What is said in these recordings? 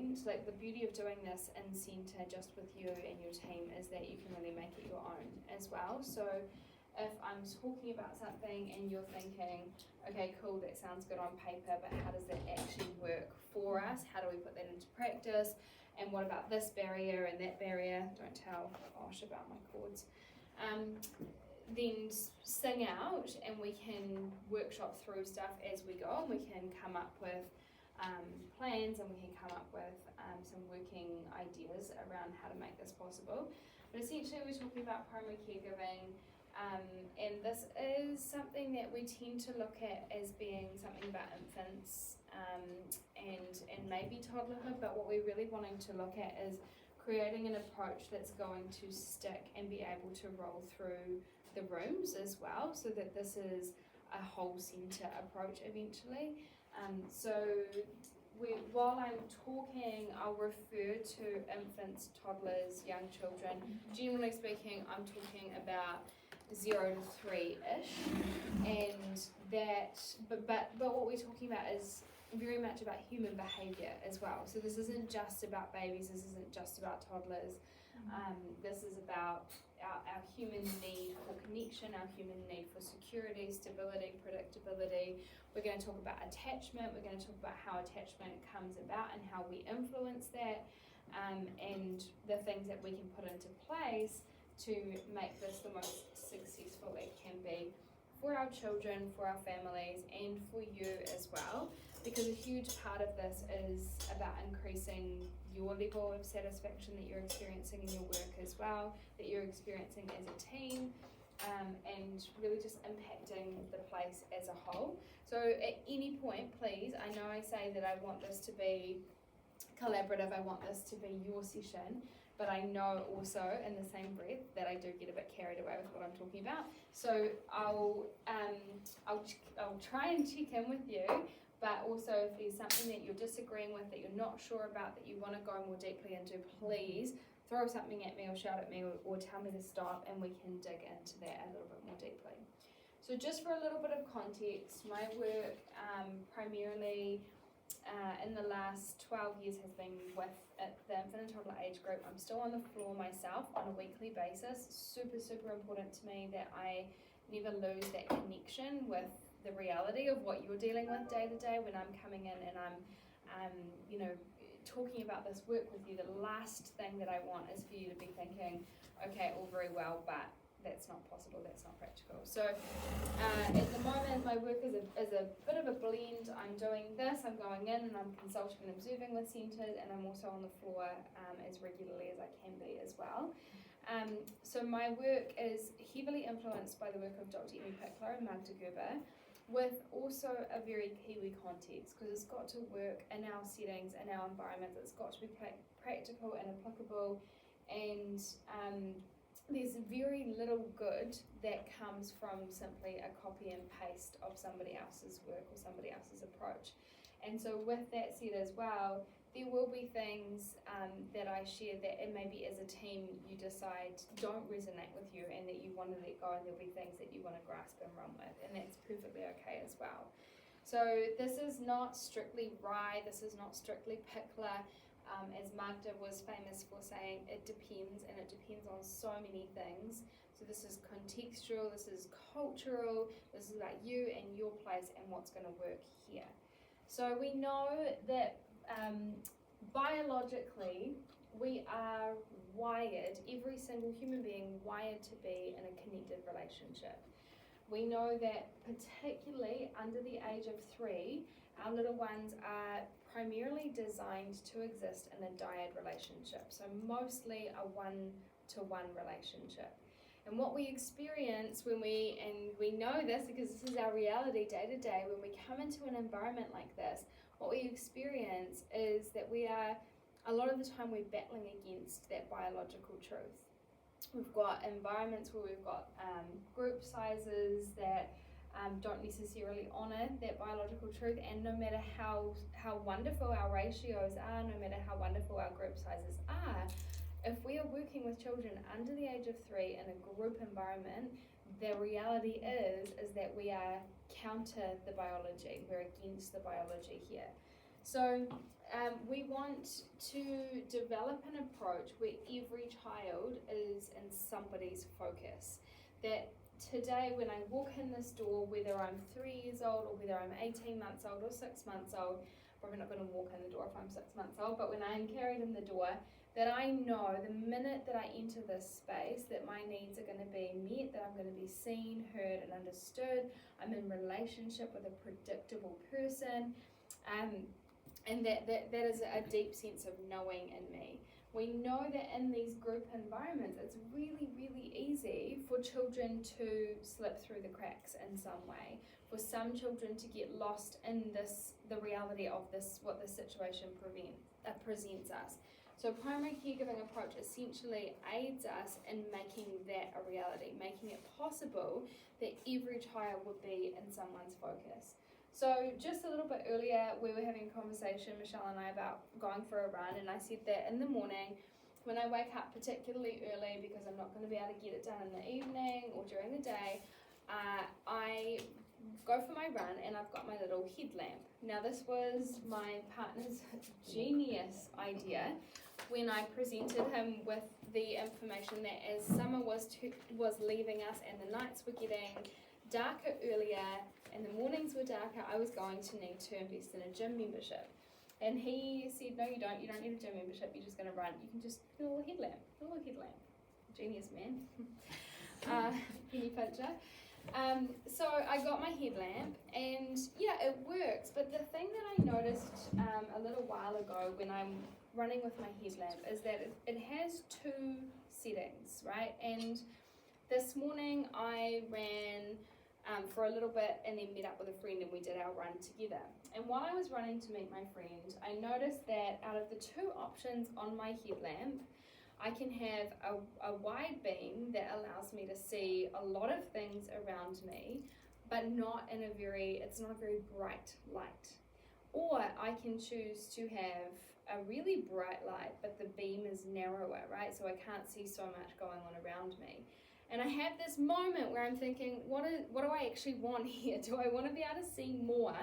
point, like the beauty of doing this in centre just with you and your team is that you can really make it your own as well. So if I'm talking about something and you're thinking, okay, cool, that sounds good on paper, but how does that actually work for us? How do we put that into practice? And what about this barrier and that barrier? Don't tell Osh about my chords. Then sing out, and we can workshop through stuff as we go, and we can come up with plans, and we can come up with some working ideas around how to make this possible. But essentially we're talking about primary caregiving, and this is something that we tend to look at as being something about infants and maybe toddlerhood, but what we're really wanting to look at is creating an approach that's going to stick and be able to roll through the rooms as well, so that this is a whole centre approach eventually. So while I'm talking, I'll refer to infants, toddlers, young children. Generally speaking, I'm talking about 0 to 3-ish, and that, but what we're talking about is very much about human behaviour as well. So this isn't just about babies, this isn't just about toddlers. This is about our human need for connection, our human need for security, stability, predictability. We're going to talk about attachment, we're going to talk about how attachment comes about and how we influence that, and the things that we can put into place to make this the most successful it can be for our children, for our families, and for you as well. Because a huge part of this is about increasing your level of satisfaction that you're experiencing in your work as well, that you're experiencing as a team, and really just impacting the place as a whole. So at any point, please, I know I say that I want this to be collaborative, I want this to be your session, but I know also in the same breath that I do get a bit carried away with what I'm talking about. So I'll try and check in with you. But also, if there's something that you're disagreeing with, that you're not sure about, that you want to go more deeply into, please throw something at me or shout at me or tell me to stop, and we can dig into that a little bit more deeply. So just for a little bit of context, my work primarily in the last 12 years has been with the infant and toddler age group. I'm still on the floor myself on a weekly basis. Super, super important to me that I never lose that connection with the reality of what you're dealing with day to day. When I'm coming in and I'm talking about this work with you, the last thing that I want is for you to be thinking, okay, all very well, but that's not possible, that's not practical. So at the moment my work is a bit of a blend. I'm doing this, I'm going in and I'm consulting and observing with centres, and I'm also on the floor as regularly as I can be as well. So my work is heavily influenced by the work of Dr. Emmy Pickler and Magda Gerber, with also a very Kiwi context, because it's got to work in our settings, in our environments. It's got to be practical and applicable, and there's very little good that comes from simply a copy and paste of somebody else's work or somebody else's approach. And so with that said as well, there will be things that I share that maybe as a team you decide don't resonate with you and that you want to let go, and there'll be things that you want to grasp and run with, and that's perfectly okay as well. So this is not strictly Rye, this is not strictly Pickler. As Magda was famous for saying, it depends, and it depends on so many things. So this is contextual, this is cultural, this is about you and your place and what's going to work here. So we know that biologically we are wired, every single human being wired to be in a connected relationship. We know that particularly under the age of 3, our little ones are primarily designed to exist in a dyad relationship, so mostly a one-to-one relationship. And what we experience when we know this because this is our reality day to day, when we come into an environment like this, what we experience is that we are, a lot of the time we're battling against that biological truth. We've got environments where we've got group sizes that don't necessarily honour that biological truth, and no matter how wonderful our ratios are, no matter how wonderful our group sizes are, if we are working with children under the age of 3 in a group environment, the reality is that we are counter the biology, we're against the biology here. So we want to develop an approach where every child is in somebody's focus. That today when I walk in this door, whether I'm 3 years old or whether I'm 18 months old or 6 months old, probably not going to walk in the door if I'm 6 months old, but when I am carried in the door, that I know the minute that I enter this space that my needs are going to be met, that I'm going to be seen, heard and understood. I'm in relationship with a predictable person, and that is a deep sense of knowing in me. We know that in these group environments, it's really, really easy for children to slip through the cracks in some way, for some children to get lost in the reality of what the situation presents us. So primary caregiving approach essentially aids us in making that a reality, making it possible that every child would be in someone's focus. So just a little bit earlier, we were having a conversation, Michelle and I, about going for a run, and I said that in the morning, when I wake up particularly early, because I'm not going to be able to get it done in the evening or during the day, I go for my run and I've got my little headlamp. Now this was my partner's genius idea when I presented him with the information that as summer was leaving us and the nights were getting darker earlier and the mornings were darker, I was going to need to invest in a gym membership. And he said, no, you don't need a gym membership, you're just going to run. You can just get a little headlamp. Genius, man. Can you picture? So I got my headlamp, and yeah, it works. But the thing that I noticed a little while ago when I'm running with my headlamp is that it has two settings, right? And this morning I ran for a little bit and then met up with a friend and we did our run together. And while I was running to meet my friend, I noticed that out of the two options on my headlamp, I can have a wide beam that allows me to see a lot of things around me, but it's not a very bright light. Or I can choose to have a really bright light, but the beam is narrower, right? So I can't see so much going on around me. And I have this moment where I'm thinking, what do I actually want here? Do I want to be able to see more,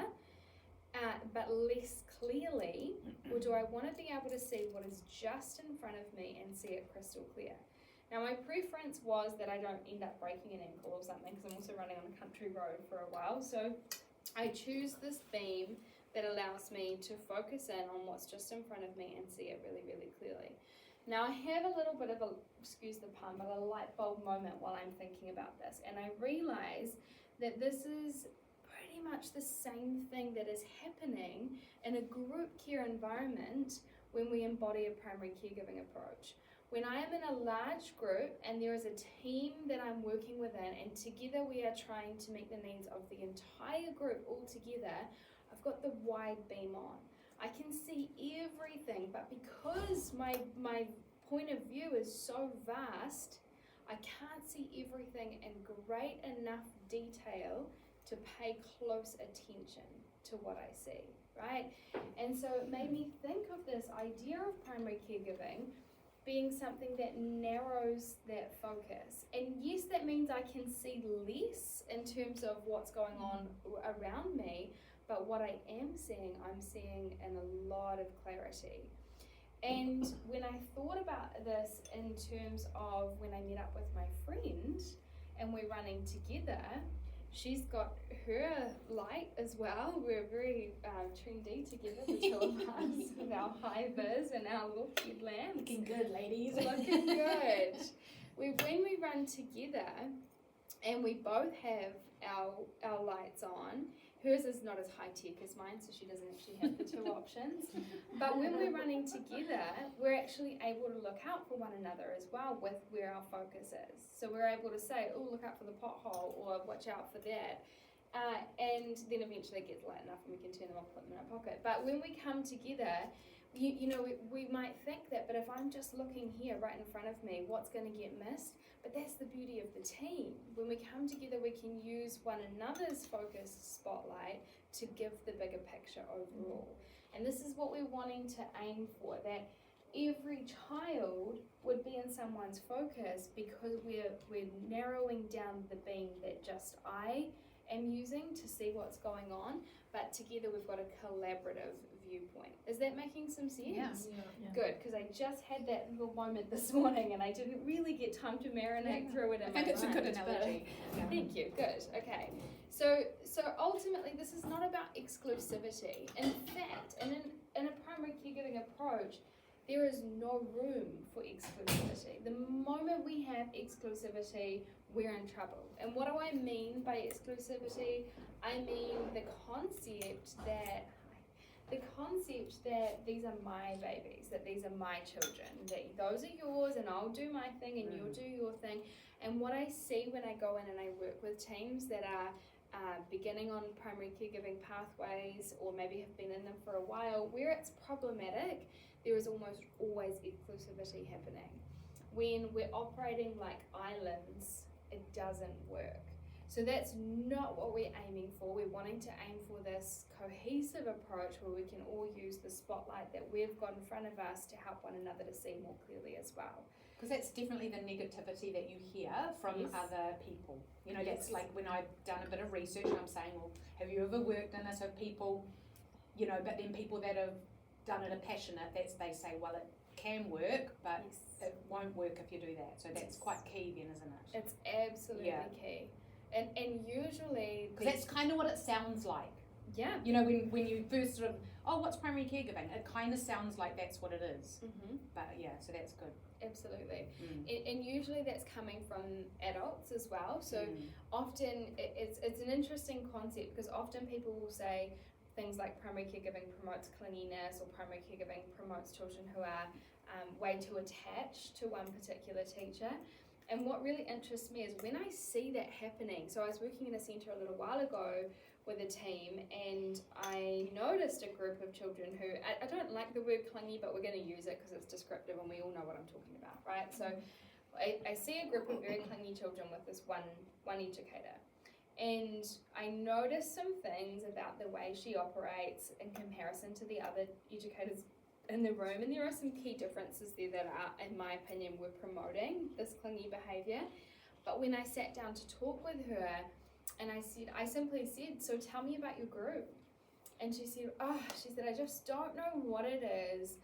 but less clearly, or do I want to be able to see what is just in front of me and see it crystal clear? Now my preference was that I don't end up breaking an ankle or something, because I'm also running on a country road for a while, so I choose this beam that allows me to focus in on what's just in front of me and see it really, really clearly. Now I have a little bit of excuse the pun, but a light bulb moment while I'm thinking about this, and I realize that this is pretty much the same thing that is happening in a group care environment when we embody a primary caregiving approach. When I am in a large group and there is a team that I'm working within, and together we are trying to meet the needs of the entire group all together, I've got the wide beam on. I can see everything, but because my point of view is so vast, I can't see everything in great enough detail to pay close attention to what I see, right? And so it made me think of this idea of primary caregiving being something that narrows that focus. And yes, that means I can see less in terms of what's going on around me, but what I am seeing, I'm seeing in a lot of clarity. And when I thought about this in terms of when I met up with my friend and we're running together, she's got her light as well. We're very trendy together, the two of us, with our high vis and our little headlamps. Looking good, ladies. Looking good. When we run together and we both have our lights on, hers is not as high tech as mine, so she doesn't actually have the two options. But when we're running together, we're actually able to look out for one another as well with where our focus is. So we're able to say, oh, look out for the pothole, or watch out for that. And then eventually it gets light enough and we can turn them off, put them in our pocket. But when we come together, we might think that, but if I'm just looking here right in front of me, what's going to get missed? But that's the beauty of the team. When we come together, we can use one another's focused spotlight to give the bigger picture overall. And this is what we're wanting to aim for, that every child would be in someone's focus, because we're narrowing down the beam that just I am using to see what's going on, but together we've got a collaborative viewpoint. Is that making some sense? Yeah. Good, because I just had that little moment this morning and I didn't really get time to marinate through it in my mind. I think it's a good analogy. Thank you, good, okay. So ultimately this is not about exclusivity. In fact, in a primary caregiving approach, there is no room for exclusivity. The moment we have exclusivity, we're in trouble. And what do I mean by exclusivity? I mean the concept that these are my babies, that these are my children, that those are yours and I'll do my thing and you'll do your thing. And what I see when I go in and I work with teams that are beginning on primary caregiving pathways or maybe have been in them for a while, where it's problematic, there is almost always exclusivity happening. When we're operating like islands, it doesn't work. So that's not what we're aiming for. We're wanting to aim for this cohesive approach where we can all use the spotlight that we've got in front of us to help one another to see more clearly as well. Because that's definitely the negativity that you hear from other people. You know, that's like when I've done a bit of research and I'm saying, well, have you ever worked in this? Have people, you know, but then people that have done it are passionate, they say, well, it can work, but it won't work if you do that. So that's quite key then, isn't it? It's absolutely key. And usually... Because that's kind of what it sounds like. Yeah. You know, when you first sort of, what's primary caregiving? It kind of sounds like that's what it is. Mm-hmm. But yeah, so that's good. Absolutely. And usually that's coming from adults as well. So often it's an interesting concept because often people will say things like primary caregiving promotes clinginess or primary caregiving promotes children who are way too attached to one particular teacher. And what really interests me is when I see that happening. So I was working in a centre a little while ago with a team and I noticed a group of children who, I don't like the word clingy, but we're going to use it because it's descriptive and we all know what I'm talking about, right? So I see a group of very clingy children with this one educator. And I noticed some things about the way she operates in comparison to the other educators in the room, and there are some key differences there that are, in my opinion, were promoting this clingy behaviour. But when I sat down to talk with her, and I simply said, so tell me about your group. And she said, I just don't know what it is,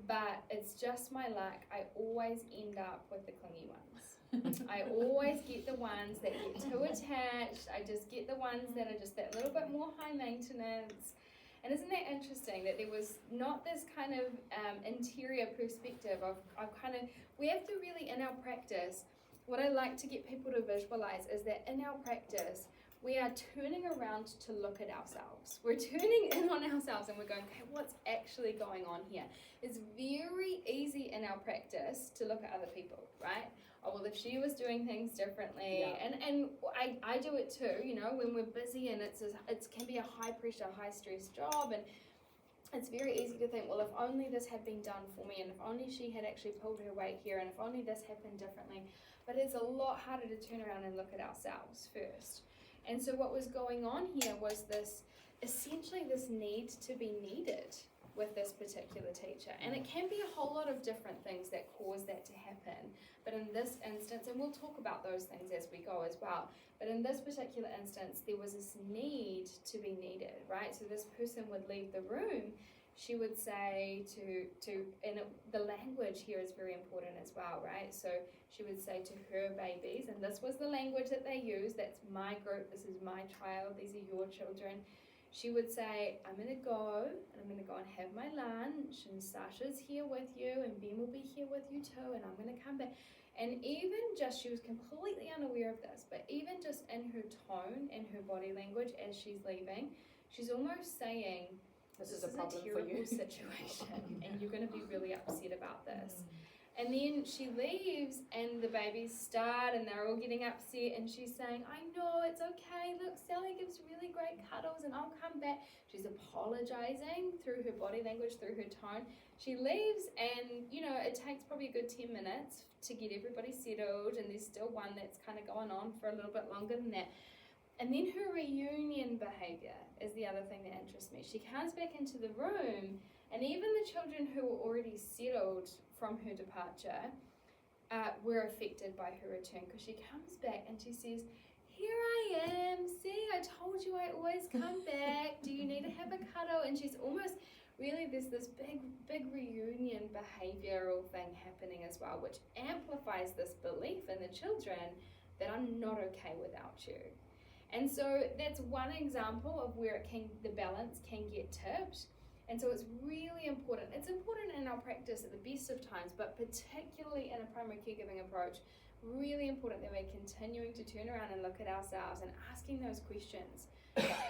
but it's just my luck. I always end up with the clingy ones. I always get the ones that get too attached. I just get the ones that are just that little bit more high maintenance. And isn't that interesting that there was not this kind of interior perspective of kind of, we have to really, in our practice, what I like to get people to visualize is that in our practice, we are turning around to look at ourselves. We're turning in on ourselves and we're going, okay, what's actually going on here? It's very easy in our practice to look at other people, right? Oh, well, if she was doing things differently, and I do it too, you know, when we're busy and it can be a high pressure, high stress job, and it's very easy to think, well, if only this had been done for me, and if only she had actually pulled her weight here, and if only this happened differently. But it's a lot harder to turn around and look at ourselves first. And so what was going on here was essentially this need to be needed with this particular teacher. And it can be a whole lot of different things that cause that to happen. But in this instance, and we'll talk about those things as we go as well, but in this particular instance, there was this need to be needed, right? So this person would leave the room, she would say the language here is very important as well, right? So she would say to her babies, and this was the language that they used, that's my group, this is my child, these are your children. She would say, I'm going to go and have my lunch, and Sasha's here with you, and Ben will be here with you too, and I'm going to come back. And even just, she was completely unaware of this, but even just in her tone and her body language as she's leaving, she's almost saying, this is a terrible situation, and you're going to be really upset about this. And then she leaves and the babies start and they're all getting upset and she's saying, I know, it's okay, look, Sally gives really great cuddles and I'll come back. She's apologizing through her body language, through her tone. She leaves and, you know, it takes probably a good 10 minutes to get everybody settled, and there's still one that's kind of going on for a little bit longer than that. And then her reunion behavior is the other thing that interests me. She comes back into the room, and even the children who were already settled from her departure were affected by her return, because she comes back and she says, here I am, see, I told you I always come back, do you need to have a cuddle? And she's almost really there's this big reunion behavioral thing happening as well, which amplifies this belief in the children that I'm not okay without you. And so that's one example of where the balance can get tipped. And so it's really important. It's important in our practice at the best of times, but particularly in a primary caregiving approach, really important that we're continuing to turn around and look at ourselves and asking those questions.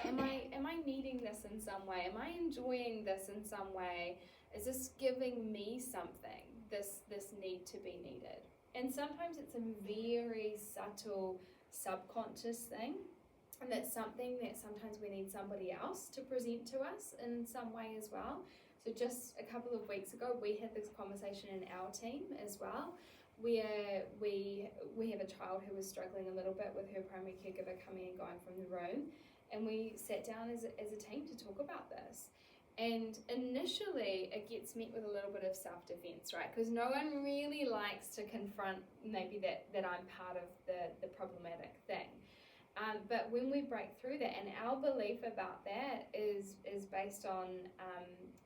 Am I needing this in some way? Am I enjoying this in some way? Is this giving me something, this need to be needed? And sometimes it's a very subtle subconscious thing. And that's something that sometimes we need somebody else to present to us in some way as well. So just a couple of weeks ago, we had this conversation in our team as well, where we have a child who was struggling a little bit with her primary caregiver coming and going from the room. And we sat down as a team to talk about this. And initially, it gets met with a little bit of self-defense, right? Because no one really likes to confront maybe that I'm part of the problematic thing. But when we break through that, and our belief about that is based on,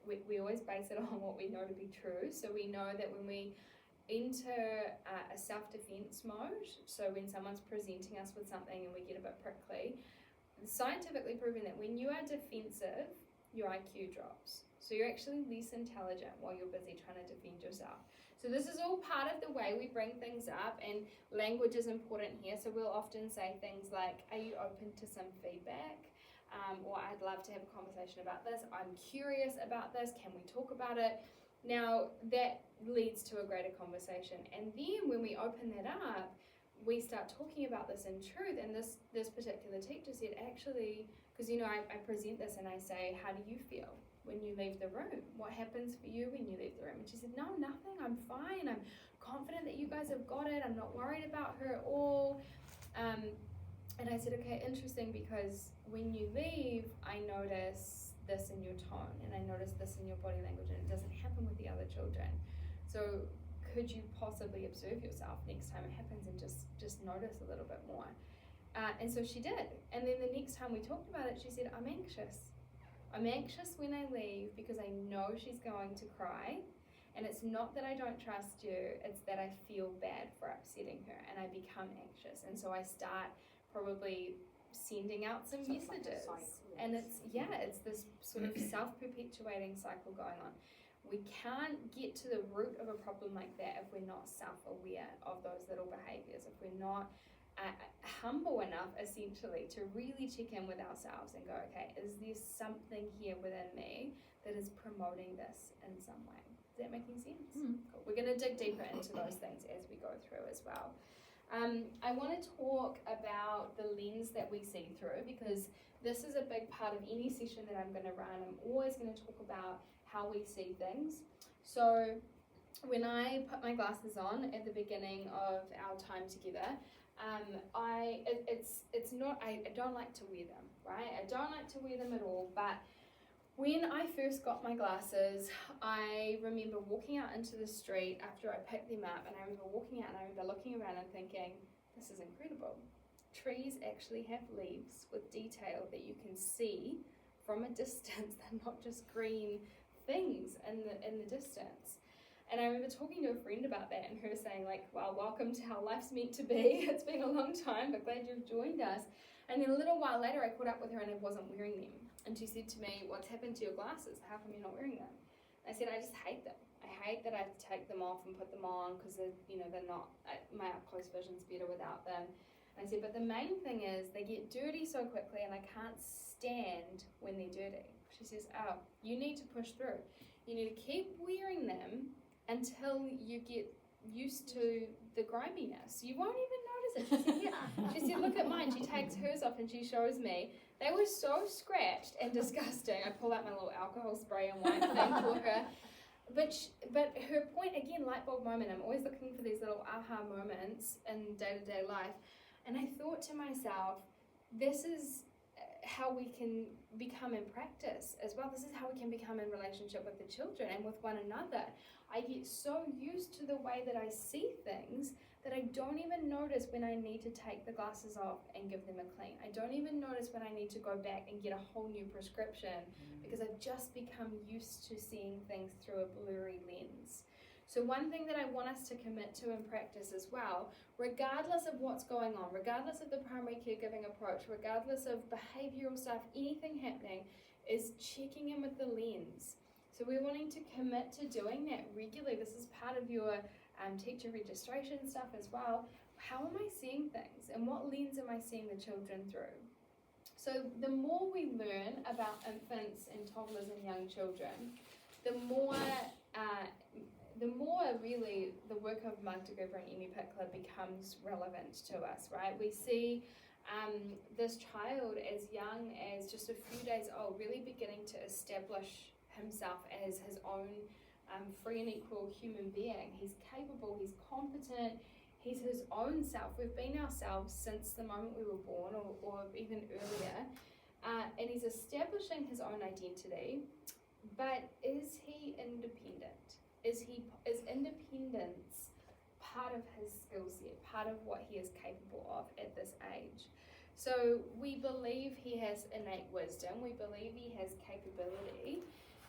we always base it on what we know to be true. So we know that when we enter a self-defense mode, so when someone's presenting us with something and we get a bit prickly, it's scientifically proven that when you are defensive, your IQ drops. So you're actually less intelligent while you're busy trying to defend yourself. So this is all part of the way we bring things up, and language is important here. So we'll often say things like, are you open to some feedback? Or I'd love to have a conversation about this. I'm curious about this. Can we talk about it? Now that leads to a greater conversation. And then when we open that up, we start talking about this in truth. And this particular teacher said, actually, because I present this and I say, how do you feel when you leave the room? What happens for you when you leave the room? And she said, no, nothing, I'm fine. I'm confident that you guys have got it. I'm not worried about her at all. And I said, okay, interesting, because when you leave, I notice this in your tone and I notice this in your body language, and it doesn't happen with the other children. So could you possibly observe yourself next time it happens and just notice a little bit more? And so she did. And then the next time we talked about it, she said, I'm anxious. I'm anxious when I leave because I know she's going to cry, and it's not that I don't trust you, it's that I feel bad for upsetting her, and I become anxious. And so I start probably sending out some messages. Like and it's this sort of self-perpetuating cycle going on. We can't get to the root of a problem like that if we're not self-aware of those little behaviors, if we're not humble enough, essentially, to really check in with ourselves and go, okay, is there something here within me that is promoting this in some way? Is that making sense? Cool. We're going to dig deeper into those things as we go through as well. I want to talk about the lens that we see through, because this is a big part of any session that I'm going to run. I'm always going to talk about how we see things. So when I put my glasses on at the beginning of our time together, I don't like to wear them, right? I don't like to wear them at all, but when I first got my glasses, I remember walking out into the street after I picked them up, and I remember walking out and I remember looking around and thinking, this is incredible. Trees actually have leaves with detail that you can see from a distance. They're not just green things in the distance. And I remember talking to a friend about that and her saying, like, well, welcome to how life's meant to be. It's been a long time, but glad you've joined us. And then a little while later, I caught up with her and I wasn't wearing them. And she said to me, what's happened to your glasses? How come you're not wearing them? I said, I just hate them. I hate that I have to take them off and put them on because they're not, my up close vision's better without them. And I said, but the main thing is they get dirty so quickly and I can't stand when they're dirty. She says, oh, you need to push through. You need to keep wearing them until you get used to the griminess. You won't even notice it. She said, yeah. She said, look at mine. She takes hers off and she shows me. They were so scratched and disgusting. I pull out my little alcohol spray and wipe thing for her. But her point, again, light bulb moment. I'm always looking for these little aha moments in day-to-day life. And I thought to myself, this is how we can become in practice as well. This is how we can become in relationship with the children and with one another. I get so used to the way that I see things that I don't even notice when I need to take the glasses off and give them a clean. I don't even notice when I need to go back and get a whole new prescription because I've just become used to seeing things through a blurry lens. So one thing that I want us to commit to and practice as well, regardless of what's going on, regardless of the primary caregiving approach, regardless of behavioural stuff, anything happening, is checking in with the lens. So we're wanting to commit to doing that regularly. This is part of your teacher registration stuff as well. How am I seeing things, and what lens am I seeing the children through? So the more we learn about infants and toddlers and young children, the more really the work of Magda Gerber and Amy Pickler becomes relevant to us, right? We see this child as young as just a few days old really beginning to establish himself as his own free and equal human being. He's capable, he's competent, he's his own self. We've been ourselves since the moment we were born or even earlier, and he's establishing his own identity. But is he independent? Is independence part of his skill set, part of what he is capable of at this age? So we believe he has innate wisdom, we believe he has capability,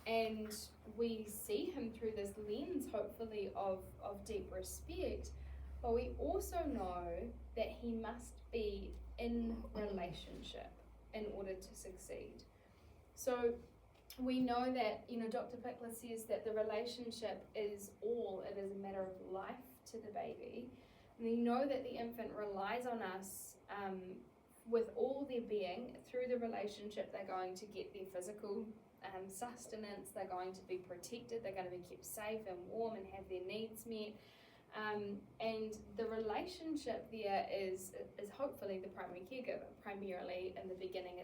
and we see him through this lens, hopefully, of deep respect, but we also know that he must be in relationship in order to succeed. So we know that, Dr. Pickler says that the relationship is all, it is a matter of life to the baby. And we know that the infant relies on us with all their being. Through the relationship, they're going to get their physical sustenance, they're going to be protected, they're going to be kept safe and warm and have their needs met. And the relationship there is hopefully the primary caregiver. Primarily in the beginning,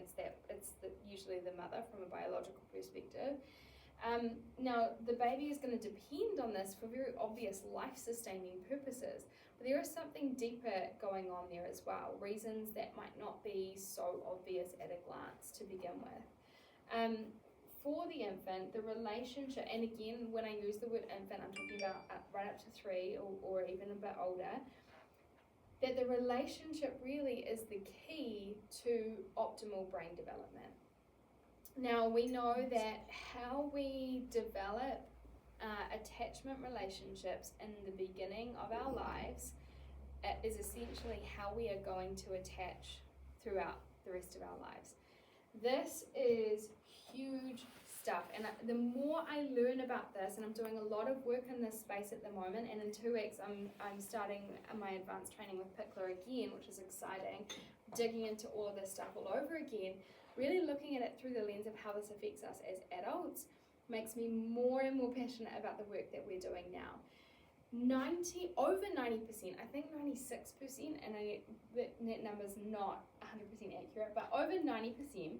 usually the mother from a biological perspective. Now the baby is going to depend on this for very obvious life-sustaining purposes, but there is something deeper going on there as well. Reasons that might not be so obvious at a glance to begin with. For the infant, the relationship, and again, when I use the word infant, I'm talking about right up to 3 or even a bit older, that the relationship really is the key to optimal brain development. Now, we know that how we develop attachment relationships in the beginning of our lives is essentially how we are going to attach throughout the rest of our lives. This is huge stuff, and the more I learn about this, and I'm doing a lot of work in this space at the moment, and in 2 weeks I'm starting my advanced training with Pickler again, which is exciting, digging into all of this stuff all over again, really looking at it through the lens of how this affects us as adults, makes me more and more passionate about the work that we're doing now. Over 90%, I think 96%, and that number's not 100% accurate, but over 90%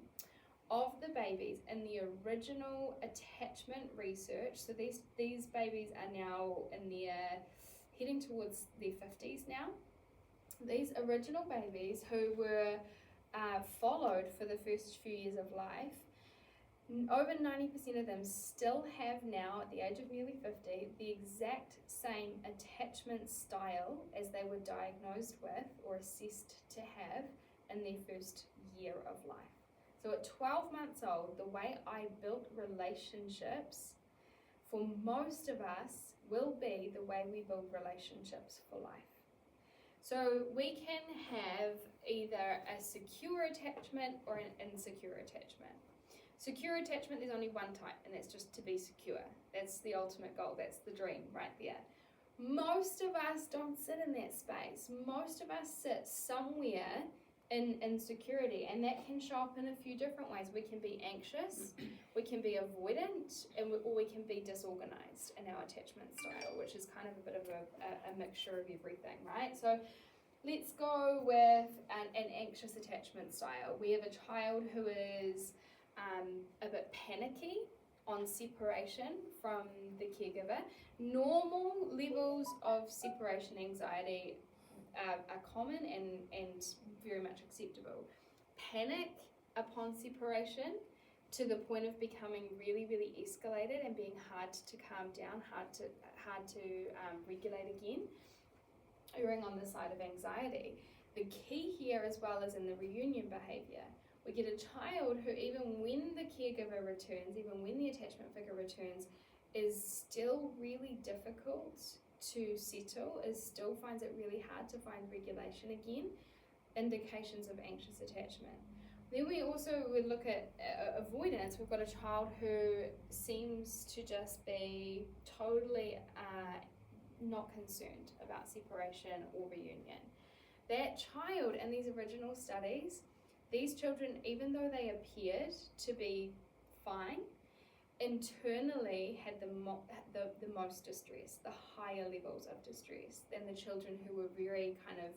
of the babies in the original attachment research, so these babies are now heading towards their 50s now. These original babies who were followed for the first few years of life, over 90% of them still have now, at the age of nearly 50, the exact same attachment style as they were diagnosed with or assessed to have in their first year of life. So at 12 months old, the way I built relationships for most of us will be the way we build relationships for life. So we can have either a secure attachment or an insecure attachment. Secure attachment, there's only one type, and that's just to be secure. That's the ultimate goal, that's the dream right there. Most of us don't sit in that space. Most of us sit somewhere in insecurity, and that can show up in a few different ways. We can be anxious, we can be avoidant, or we can be disorganized in our attachment style, which is kind of a bit of a mixture of everything, right? So let's go with an anxious attachment style. We have a child who is a bit panicky on separation from the caregiver. Normal levels of separation anxiety are common and very much acceptable. Panic upon separation to the point of becoming really, really escalated and being hard to calm down, hard to regulate again, erring on the side of anxiety. The key here, as well as in the reunion behaviour, we get a child who, even when the caregiver returns, even when the attachment figure returns, is still really difficult to settle, still finds it really hard to find regulation again, indications of anxious attachment. Then we also would look at avoidance. We've got a child who seems to just be totally not concerned about separation or reunion. That child, in these original studies, these children, even though they appeared to be fine, internally had the most distress, the higher levels of distress than the children who were very kind of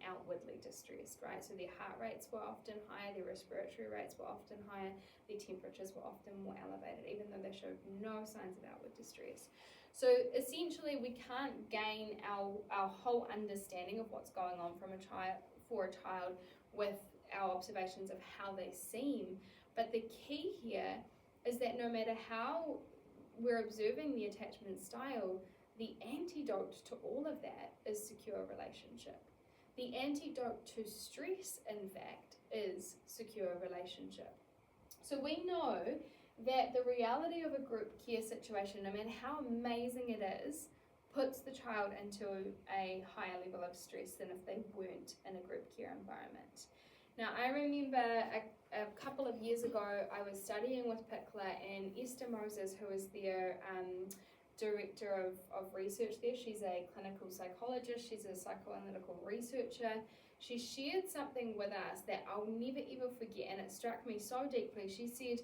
outwardly distressed, right? So their heart rates were often higher, their respiratory rates were often higher, their temperatures were often more elevated, even though they showed no signs of outward distress. So essentially, we can't gain our whole understanding of what's going on for a child with our observations of how they seem. But the key here is that no matter how we're observing the attachment style, the antidote to all of that is secure relationship. The antidote to stress, in fact, is secure relationship. So we know that the reality of a group care situation, no matter how amazing it is, puts the child into a higher level of stress than if they weren't in a group care environment. Now, I remember a couple of years ago, I was studying with Pickler, and Esther Moses, who is their director of research there, she's a clinical psychologist, she's a psychoanalytical researcher. She shared something with us that I'll never ever forget, and it struck me so deeply. She said,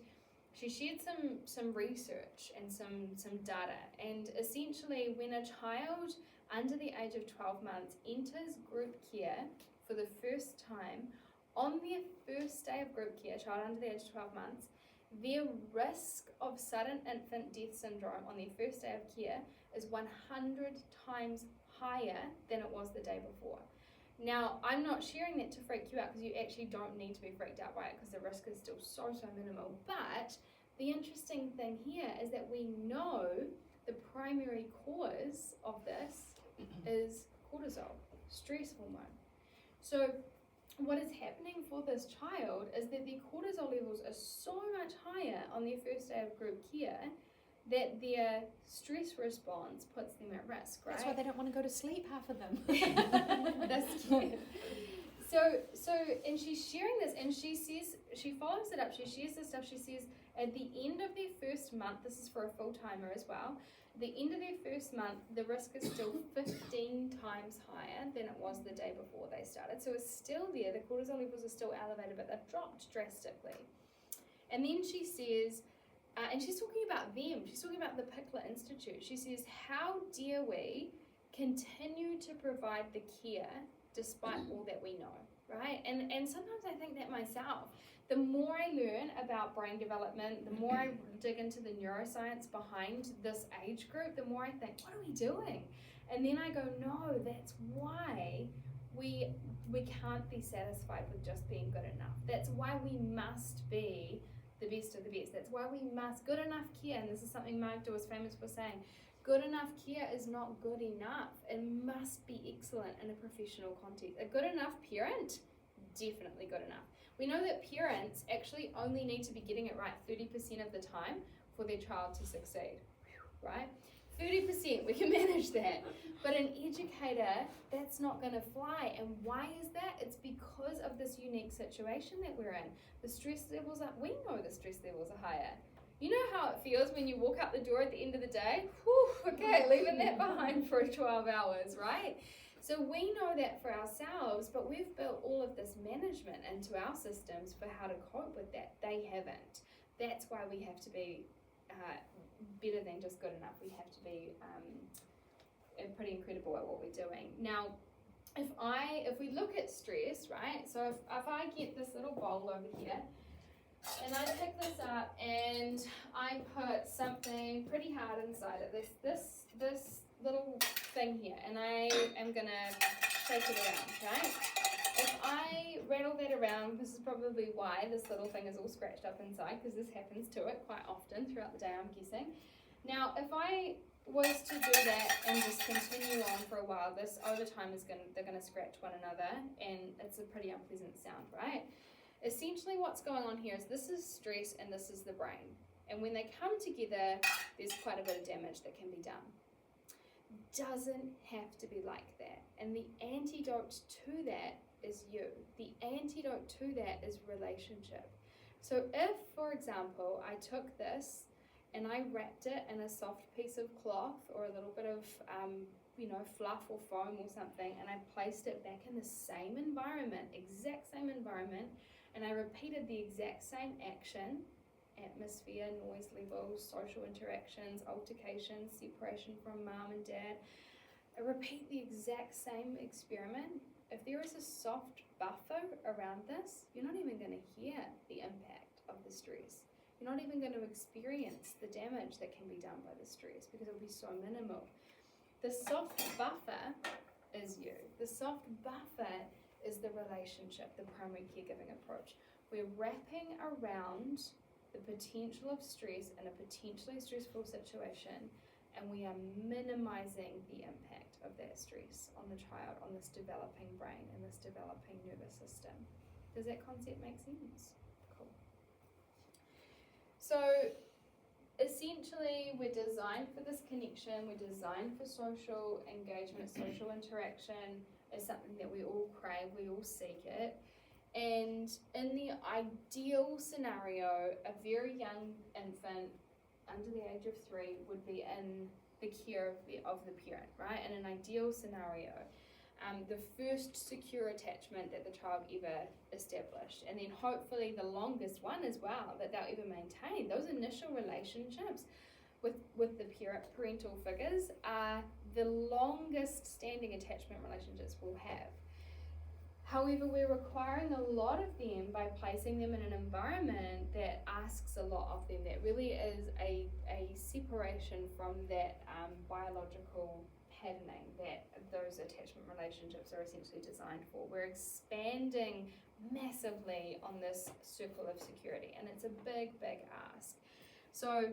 she shared some research and some data, and essentially when a child under the age of 12 months enters group care for the first time, on their first day of group care, a child under the age of 12 months, their risk of sudden infant death syndrome on their first day of care is 100 times higher than it was the day before. Now, I'm not sharing that to freak you out, because you actually don't need to be freaked out by it, because the risk is still so minimal. But the interesting thing here is that we know the primary cause of this is cortisol, stress hormone. So what is happening for this child is that their cortisol levels are so much higher on their first day of group care that their stress response puts them at risk, right? That's why they don't want to go to sleep, half of them. That's cute. So, and she's sharing this, and she says, she follows it up, she shares this stuff, she says, at the end of their first month, this is for a full-timer as well, the end of their first month, the risk is still 15 times higher than it was the day before they started. So it's still there, the cortisol levels are still elevated, but they've dropped drastically. And then she says, and she's talking about them, she's talking about the Pickler Institute. She says, how dare we continue to provide the care despite all that we know, right? And sometimes I think that myself. The more I learn about brain development, the more I dig into the neuroscience behind this age group, the more I think, what are we doing? And then I go, no, that's why we can't be satisfied with just being good enough. That's why we must be the best of the best. That's why we must, good enough care, and this is something Magda was famous for saying, good enough care is not good enough. It must be excellent in a professional context. A good enough parent, definitely good enough. We know that parents actually only need to be getting it right 30% of the time for their child to succeed, right? 30%, we can manage that. But an educator, that's not going to fly. And why is that? It's because of this unique situation that we're in. The stress levels are, we know the stress levels are higher. You know how it feels when you walk out the door at the end of the day? Whew, okay, leaving that behind for 12 hours, right? So we know that for ourselves, but we've built all of this management into our systems for how to cope with that. They haven't. That's why we have to be better than just good enough. We have to be pretty incredible at what we're doing. Now, if we look at stress, right? So if I get this little bowl over here, and I pick this up and I put something pretty hard inside it, this little thing here, and I am gonna shake it around, right? if I rattle that around, this is probably why this little thing is all scratched up inside, because this happens to it quite often throughout the day, I'm guessing. Now, if I was to do that and just continue on for a while, this over time they're gonna scratch one another, and it's a pretty unpleasant sound, right? Essentially what's going on here is this is stress and this is the brain. And when they come together, there's quite a bit of damage that can be done. Doesn't have to be like that. And the antidote to that is you. The antidote to that is relationship. So if, for example, I took this and I wrapped it in a soft piece of cloth or a little bit of, fluff or foam or something, and I placed it back in the same environment, exact same environment, and I repeated the exact same action, atmosphere, noise levels, social interactions, altercations, separation from mom and dad, I repeat the exact same experiment. If there is a soft buffer around this, you're not even going to hear the impact of the stress. You're not even going to experience the damage that can be done by the stress because it'll be so minimal. The soft buffer is you. The soft buffer is the relationship, the primary caregiving approach. We're wrapping around the potential of stress in a potentially stressful situation, and we are minimizing the impact of that stress on the child, on this developing brain and this developing nervous system. Does that concept make sense? Cool. So essentially, we're designed for this connection, we're designed for social engagement, social interaction is something that we all crave, we all seek it. And in the ideal scenario, a very young infant under the age of 3 would be in the care of the parent, right? In an ideal scenario, the first secure attachment that the child ever established, and then hopefully the longest one as well that they'll ever maintain. Those initial relationships with the parental figures are the longest standing attachment relationships we'll have. However, we're requiring a lot of them by placing them in an environment that asks a lot of them, that really is a separation from that biological patterning that those attachment relationships are essentially designed for. We're expanding massively on this circle of security, and it's a big, big ask. So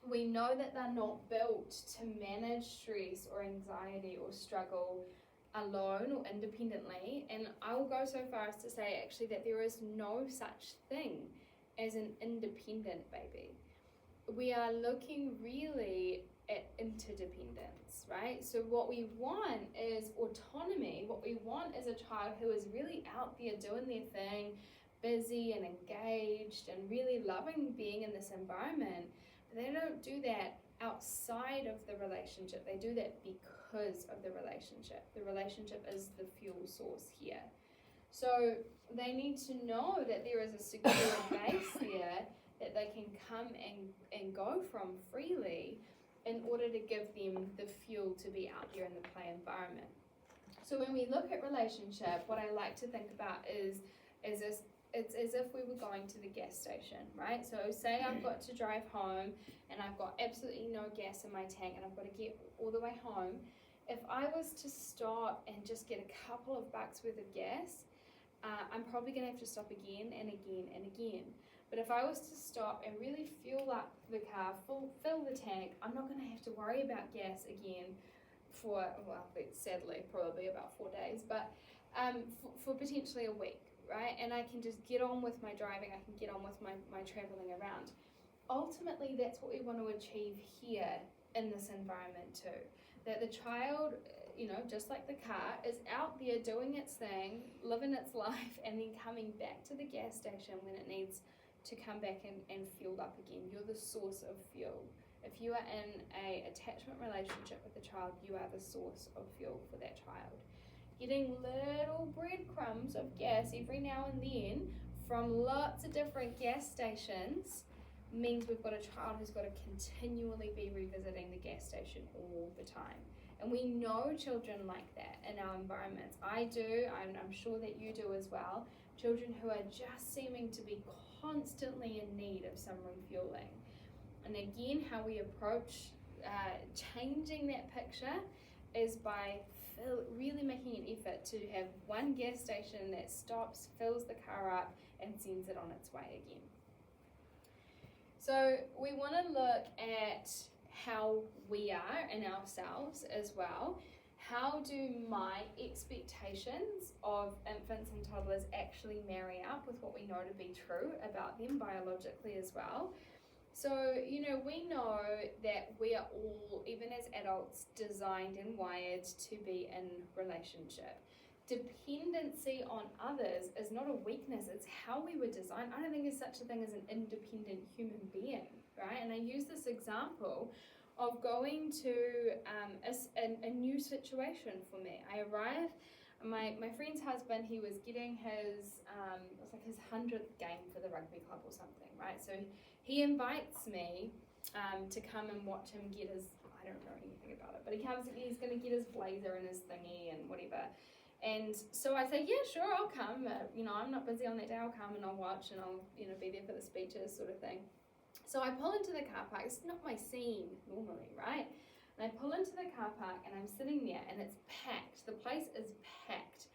we know that they're not built to manage stress or anxiety or struggle alone or independently, and I will go so far as to say actually that there is no such thing as an independent baby. We are looking really at interdependence, right? So what we want is autonomy. What we want is a child who is really out there doing their thing, busy and engaged and really loving being in this environment. But they don't do that outside of the relationship. They do that because of the relationship. The relationship is the fuel source here. So they need to know that there is a secure base there that they can come and go from freely in order to give them the fuel to be out there in the play environment. So when we look at relationship, what I like to think about is this. It's as if we were going to the gas station, right? So say I've got to drive home and I've got absolutely no gas in my tank and I've got to get all the way home. If I was to stop and just get a couple of bucks worth of gas, I'm probably going to have to stop again and again and again. But if I was to stop and really fuel up the car, fill the tank, I'm not going to have to worry about gas again for, well, sadly, probably about 4 days, but for potentially a week. Right? And I can just get on with my driving, I can get on with my traveling around. Ultimately, that's what we want to achieve here in this environment too. That the child, just like the car, is out there doing its thing, living its life, and then coming back to the gas station when it needs to come back and fuel up again. You're the source of fuel. If you are in an attachment relationship with the child, you are the source of fuel for that child. Getting little breadcrumbs of gas every now and then from lots of different gas stations means we've got a child who's got to continually be revisiting the gas station all the time. And we know children like that in our environments. I do, I'm sure that you do as well. Children who are just seeming to be constantly in need of some refueling. And again, how we approach changing that picture is by really making an effort to have one gas station that stops, fills the car up, and sends it on its way again. So we want to look at how we are in ourselves as well. How do my expectations of infants and toddlers actually marry up with what we know to be true about them biologically as well? So, we know that we are all, even as adults, designed and wired to be in relationship. Dependency on others is not a weakness, it's how we were designed. I don't think there's such a thing as an independent human being, right? And I use this example of going to a new situation for me. I arrived, my friend's husband, he was getting his, it was like his 100th game for the rugby club or something, right? So he invites me to come and watch him get his, I don't know anything about it, but he's going to get his blazer and his thingy and whatever. And so I say, yeah, sure, I'll come. I'm not busy on that day. I'll come and I'll watch and I'll, be there for the speeches sort of thing. So I pull into the car park. It's not my scene normally, right? And I pull into the car park and I'm sitting there and it's packed. The place is packed.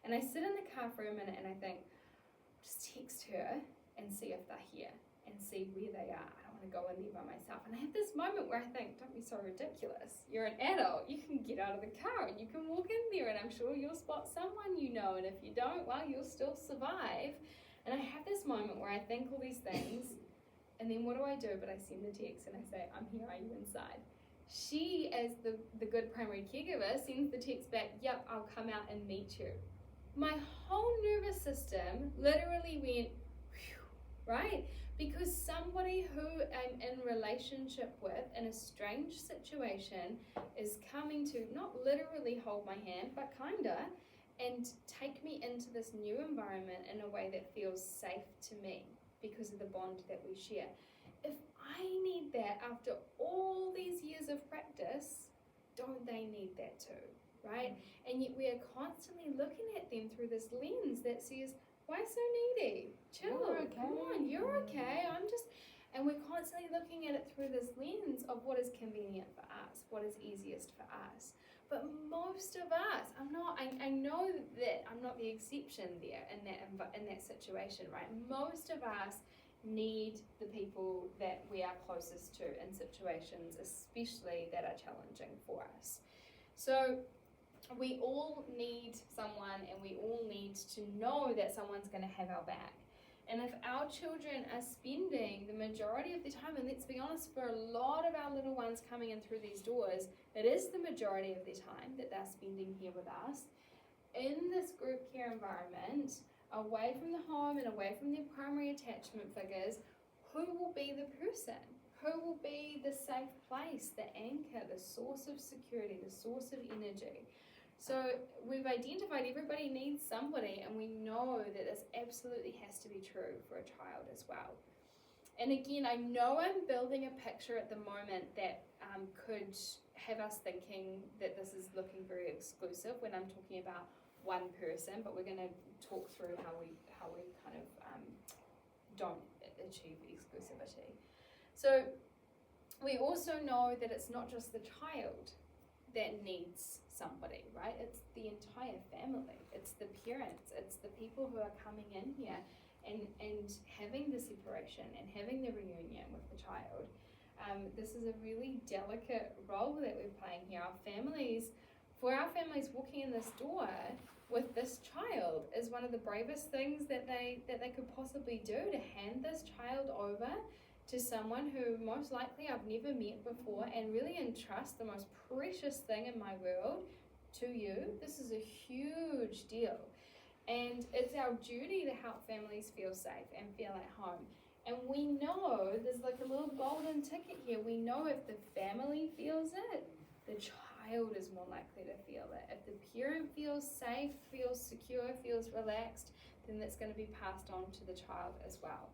And I sit in the car for a minute and I think, just text her and see if they're here and see where they are. I don't want to go in there by myself. And I have this moment where I think, don't be so ridiculous. You're an adult. You can get out of the car and you can walk in there and I'm sure you'll spot someone you know. And if you don't, well, you'll still survive. And I have this moment where I think all these things. And then what do? But I send the text and I say, I'm here, are you inside? She, as the good primary caregiver, sends the text back, yep, I'll come out and meet you. My whole nervous system literally went, whew, right? Because somebody who I'm in relationship with in a strange situation is coming to not literally hold my hand, but kinda, and take me into this new environment in a way that feels safe to me because of the bond that we share. If I need that after all these years of practice, don't they need that too, right? And yet we are constantly looking at them through this lens that says, why so needy? Chill, okay. Come on, you're okay. And we're constantly looking at it through this lens of what is convenient for us, what is easiest for us. But most of us, I know that I'm not the exception there in that situation, right? Most of us need the people that we are closest to in situations, especially that are challenging for us. So we all need someone and we all need to know that someone's going to have our back. And if our children are spending the majority of their time, and let's be honest, for a lot of our little ones coming in through these doors, it is the majority of their time that they're spending here with us, in this group care environment, away from the home and away from their primary attachment figures, who will be the person? Who will be the safe place, the anchor, the source of security, the source of energy? So we've identified everybody needs somebody, and we know that this absolutely has to be true for a child as well. And again, I know I'm building a picture at the moment that could have us thinking that this is looking very exclusive when I'm talking about one person, but we're going to talk through how we kind of don't achieve exclusivity. So we also know that it's not just the child that needs somebody, right? It's the entire family. It's the parents. It's the people who are coming in here and having the separation and having the reunion with the child. This is a really delicate role that we're playing here. For our families walking in this door with this child is one of the bravest things that they could possibly do, to hand this child over to someone who most likely I've never met before and really entrust the most precious thing in my world to you. This is a huge deal. And it's our duty to help families feel safe and feel at home. And we know there's like a little golden ticket here. We know if the family feels it, the child is more likely to feel it. If the parent feels safe, feels secure, feels relaxed, then that's going to be passed on to the child as well.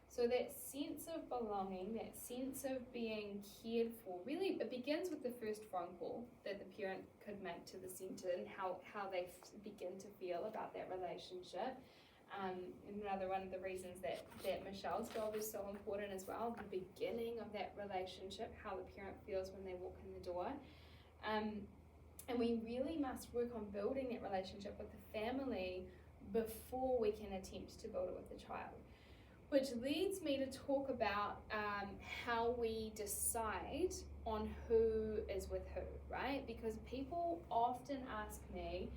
So that sense of belonging, that sense of being cared for, really it begins with the first phone call that the parent could make to the centre and how they begin to feel about that relationship. Another one of the reasons that Michelle's job is so important as well, the beginning of that relationship, how the parent feels when they walk in the door. And we really must work on building that relationship with the family before we can attempt to build it with the child. Which leads me to talk about how we decide on who is with who, right? Because people often ask me,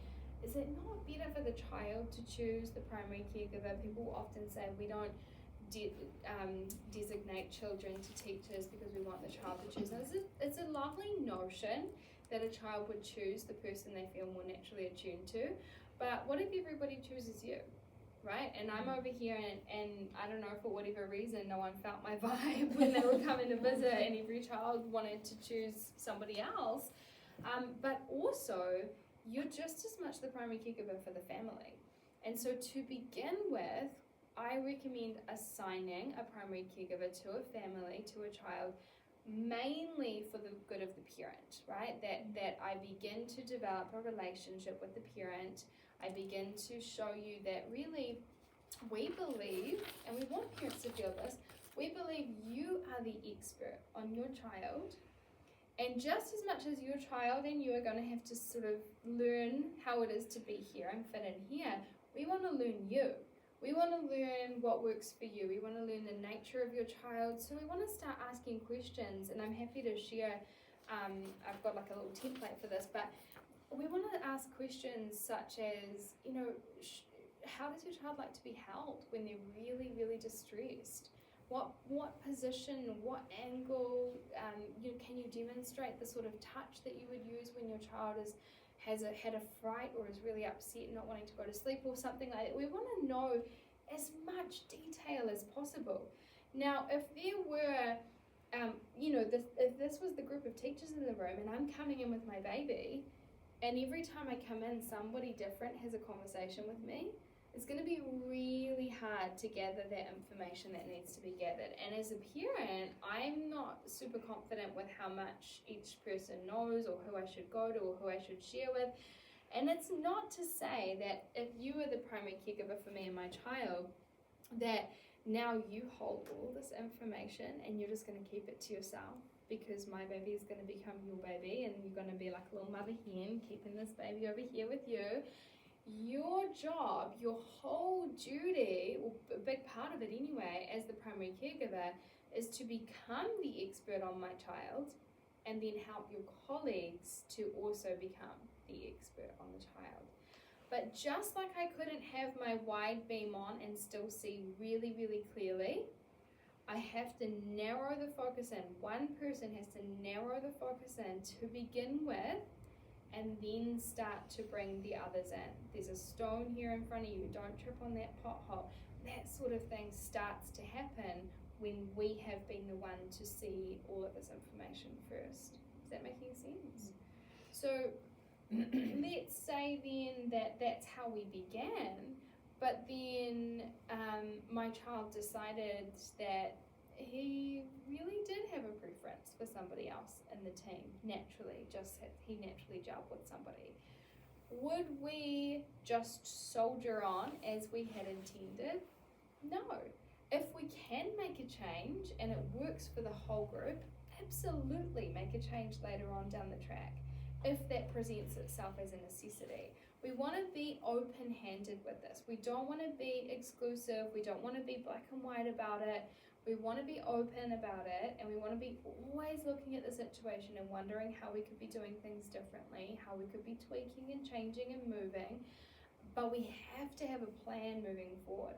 is it not better for the child to choose the primary caregiver? People often say we don't designate children to teachers because we want the child to choose. Now, it's a lovely notion that a child would choose the person they feel more naturally attuned to, but what if everybody chooses you? Right? And I'm over here and I don't know, for whatever reason, no one felt my vibe when they were coming to visit, and every child wanted to choose somebody else. But also, you're just as much the primary caregiver for the family. And so to begin with, I recommend assigning a primary caregiver to a family, to a child, mainly for the good of the parent, right? That I begin to develop a relationship with the parent. I begin to show you that really we believe, and we want parents to feel this, we believe you are the expert on your child, and just as much as your child and you are going to have to sort of learn how it is to be here and fit in here, we want to learn you. We want to learn what works for you. We want to learn the nature of your child, so we want to start asking questions, and I'm happy to share, I've got like a little template for this, but we want to ask questions such as, how does your child like to be held when they're really, really distressed? What position, what angle, can you demonstrate the sort of touch that you would use when your child has had a fright or is really upset, not wanting to go to sleep or something like that? We want to know as much detail as possible. Now, if there were, if this was the group of teachers in the room and I'm coming in with my baby, and every time I come in, somebody different has a conversation with me, it's going to be really hard to gather that information that needs to be gathered. And as a parent, I'm not super confident with how much each person knows or who I should go to or who I should share with. And it's not to say that if you are the primary caregiver for me and my child, that now you hold all this information and you're just going to keep it to yourself, because my baby is going to become your baby and you're going to be like a little mother hen keeping this baby over here with you. Your job, your whole duty, or a big part of it anyway, as the primary caregiver, is to become the expert on my child and then help your colleagues to also become the expert on the child. But just like I couldn't have my wide beam on and still see really, really clearly, I have to narrow the focus in. One person has to narrow the focus in to begin with, and then start to bring the others in. There's a stone here in front of you, don't trip on that pothole. That sort of thing starts to happen when we have been the one to see all of this information first. Is that making sense? So let's say then that that's how we began, but then my child decided that he really did have a preference for somebody else in the team, naturally, he naturally gelled with somebody. Would we just soldier on as we had intended? No. If we can make a change and it works for the whole group, absolutely make a change later on down the track, if that presents itself as a necessity. We want to be open-handed with this. We don't want to be exclusive. We don't want to be black and white about it. We want to be open about it, and we want to be always looking at the situation and wondering how we could be doing things differently, how we could be tweaking and changing and moving, but we have to have a plan moving forward.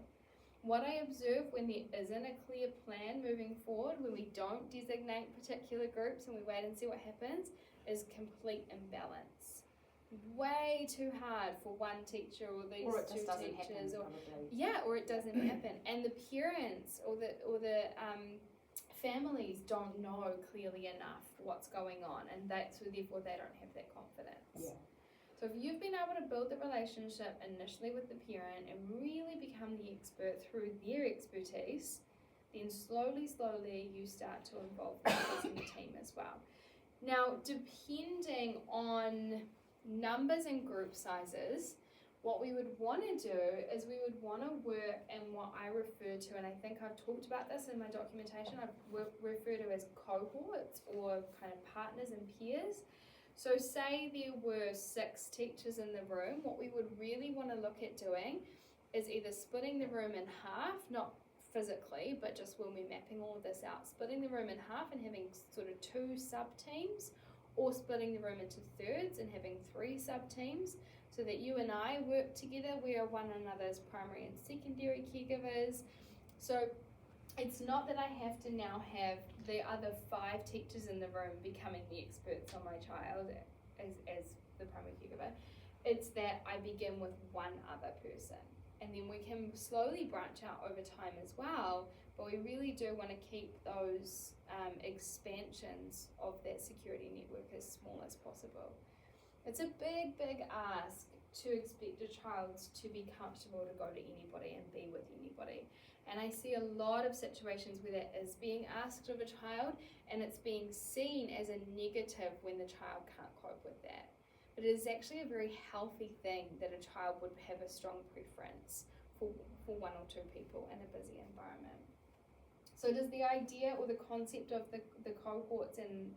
What I observe when there isn't a clear plan moving forward, when we don't designate particular groups and we wait and see what happens, is complete imbalance. Way too hard for one teacher or these two teachers, or it doesn't happen, and the parents or the families don't know clearly enough what's going on, and therefore they don't have that confidence. Yeah. So if you've been able to build the relationship initially with the parent and really become the expert through their expertise, then slowly you start to involve the others in the team as well. Now, depending on numbers and group sizes, what we would want to do is we would want to work in what I refer to, and I think I've talked about this in my documentation, I refer to as cohorts or kind of partners and peers. So say there were 6 teachers in the room, what we would really want to look at doing is either splitting the room in half, not physically, but just when we're mapping all of this out, splitting the room in half and having sort of 2 sub-teams, or splitting the room into thirds and having 3 sub-teams, so that you and I work together. We are one another's primary and secondary caregivers. So it's not that I have to now have the other 5 teachers in the room becoming the experts on my child as the primary caregiver. It's that I begin with one other person. And then we can slowly branch out over time as well, but we really do want to keep those expansions of that security network as small as possible. It's a big, big ask to expect a child to be comfortable to go to anybody and be with anybody. And I see a lot of situations where that is being asked of a child and it's being seen as a negative when the child can't cope with that. But it is actually a very healthy thing that a child would have a strong preference for 1 or 2 people in a busy environment. So does the idea or the concept of the cohorts and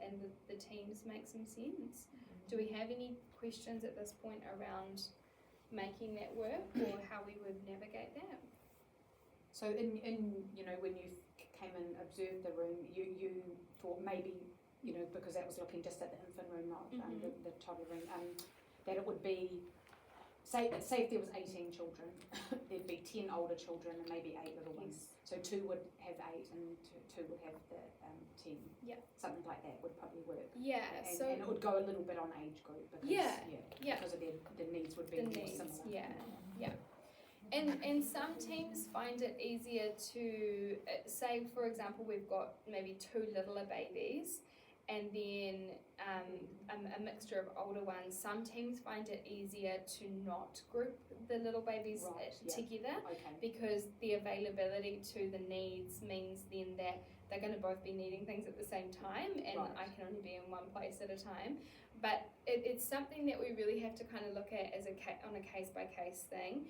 the teams make some sense? Do we have any questions at this point around making that work or how we would navigate that? So in when you came and observed the room, you thought maybe, because that was looking just at the infant room, not the toddler room, that it would be, say if there was 18 children, there'd be 10 older children and maybe 8 little ones. Yes. So 2 would have 8 and 2 would have the 10. Yeah. Something like that would probably work. Yeah. And it would go a little bit on age group because because of their needs would be more similar. Yeah. And some teams find it easier to, say for example we've got maybe 2 littler babies and then a mixture of older ones. Some teams find it easier to not group the little babies together because the availability to the needs means then that they're going to both be needing things at the same time and I can only be in one place at a time. But it's something that we really have to kind of look at as on a case-by-case thing.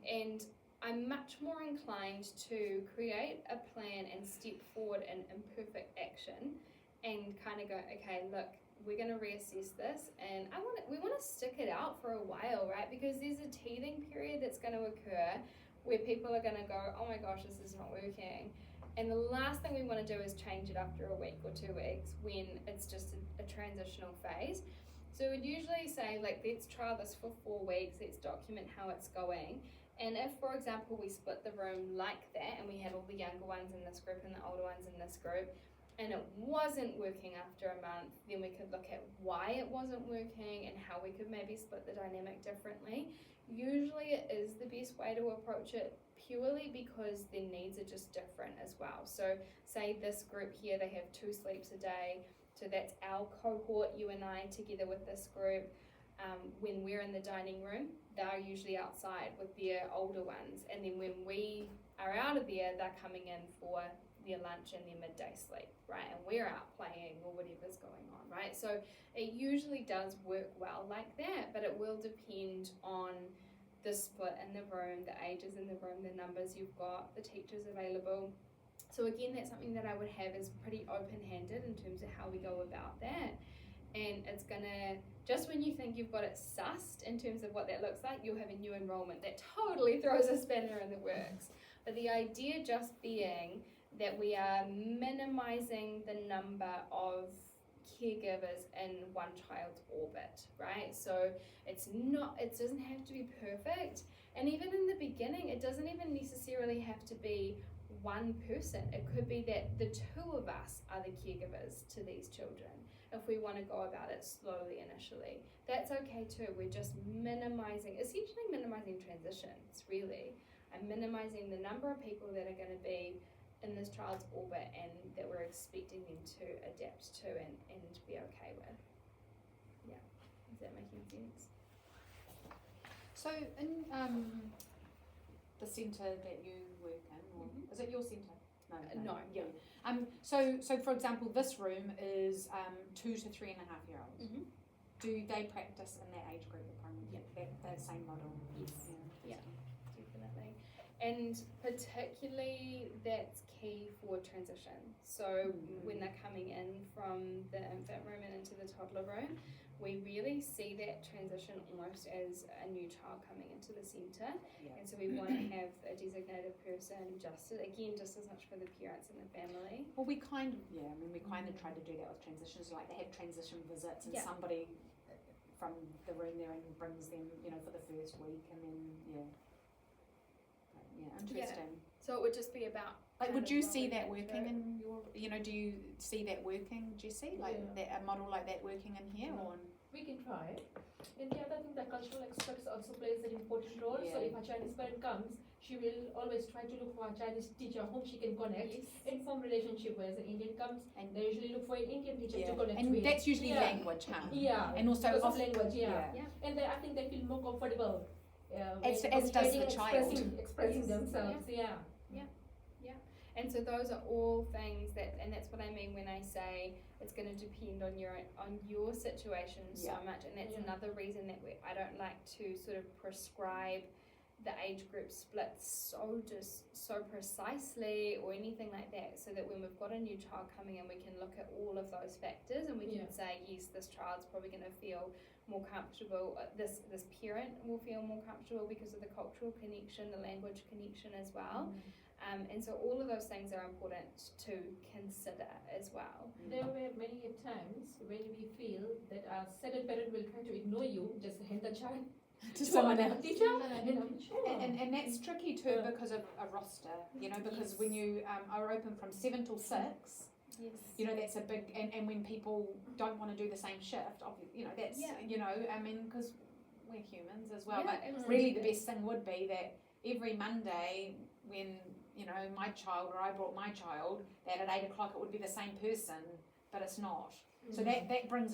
And I'm much more inclined to create a plan and step forward in imperfect action and kind of go, okay, look, we're going to reassess this and we want to stick it out for a while, right? Because there's a teething period that's going to occur where people are going to go, oh my gosh, this is not working. And the last thing we want to do is change it after a week or 2 weeks when it's just a transitional phase. So we'd usually say, like, let's trial this for 4 weeks, let's document how it's going. And if, for example, we split the room like that and we had all the younger ones in this group and the older ones in this group, and it wasn't working after a month, then we could look at why it wasn't working and how we could maybe split the dynamic differently. Usually it is the best way to approach it purely because their needs are just different as well. So say this group here, they have 2 sleeps a day, so that's our cohort, you and I together with this group. When we're in the dining room, they're usually outside with their older ones, and then when we are out of there, they're coming in for their lunch and their midday sleep, right? And we're out playing or whatever's going on, right? So it usually does work well like that, but it will depend on the split in the room, the ages in the room, the numbers you've got, the teachers available. So again, that's something that I would have is pretty open-handed in terms of how we go about that. And it's gonna, just when you think you've got it sussed in terms of what that looks like, you'll have a new enrollment that totally throws a spanner in the works. But the idea just being that we are minimizing the number of caregivers in one child's orbit, right? So it doesn't have to be perfect. And even in the beginning, it doesn't even necessarily have to be one person. It could be that the 2 of us are the caregivers to these children if we want to go about it slowly initially. That's okay too. We're just essentially minimizing transitions, really. And minimizing the number of people that are going to be in this child's orbit and that we're expecting them to adapt to and be okay with. Yeah, is that making sense? So in the centre that you work in, or is it your centre? No. Yeah. So for example, this room is 2 to 3.5 year olds. Do they practice in that age group at primary? Yeah. That same model? Yes. Yeah, definitely. And particularly that's key for transition. So when they're coming in from the infant room and into the toddler room, we really see that transition almost as a new child coming into the centre. Yeah. And so we want to have a designated person just as much for the parents and the family. Well, we kind of try to do that with transitions, like they have transition visits and somebody from the room there and brings them, for the first week, and then, interesting. Yeah. So it would just be about... Like, would you see that working in your, do you see that working, Jessie? Like, a model like that working in here? Or? We can try. And the other thing, the cultural aspects also plays an important role. So if a Chinese parent comes, she will always try to look for a Chinese teacher whom she can connect and form relationship. Whereas an Indian comes, and they usually look for an Indian teacher to connect with. And that's usually language, huh? Yeah. And also because of language, And I think they feel more comfortable. As does the child. Expressing themselves, And so those are all things and that's what I mean when I say it's going to depend on your situation so much, and that's another reason that I don't like to sort of prescribe the age group splits so precisely or anything like that, so that when we've got a new child coming in, we can look at all of those factors and we can say, yes, this child's probably going to feel more comfortable, this parent will feel more comfortable because of the cultural connection, the language connection as well. And so all of those things are important to consider as well. There were many times when we feel that a settled parent will try to ignore you, just hand the child to someone else. Teacher. And that's tricky too because of a roster, because when you are open from 7 till 6, that's a big, and when people don't want to do the same shift, that's, because we're humans as well, but really the best thing would be that every Monday when, my child or I brought my child, that at 8 o'clock it would be the same person, but it's not. So that brings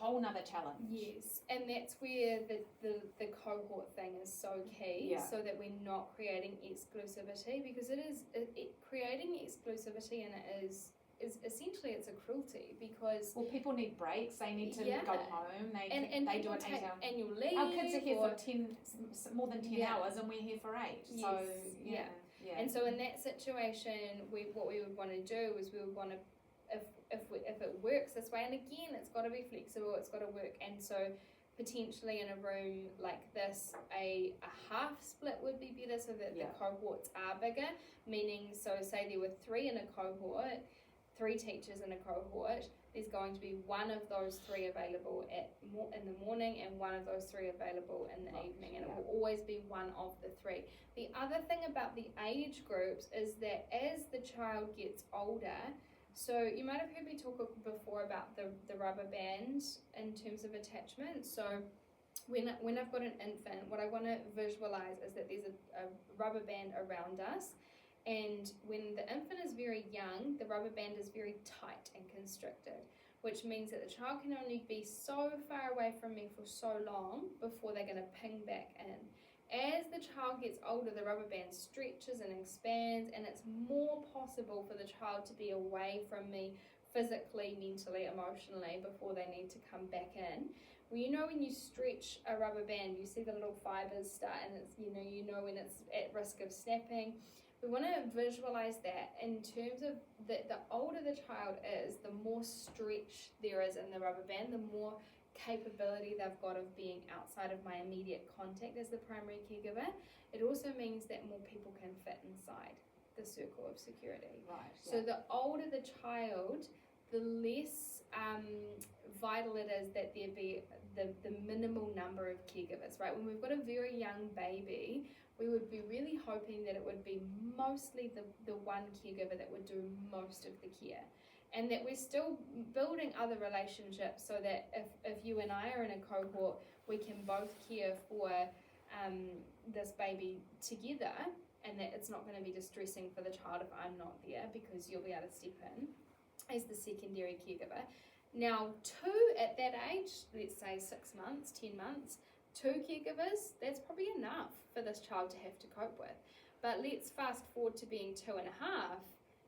whole nother challenge. Yes, and that's where the cohort thing is so key, so that we're not creating exclusivity, because creating exclusivity, and it is essentially it's a cruelty, because people need breaks, they need to go home, they do an 8 hour annual leave. Our kids are here for more than 10 hours and we're here for 8. Yes. So And so in that situation, what we would want to do is we would want to, if it works this way, and again it's got to be flexible, it's got to work, and so potentially in a room like this a half split would be better, so that the cohorts are bigger, meaning, so say there were 3 in a cohort, 3 teachers in a cohort, there's going to be one of those 3 available in the morning and one of those 3 available in the evening, and it will always be one of the 3. The other thing about the age groups is that as the child gets older, so you might have heard me talk before about the rubber band in terms of attachment. So when I've got an infant, what I want to visualize is that there's a rubber band around us. And when the infant is very young, the rubber band is very tight and constricted, which means that the child can only be so far away from me for so long before they're going to ping back in. As the child gets older, the rubber band stretches and expands, and it's more possible for the child to be away from me physically, mentally, emotionally before they need to come back in. Well, when you stretch a rubber band, you see the little fibers start, and it's when it's at risk of snapping. We want to visualize that in terms of the older the child is, the more stretch there is in the rubber band, the more capability they've got of being outside of my immediate contact as the primary caregiver. It also means that more people can fit inside the circle of security. Right. So the older the child, the less vital it is that there be the minimal number of caregivers, right? When we've got a very young baby, we would be really hoping that it would be mostly the one caregiver that would do most of the care, and that we're still building other relationships, so that if you and I are in a cohort, we can both care for this baby together, and that it's not going to be distressing for the child if I'm not there, because you'll be able to step in as the secondary caregiver. Now, 2 at that age, let's say 6 months, 10 months, 2 caregivers, that's probably enough for this child to have to cope with. But let's fast forward to being 2.5,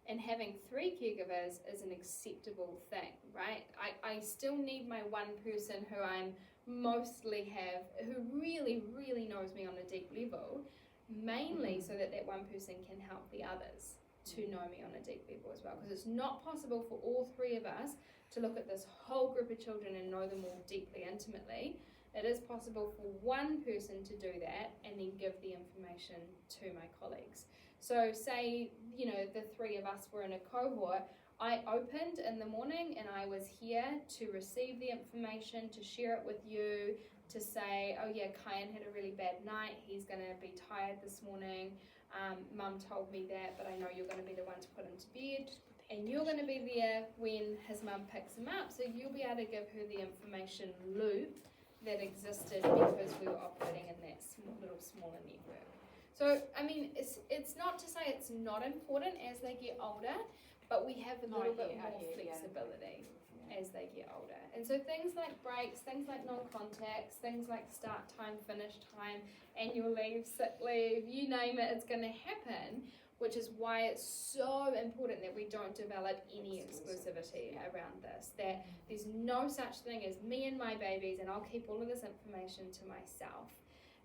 and having 3 caregivers is an acceptable thing, right? I still need my one person who I'm mostly who really, really knows me on a deep level, mainly so that one person can help the others. to know me on a deep level as well, because it's not possible for all three of us to look at this whole group of children and know them all deeply, intimately. It is possible for one person to do that and then give the information to my colleagues. So say, the three of us were in a cohort, I opened in the morning and I was here to receive the information, to share it with you, to say, oh yeah, Kyan had a really bad night, he's going to be tired this morning, Mum told me that, but I know you're going to be the one to put him to bed, and you're going to be there when his mum picks him up, so you'll be able to give her the information loop that existed because we were operating in that smaller network. So, I mean, it's not to say it's not important as they get older, but we have a little bit more flexibility as they get older. And so things like breaks, things like non-contacts, things like start time, finish time, annual leave, sick leave, you name it, it's going to happen, which is why it's so important that we don't develop any exclusivity around this, that there's no such thing as me and my babies and I'll keep all of this information to myself.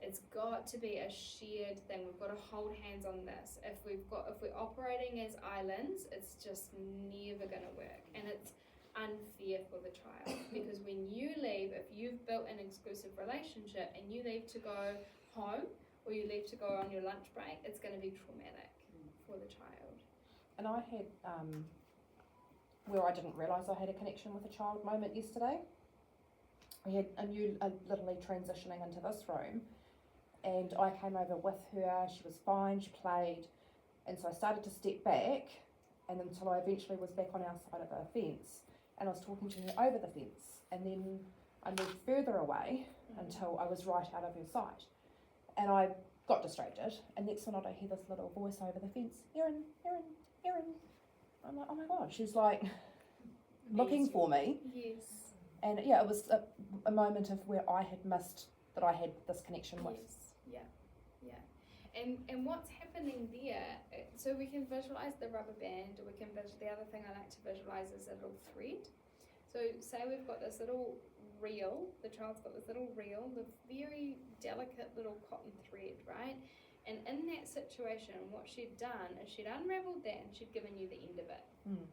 It's got to be a shared thing. We've got to hold hands on this. If we're operating as islands, it's just never going to work, and it's unfair for the child, because when you leave, if you've built an exclusive relationship and you leave to go home or you leave to go on your lunch break, it's going to be traumatic for the child. And I had where I didn't realise I had a connection with a child moment yesterday. We had literally transitioning into this room, and I came over with her. She was fine, she played, and so I started to step back, and until I eventually was back on our side of the fence, and I was talking to her over the fence, and then I moved further away until I was right out of her sight, and I got distracted, and next minute I hear this little voice over the fence, Erin, Erin, Erin. I'm like, oh my God, she's like looking for me. Yes. And yeah, it was a moment of where I had missed that I had this connection with. Yes, yeah. And what's happening there, so we can visualise the rubber band, or the other thing I like to visualise is a little thread. So say we've got this little reel, the child's got this little reel, the very delicate little cotton thread, right? And in that situation, what she'd done is she'd unravelled that and she'd given you the end of it,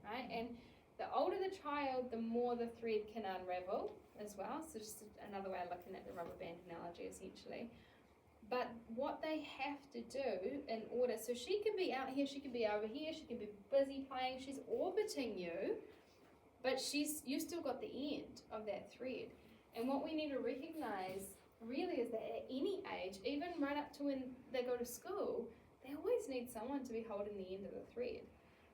right? And the older the child, the more the thread can unravel as well. So just another way of looking at the rubber band analogy, essentially. But what they have to do in order, so she can be out here, she can be over here, she can be busy playing, she's orbiting you, but you still got the end of that thread. And what we need to recognise really is that at any age, even right up to when they go to school, they always need someone to be holding the end of the thread.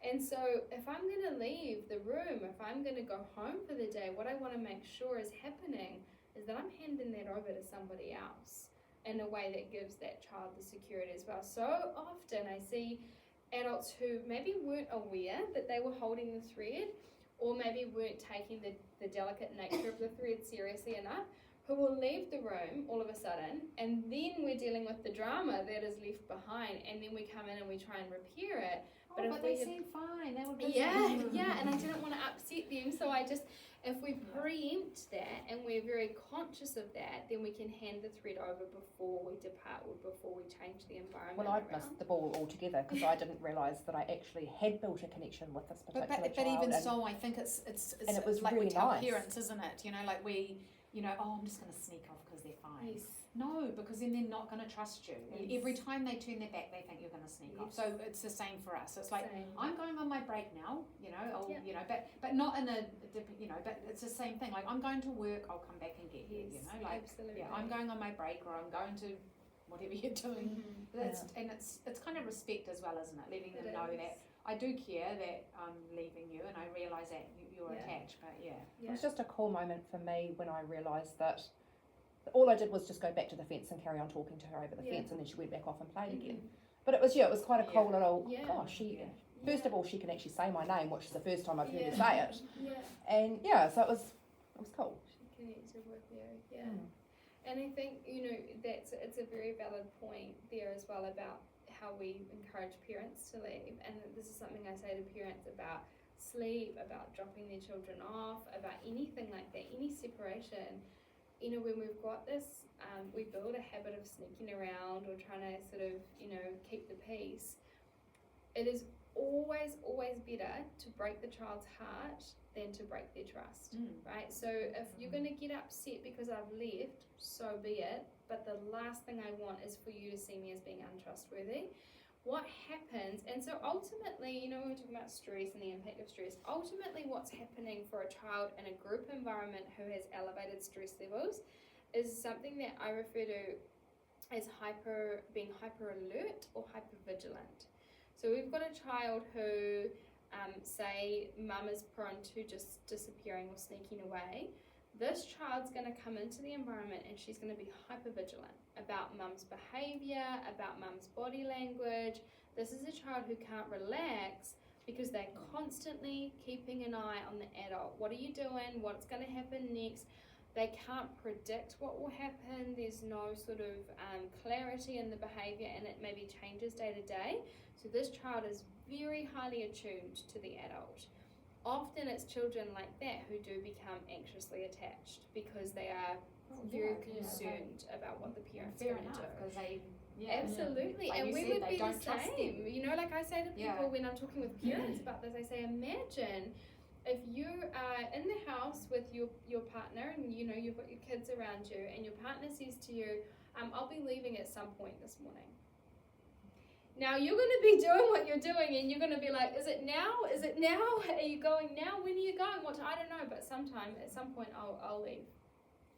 And so if I'm going to leave the room, if I'm going to go home for the day, what I want to make sure is happening is that I'm handing that over to somebody else in a way that gives that child the security as well. So often I see adults who maybe weren't aware that they were holding the thread, or maybe weren't taking the delicate nature of the thread seriously enough, who will leave the room all of a sudden, and then we're dealing with the drama that is left behind, and then we come in and we try and repair it. But they seem fine. They were busy. Yeah, and I didn't want to upset them, so if we preempt that and we're very conscious of that, then we can hand the thread over before we depart or before we change the environment. Well, I'd missed the ball altogether because I didn't realise that I actually had built a connection with this particular child. But even so, I think it's and it was like really we tell nice. parents, isn't it? Like we, oh, I'm just going to sneak off because they're fine. Yes. No, because then they're not going to trust you. And Yes. every time they turn their back, they think you're going to sneak off. So it's the same for us. It's like, Same. I'm going on my break now, but not in a, but it's the same thing. Like, I'm going to work, I'll come back and get you, Absolutely. Yeah, I'm going on my break, or I'm going to whatever you're doing. And it's kind of respect as well, isn't it? Letting them know that I do care that I'm leaving you, and I realise that you're attached, but It was just a cool moment for me when I realised that all I did was just go back to the fence and carry on talking to her over the fence, and then she went back off and played again. But it was quite a cool little, first of all, she can actually say my name, which is the first time I've heard her say it. And so it was cool. She connected with you, And I think, it's a very valid point there as well about how we encourage parents to leave. And this is something I say to parents about sleep, about dropping their children off, about anything like that, any separation. When we've got this, we build a habit of sneaking around or trying to sort of, keep the peace. It is always better to break the child's heart than to break their trust, right? So if you're going to get upset because I've left, so be it. But the last thing I want is for you to see me as being untrustworthy. What happens, and so ultimately, you know, when we're talking about stress and the impact of stress, ultimately what's happening for a child in a group environment who has elevated stress levels is something that I refer to as being hyper alert or hyper vigilant. So we've got a child who, say, mum is prone to just disappearing or sneaking away. This child's going to come into the environment and she's going to be hyper vigilant about mum's behavior, about mum's body language. This is a child who can't relax because they're constantly keeping an eye on the adult. What are you doing? What's going to happen next? They can't predict what will happen. There's no sort of clarity in the behavior, and it maybe changes day to day. So this child is very highly attuned to the adult. Often it's children like that who do become anxiously attached because they are very concerned about what the parents are going to do. Because they, absolutely, like and we said, would be the don't trust same. them. You know, like I say to people when I'm talking with parents about this, I say, imagine if you are in the house with your partner and you know you've got your kids around you, and your partner says to you, I'll be leaving at some point this morning. Now you're going to be doing what you're doing, and you're going to be like, is it now? Is it now? Are you going now? When are you going? What? I don't know, but at some point I'll leave.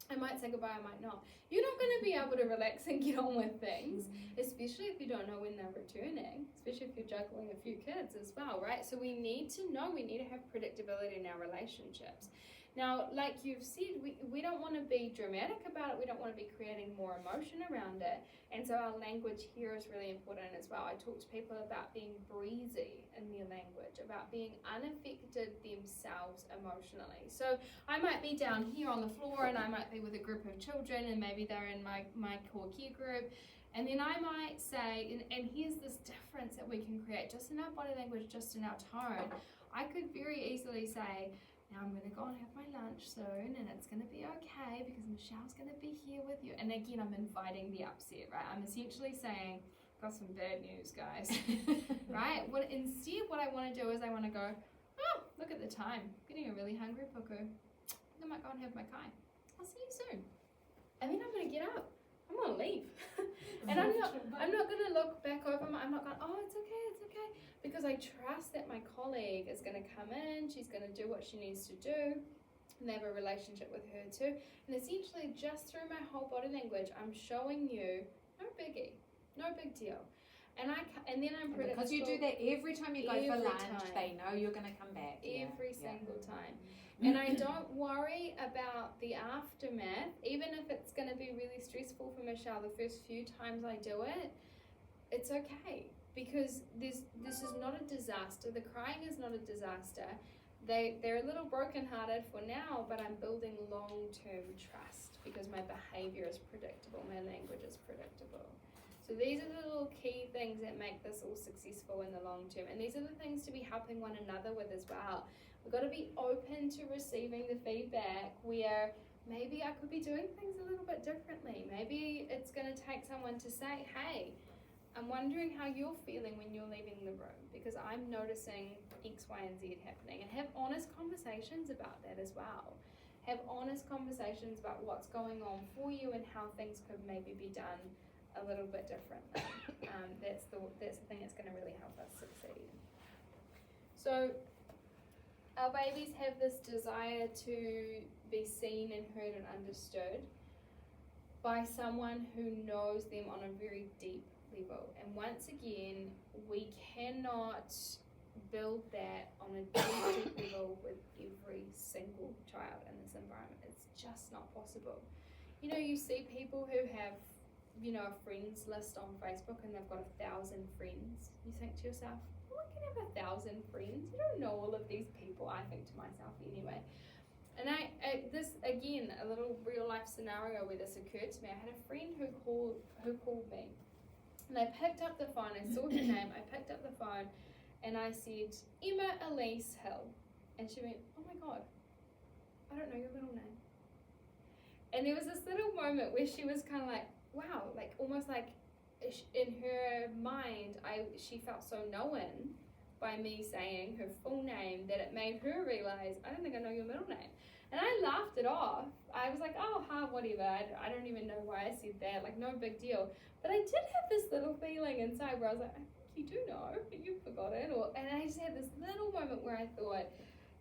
I might say goodbye, I might not. You're not going to be able to relax and get on with things, especially if you don't know when they're returning, especially if you're juggling a few kids as well, right? So we need to know, we need to have predictability in our relationships. Now, like you've said, we don't want to be dramatic about it. We don't want to be creating more emotion around it. And so our language here is really important as well. I talk to people about being breezy in their language, about being unaffected themselves emotionally. So I might be down here on the floor and I might be with a group of children, and maybe they're in my core care group. And then I might say, and here's this difference that we can create just in our body language, just in our tone. I could very easily say, now I'm going to go and have my lunch soon, and it's going to be okay because Michelle's going to be here with you. And again, I'm inviting the upset, right? I'm essentially saying, got some bad news, guys, right? Instead, what I want to do is I want to go, oh, look at the time. Getting a really hungry puku. I might go and have my kai. I'll see you soon. And then I'm going to get up. I'm going to leave. And I'm not going to look back over I'm not going, oh, it's okay. Because I trust that my colleague is going to come in, she's going to do what she needs to do, and they have a relationship with her too. And essentially, just through my whole body language, I'm showing you, no biggie, no big deal. And then I'm predictable. Because you do that every time you go for lunch, they know you're going to come back. Every single time. And I don't worry about the aftermath, even if it's going to be really stressful for Michelle the first few times I do it, it's okay. Because this is not a disaster. The crying is not a disaster. They're a little brokenhearted for now, but I'm building long-term trust because my behavior is predictable, my language is predictable. So these are the little key things that make this all successful in the long term. And these are the things to be helping one another with as well. We've got to be open to receiving the feedback where maybe I could be doing things a little bit differently. Maybe it's going to take someone to say, hey, I'm wondering how you're feeling when you're leaving the room because I'm noticing X, Y, and Z happening. And have honest conversations about that as well. Have honest conversations about what's going on for you and how things could maybe be done a little bit differently. That's the thing that's going to really help us succeed. So our babies have this desire to be seen and heard and understood by someone who knows them on a very deep level. And once again, we cannot build that on a deep level with every single child in this environment. It's just not possible. You know, you see people who have, you know, a friends list on Facebook and they've got 1,000 friends. You think to yourself, oh, I can have 1,000 friends. You don't know all of these people, I think to myself anyway. And this, again, a little real life scenario where this occurred to me. I had a friend who called me. And I picked up the phone, I saw her name, I picked up the phone, and I said, Emma Elise Hill. And she went, oh my God, I don't know your middle name. And there was this little moment where she was kind of like, wow, like almost like in her mind, she felt so known by me saying her full name that it made her realize, I don't think I know your middle name. And I laughed it off. I was like, oh, whatever. I don't even know why I said that. Like, no big deal. But I did have this little feeling inside where I was like, I think you do know, but you've forgotten. And I just had this little moment where I thought,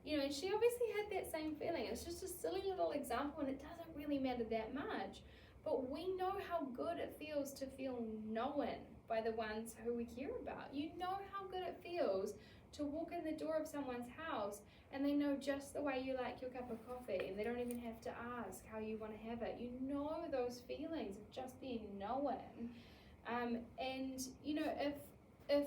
you know, she obviously had that same feeling. It's just a silly little example, and it doesn't really matter that much. But we know how good it feels to feel known by the ones who we care about. You know how good it feels to walk in the door of someone's house and they know just the way you like your cup of coffee, and they don't even have to ask how you want to have it. You know those feelings of just being known. And, you know, if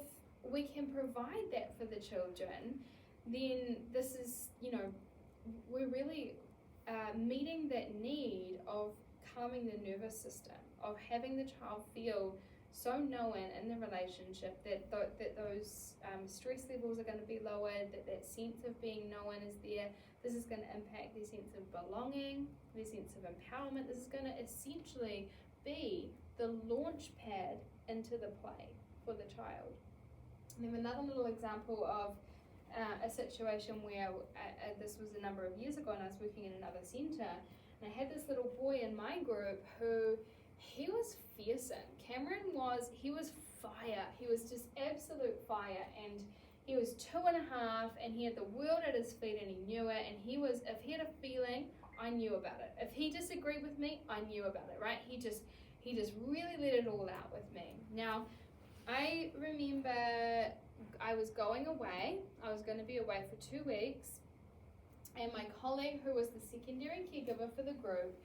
we can provide that for the children, then this is, you know, we're really meeting that need of calming the nervous system, of having the child feel so known in the relationship that those stress levels are going to be lowered, that sense of being known is there. This is going to impact their sense of belonging, their sense of empowerment. This is going to essentially be the launch pad into the play for the child. And then another little example of a situation where this was a number of years ago, and I was working in another centre, and I had this little boy in my group who, he was fearsome. He was fire. He was just absolute fire, and he was 2.5, and he had the world at his feet, and he knew it, and if he had a feeling, I knew about it. If he disagreed with me, I knew about it, right? He just really let it all out with me. Now, I remember I was going away. I was going to be away for 2 weeks, and my colleague, who was the secondary caregiver for the group,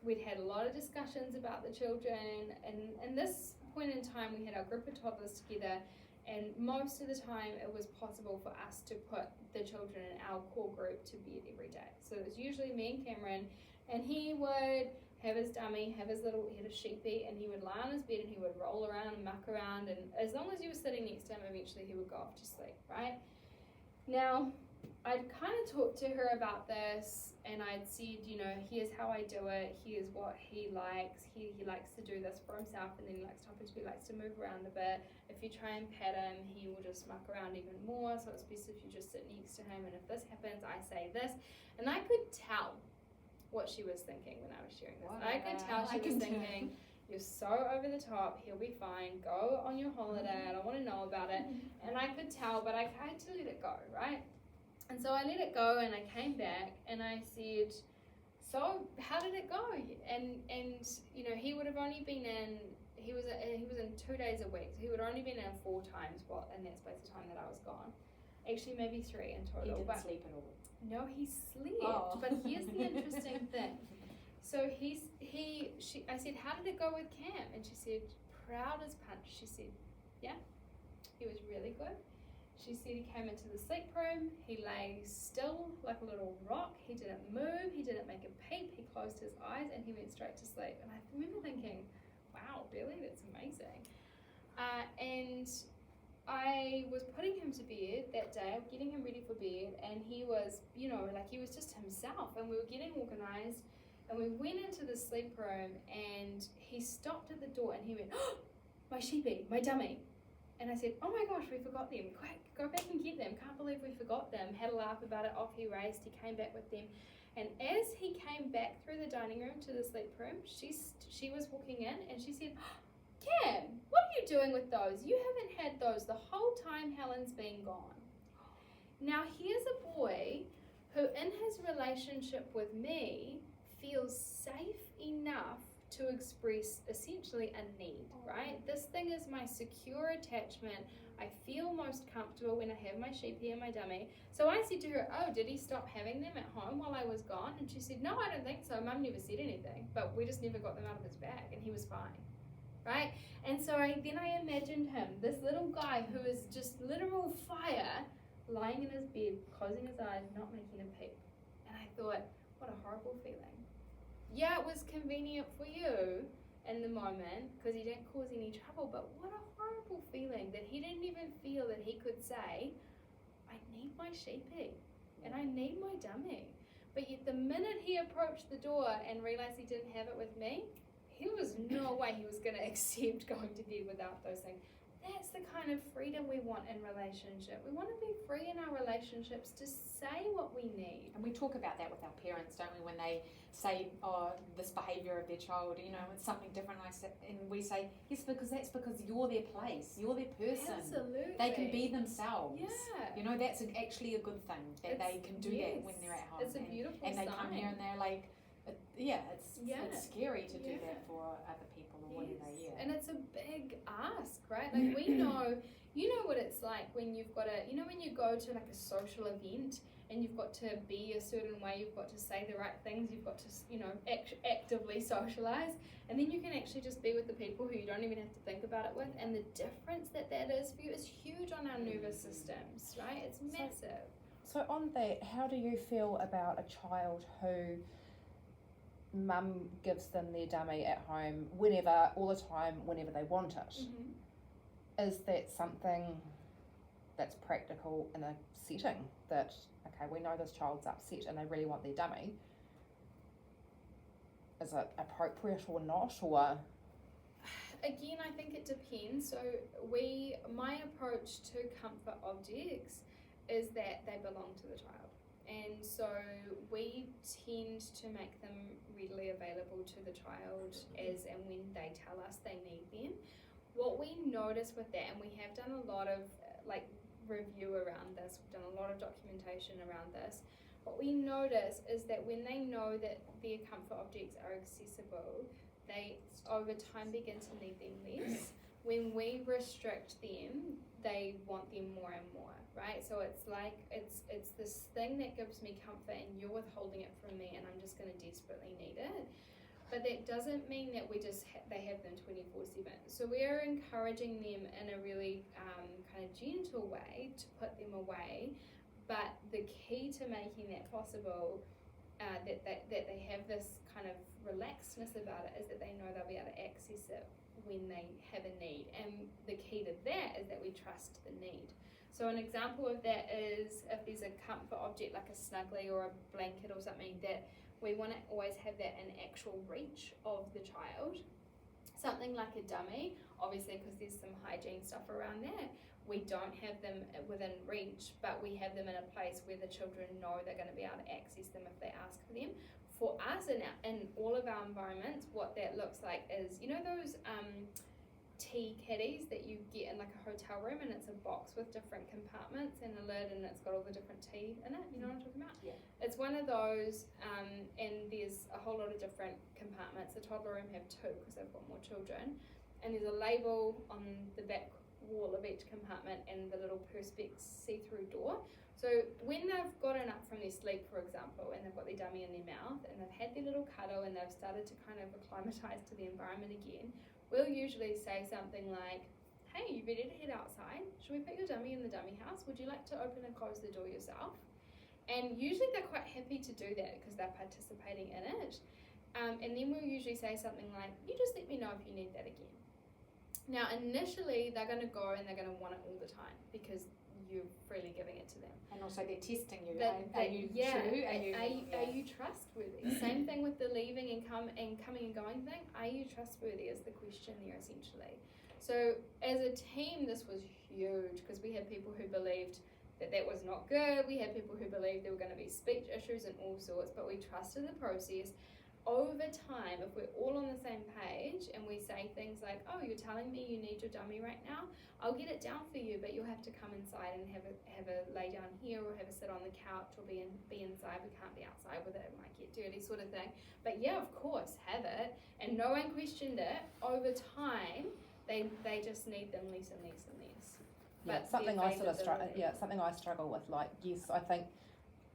we'd had a lot of discussions about the children, and this point in time we had our group of toddlers together, and most of the time it was possible for us to put the children in our core group to bed every day. So it was usually me and Cameron, and he would have his dummy, he had a sheepy, and he would lie on his bed and he would roll around and muck around, and as long as you were sitting next to him, eventually he would go off to sleep, right? Now, I'd kind of talked to her about this, and I'd said, you know, here's how I do it, here's what he likes. He likes to do this for himself, and then he likes to hop his bed, likes to move around a bit. If you try and pat him, he will just muck around even more, so it's best if you just sit next to him, and if this happens, I say this. And I could tell what she was thinking when I was sharing this. Wow. I could tell she was thinking, you're so over the top, he'll be fine, go on your holiday, I don't want to know about it. And I could tell, but I had to let it go, right? And so I let it go, and I came back and I said, so how did it go? And you know, he would have only been in, he was in 2 days a week, so he would have only been in 4 times in that space of time that I was gone. Actually, maybe 3 in total. He didn't sleep at all. No, he slept. But here's the interesting thing. So I said, how did it go with Cam? And she said, proud as punch. She said, yeah, he was really good. She said he came into the sleep room, he lay still like a little rock, he didn't move, he didn't make a peep, he closed his eyes, and he went straight to sleep. And I remember thinking, wow, really, that's amazing. And I was putting him to bed that day, getting him ready for bed, and he was, you know, like he was just himself, and we were getting organised, and we went into the sleep room, and he stopped at the door, and he went, oh, my sheepy, my dummy. And I said, oh my gosh, we forgot them, quick, go back and get them, can't believe we forgot them. Had a laugh about it, off he raced, he came back with them. And as he came back through the dining room to the sleep room, she was walking in, and she said, Cam, what are you doing with those? You haven't had those the whole time Helen's been gone. Now here's a boy who in his relationship with me feels safe enough to express essentially a need, right? This thing is my secure attachment. I feel most comfortable when I have my sheepy and my dummy. So I said to her, oh, did he stop having them at home while I was gone? And she said, no, I don't think so. Mum never said anything, but we just never got them out of his bag, and he was fine, right? And so I imagined him, this little guy who is just literal fire, lying in his bed, closing his eyes, not making a peep. And I thought, what a horrible feeling. Yeah, it was convenient for you in the moment because he didn't cause any trouble, but what a horrible feeling that he didn't even feel that he could say, I need my sheepy and I need my dummy. But yet the minute he approached the door and realized he didn't have it with me, there was no way he was going to accept going to bed without those things. That's the kind of freedom we want in relationship. We want to be free in our relationships to say what we need. And we talk about that with our parents, don't we? When they say, oh, this behaviour of their child, it's something different. And we say, yes, because that's because you're their place. You're their person. Absolutely. They can be themselves. Yeah. That's actually a good thing that they can do that when they're at home. It's a beautiful and they sign. come here and they're like, it's scary to do that for other people or whatever. Yeah. And it's a big ask, right? Like we know, you know what it's like when you've got when you go to like a social event and you've got to be a certain way, you've got to say the right things, you've got to, actively socialize, and then you can actually just be with the people who you don't even have to think about it with, and the difference that is for you is huge on our nervous systems, right? It's massive. So on that, how do you feel about a child who mum gives them their dummy at home whenever, all the time, whenever they want it? Mm-hmm. Is that something that's practical in a setting that, okay, we know this child's upset and they really want their dummy? Is it appropriate or not, or? Again, I think it depends. So my approach to comfort objects is that they belong to the child. And so we tend to make them readily available to the child as and when they tell us they need them. What we notice with that, and we have done a lot of review around this, we've done a lot of documentation around this, what we notice is that when they know that their comfort objects are accessible, they over time begin to need them less. When we restrict them, they want them more and more, right? So it's like, it's this thing that gives me comfort and you're withholding it from me and I'm just going to desperately need it. But that doesn't mean that we just they have them 24/7. So we are encouraging them in a really kind of gentle way to put them away. But the key to making that possible, that they have this kind of relaxedness about it, is that they know they'll be able to access it when they have a need. And the key to that is that we trust the need. So an example of that is if there's a comfort object like a snuggly or a blanket or something, that we want to always have that in actual reach of the child. Something like a dummy, obviously because there's some hygiene stuff around that, we don't have them within reach, but we have them in a place where the children know they're going to be able to access them if they ask for them. For us, in all of our environments, what that looks like is, those tea caddies that you get in like a hotel room, and it's a box with different compartments and a lid, and it's got all the different tea in it. You know what I'm talking about? Yeah. It's one of those, and there's a whole lot of different compartments. The toddler room have 2 because they've got more children, and there's a label on the back wall of each compartment and the little perspex see-through door. So when they've gotten up from their sleep, for example, and they've got their dummy in their mouth and they've had their little cuddle and they've started to kind of acclimatise to the environment again, we'll usually say something like, hey, you ready to head outside? Should we put your dummy in the dummy house? Would you like to open and close the door yourself? And usually they're quite happy to do that because they're participating in it. And then we'll usually say something like, you just let me know if you need that again. Now, initially, they're going to go and they're going to want it all the time because you're freely giving it to them. And also they're testing you. Are you true? Are you trustworthy? Same thing with the leaving and coming and going thing. Are you trustworthy is the question there essentially. So as a team, this was huge because we had people who believed that was not good. We had people who believed there were going to be speech issues and all sorts, but we trusted the process. Over time, if we're all on the same page and we say things like, oh, you're telling me you need your dummy right now, I'll get it down for you, but you'll have to come inside and have a lay down here or have a sit on the couch or be inside. We can't be outside with it might get dirty sort of thing. But yeah, of course, have it. And no one questioned it. Over time, they just need them less and less and less. Yeah, But something I struggle with. Like, yes, I think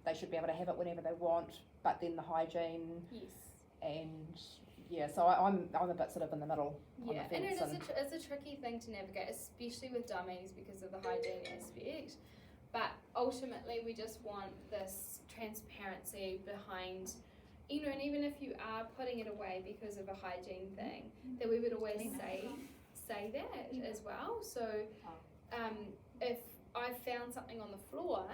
they should be able to have it whenever they want, but then the hygiene. Yes. And yeah, so I'm a bit sort of in the middle on the fence. And it's a tricky thing to navigate, especially with dummies because of the hygiene aspect. But ultimately, we just want this transparency behind, and even if you are putting it away because of a hygiene thing, that we would always say that as well. So if I found something on the floor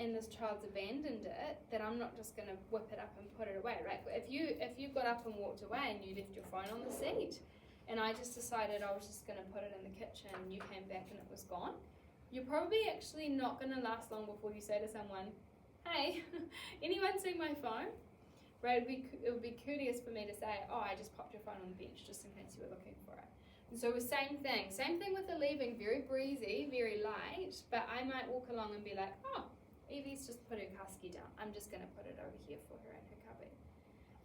and this child's abandoned it, then I'm not just going to whip it up and put it away, right? If you got up and walked away and you left your phone on the seat and I just decided I was just going to put it in the kitchen, and you came back and it was gone, you're probably actually not going to last long before you say to someone, hey, anyone seen my phone? Right, it would be courteous for me to say, oh, I just popped your phone on the bench just in case you were looking for it. And so same thing with the leaving, very breezy, very light, but I might walk along and be like, oh, Evie's just put her casky down. I'm just going to put it over here for her in her cupboard.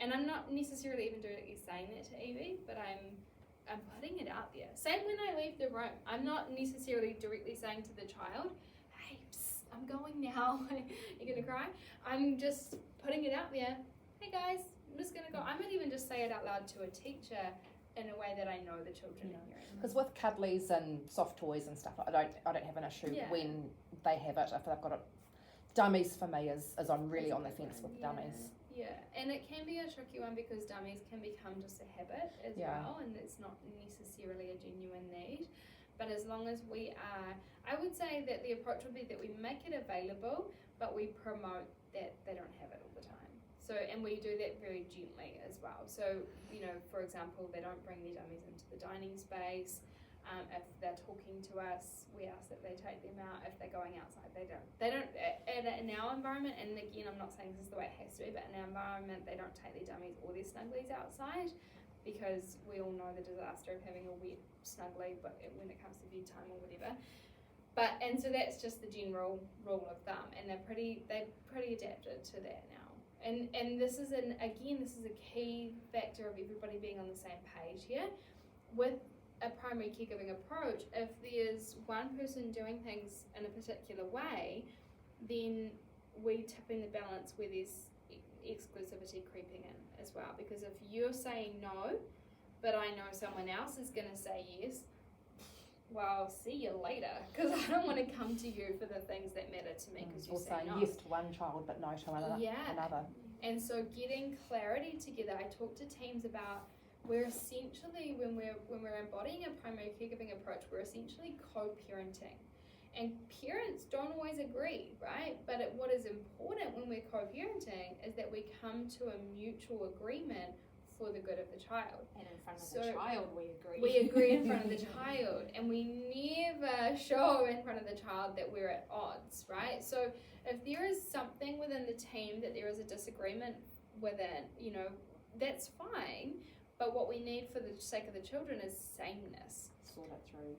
And I'm not necessarily even directly saying that to Evie, but I'm putting it out there. Same when I leave the room. I'm not necessarily directly saying to the child, hey, psst, I'm going now. You're going to cry? I'm just putting it out there. Hey guys, I'm just going to go. I might even just say it out loud to a teacher in a way that I know the children are hearing. Because with cuddlies and soft toys and stuff, I don't have an issue when they have it. If they've got it, dummies for me is I'm really on the fence with dummies. Yeah, and it can be a tricky one because dummies can become just a habit as well, and it's not necessarily a genuine need. But as long as we are, I would say that the approach would be that we make it available, but we promote that they don't have it all the time. So, and we do that very gently as well. So, for example, they don't bring their dummies into the dining space. If they're talking to us, we ask that they take them out. If they're going outside, they don't. In our environment, and again, I'm not saying this is the way it has to be, but in our environment, they don't take their dummies or their snugglies outside because we all know the disaster of having a wet snuggly, but when it comes to bedtime or whatever. And so that's just the general rule of thumb, and they're pretty adapted to that now. And this is a key factor of everybody being on the same page here. With a primary caregiving approach, if there's one person doing things in a particular way, then we tip in the balance where there's exclusivity creeping in as well. Because if you're saying no, but I know someone else is going to say yes, well, see you later, because I don't want to come to you for the things that matter to me because you say no. Yes to one child but no to another. And so getting clarity together, I talk to teams about we're essentially, when we're embodying a primary caregiving approach, we're essentially co-parenting. And parents don't always agree, right? But what is important when we're co-parenting is that we come to a mutual agreement for the good of the child. And in front of the child, we agree. We agree in front of the child, and we never show in front of the child that we're at odds, right? So if there is something within the team that there is a disagreement within, that's fine. But what we need for the sake of the children is sameness. Sort it through.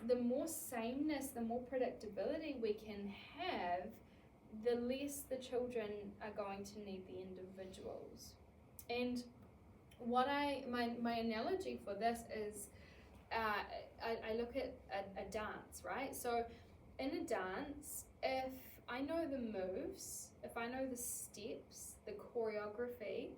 The more sameness, the more predictability we can have, the less the children are going to need the individuals. And my analogy for this is, I look at a dance, right? So in a dance, if I know the moves, if I know the steps, the choreography,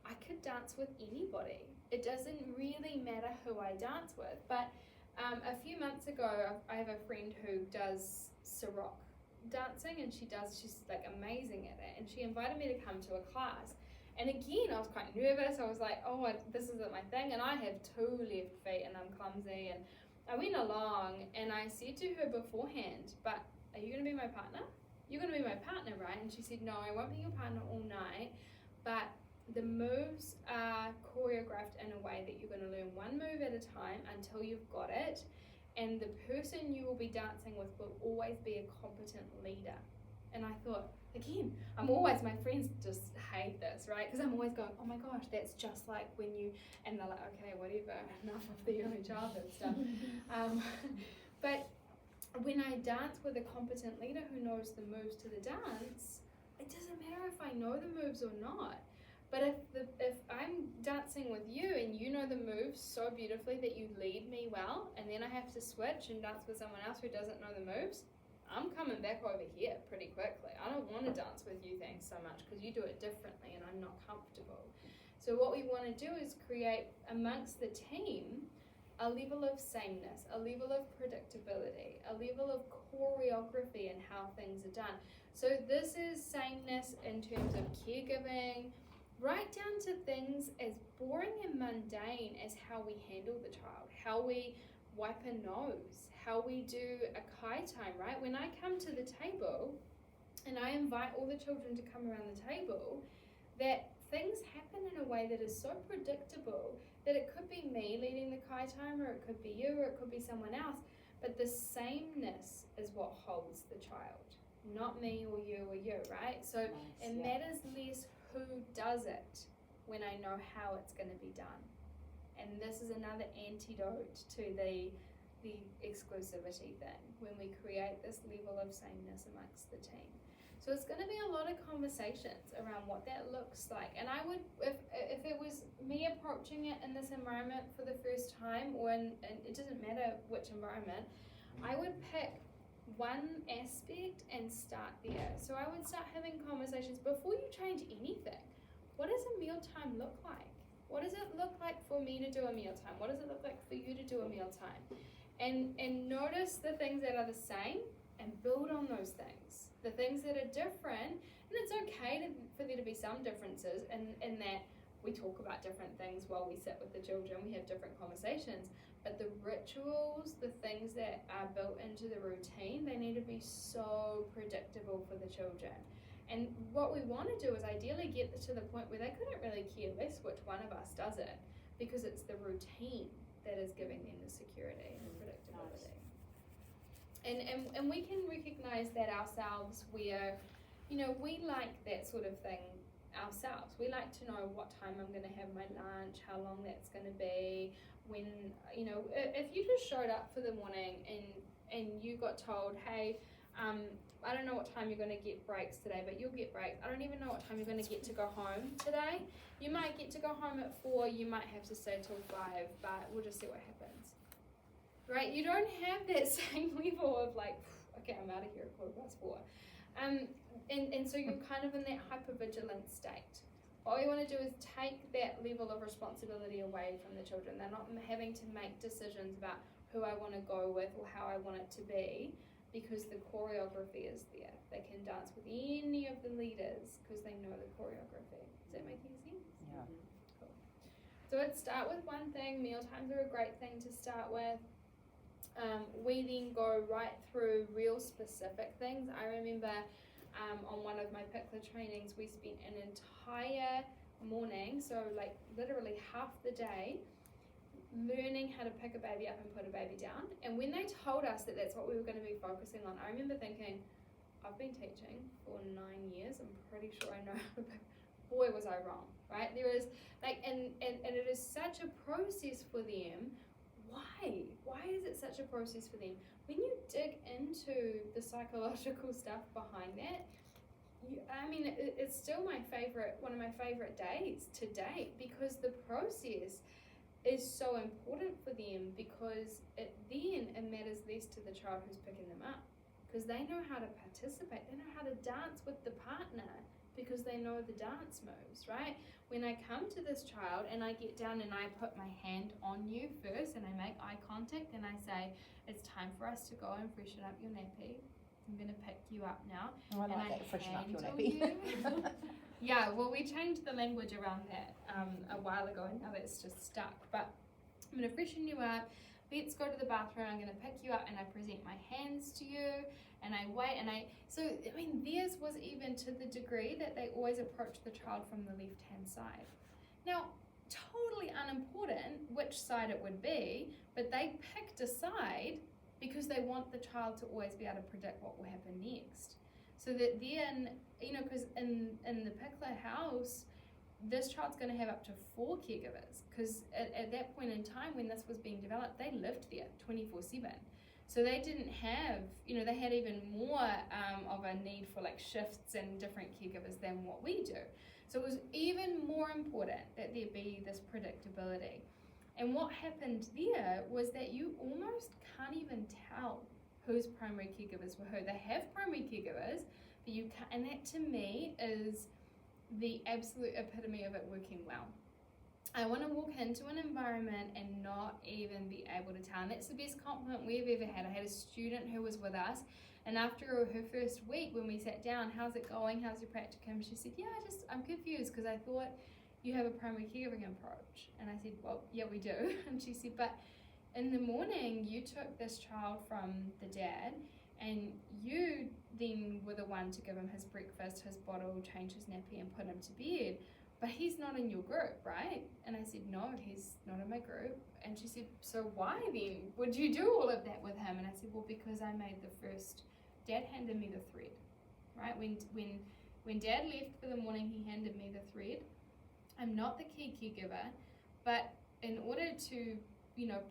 I could dance with anybody. It doesn't really matter who I dance with. But a few months ago, I have a friend who does Sarok dancing, and she's like amazing at it. And she invited me to come to a class. And again, I was quite nervous. I was like, this isn't my thing. And I have 2 left feet and I'm clumsy. And I went along and I said to her beforehand, but are you going to be my partner? You're going to be my partner, right? And she said, no, I won't be your partner all night. But the moves are choreographed in a way that you're going to learn one move at a time until you've got it. And the person you will be dancing with will always be a competent leader. And I thought, again, my friends just hate this, right? Because I'm always going, oh my gosh, that's just like when you, and they're like, okay, whatever, enough of the early childhood stuff. But when I dance with a competent leader who knows the moves to the dance, it doesn't matter if I know the moves or not. But if I'm dancing with you and you know the moves so beautifully that you lead me well, and then I have to switch and dance with someone else who doesn't know the moves, I'm coming back over here pretty quickly. I don't want to dance with you thanks so much because you do it differently and I'm not comfortable. So what we want to do is create amongst the team a level of sameness, a level of predictability, a level of choreography in how things are done. So this is sameness in terms of caregiving, right down to things as boring and mundane as how we handle the child, how we wipe a nose, how we do a kai time, right? When I come to the table and I invite all the children to come around the table, that things happen in a way that is so predictable that it could be me leading the kai time, or it could be you, or it could be someone else, but the sameness is what holds the child, not me or you, right? So it matters less who does it when I know how it's going to be done. And this is another antidote to the exclusivity thing, when we create this level of sameness amongst the team. So it's going to be a lot of conversations around what that looks like. And I would, if it was me approaching it in this environment for the first time, and it doesn't matter which environment, I would pick one aspect and start there. So I would start having conversations before you change anything. What does a mealtime look like? What does it look like for me to do a mealtime? What does it look like for you to do a mealtime? And notice the things that are the same and build on those things. The things that are different, and it's okay for there to be some differences in that we talk about different things while we sit with the children, we have different conversations, but the rituals, the things that are built into the routine, they need to be so predictable for the children. And what we want to do is ideally get to the point where they couldn't really care less which one of us does it, because it's the routine that is giving them the security and the predictability. And we can recognize that ourselves where, we like that sort of thing ourselves. We like to know what time I'm going to have my lunch, how long that's going to be, when, if you just showed up for the morning and you got told, hey, I don't know what time you're going to get breaks today, but you'll get breaks. I don't even know what time you're going to get to go home today. You might get to go home at 4, you might have to stay till 5, but we'll just see what happens. Right? You don't have that same level of like, okay, I'm out of here at 4:15. And so you're kind of in that hypervigilant state. What we want to do is take that level of responsibility away from the children. They're not having to make decisions about who I want to go with or how I want it to be, because the choreography is there. They can dance with any of the leaders because they know the choreography. Does that make any sense? Yeah. Cool. So let's start with one thing. Meal times are a great thing to start with. We then go right through real specific things. I remember on one of my Pickler trainings, we spent an entire morning, so like literally half the day, learning how to pick a baby up and put a baby down. And when they told us that that's what we were going to be focusing on, I remember thinking, I've been teaching for 9 years, I'm pretty sure I know how to pick. Boy, was I wrong, right? There is like, and it is such a process for them. Why is it such a process for them? When you dig into the psychological stuff behind that, it's still one of my favorite days to date, because the process is so important for them, because it matters less to the child who's picking them up, because they know how to participate, they know how to dance with the partner, because they know the dance moves, right? When I come to this child and I get down and I put my hand on you first and I make eye contact and I say, it's time for us to go and freshen up your nappy. I'm going to pick you up now. Oh, I like that, freshen up your nappy. Yeah, well, we changed the language around that a while ago, and now that's just stuck. But I'm going to freshen you up. Let's go to the bathroom. I'm going to pick you up and I present my hands to you and I wait theirs was even to the degree that they always approach the child from the left-hand side. Now, totally unimportant which side it would be, but they picked a side because they want the child to always be able to predict what will happen next. So that then, because in the Pickler house, this child's going to have up to 4 caregivers, because at that point in time when this was being developed, they lived there 24/7. So they didn't have, they had even more of a need for like shifts and different caregivers than what we do. So it was even more important that there be this predictability. And what happened there was that you almost can't even tell whose primary caregivers were who. They have primary caregivers, but you can't, and that to me is the absolute epitome of it working well. I want to walk into an environment and not even be able to tell. And that's the best compliment we've ever had. I had a student who was with us, and after her first week when we sat down, how's it going? How's your practicum? She said, I'm confused because I thought you have a primary caregiving approach. And I said, well, yeah, we do. And she said, but in the morning you took this child from the dad and you then were the one to give him his breakfast, his bottle, change his nappy and put him to bed. but he's not in your group, right? And I said, no, he's not in my group. And she said, so why then would you do all of that with him? And I said, well, because I made the first, Dad handed me the thread, right? When Dad left for the morning, he handed me the thread. I'm not the key caregiver, but in order to,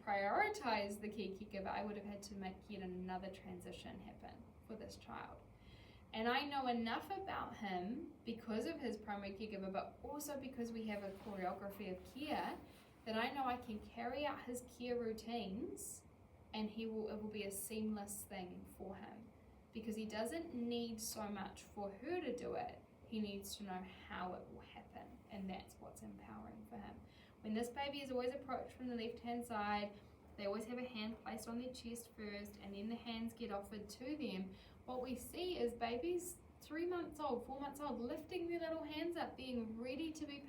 prioritize the key caregiver, I would have had to make yet another transition happen for this child. And I know enough about him because of his primary caregiver, but also because we have a choreography of care, that I know I can carry out his care routines and it will be a seamless thing for him. Because he doesn't need so much for her to do it, he needs to know how it will happen, and that's what's empowering for him. When this baby is always approached from the left-hand side, they always have a hand placed on their chest first, and then the hands get offered to them. What we see is babies 3 months old, 4 months old, lifting their little hands up, being ready to be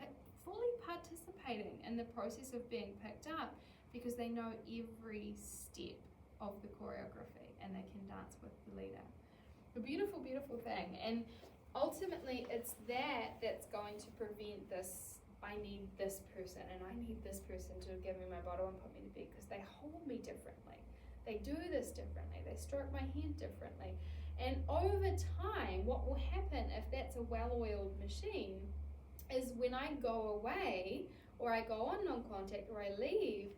fully participating in the process of being picked up, because they know every step of the choreography and they can dance with the leader. A beautiful, beautiful thing. And ultimately it's that's going to prevent this, I need this person and I need this person to give me my bottle and put me to bed, because they hold me differently. They do this differently. They stroke my head differently. And over time, what will happen if that's a well-oiled machine is when I go away or I go on non-contact or I leave,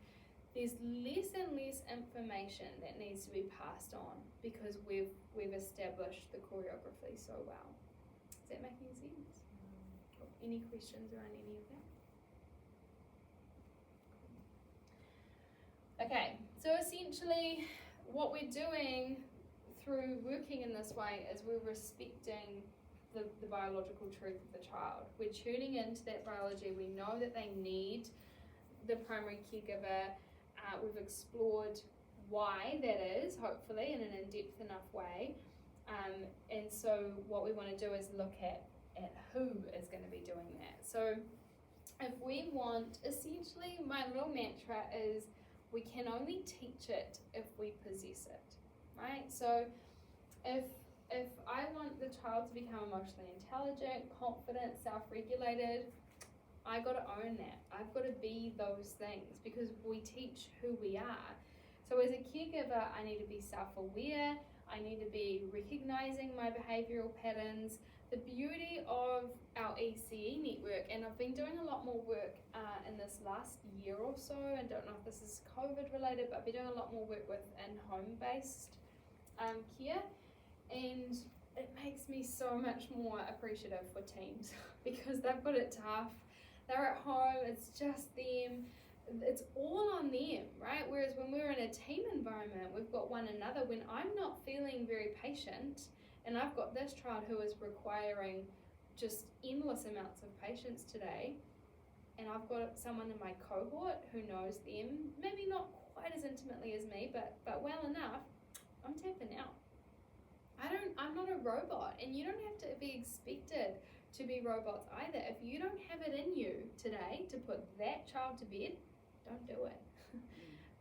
there's less and less information that needs to be passed on because we've established the choreography so well. Is that making sense? Any questions around any of that? Okay, so essentially what we're doing through working in this way is we're respecting the biological truth of the child. We're tuning into that biology. We know that they need the primary caregiver. We've explored why that is, hopefully, in an in-depth enough way. And so what we want to do is look at who is going to be doing that. So if we want, essentially my little mantra is we can only teach it if we possess it, right? So if I want the child to become emotionally intelligent, confident, self-regulated, I got to own that. I've got to be those things because we teach who we are. So as a caregiver, I need to be self-aware. I need to be recognizing my behavioral patterns. The beauty of our ECE network, and I've been doing a lot more work in this last year or so, and don't know if this is COVID related, but I've been doing a lot more work with home-based care, and it makes me so much more appreciative for teams because they've got it tough. They're at home, it's just them, it's all on them, right? Whereas when we're in a team environment, we've got one another. When I'm not feeling very patient, and I've got this child who is requiring just endless amounts of patience today, and I've got someone in my cohort who knows them, maybe not quite as intimately as me, but well enough, I'm tapping out. I'm not a robot, and you don't have to be expected to be robots either. If you don't have it in you today to put that child to bed, don't do it.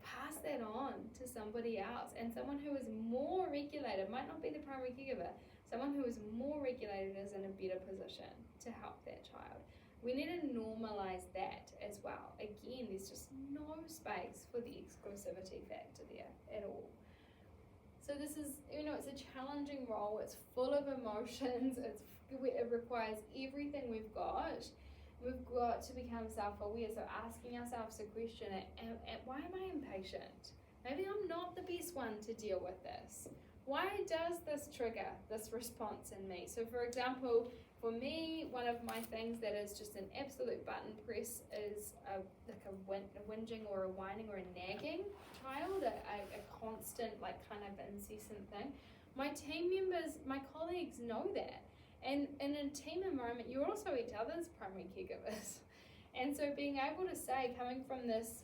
Pass that on to somebody else, and someone who is more regulated, might not be the primary caregiver, someone who is more regulated is in a better position to help that child. We need to normalize that as well. Again, there's just no space for the exclusivity factor there at all. So this is, it's a challenging role. It's full of emotions. It requires everything we've got. We've got to become self-aware. So asking ourselves the question, why am I impatient? Maybe I'm not the best one to deal with this. Why does this trigger this response in me? So for example, for me, one of my things that is just an absolute button press is a whinging or a whining or a nagging child, a constant, kind of incessant thing. My team members, my colleagues know that. And in a team environment, you're also each other's primary caregivers. And so being able to say, coming from this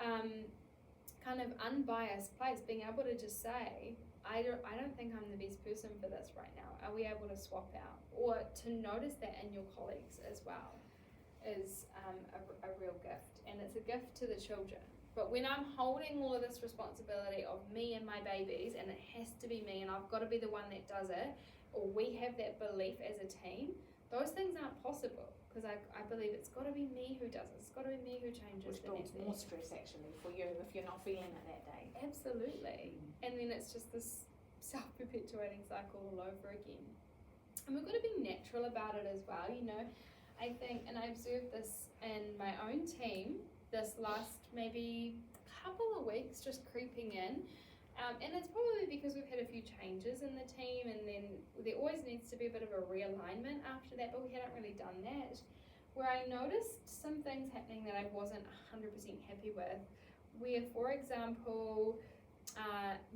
kind of unbiased place, being able to just say, I don't think I'm the best person for this right now. Are we able to swap out? Or to notice that in your colleagues as well is a real gift. And it's a gift to the children. But when I'm holding all of this responsibility of me and my babies, and it has to be me, and I've got to be the one that does it, or we have that belief as a team, those things aren't possible because I believe it's got to be me who does it. It's got to be me who changes Which the builds nappy. more stress actually for you if you're not feeling it that day. Absolutely. And then it's just this self-perpetuating cycle all over again. And we've got to be natural about it as well, you know. I think, and I observed this in my own team this last maybe couple of weeks, just creeping in. And it's probably because we've had a few changes in the team, and then there always needs to be a bit of a realignment after that, but we hadn't really done that. Where I noticed some things happening that I wasn't 100% happy with, where, for example,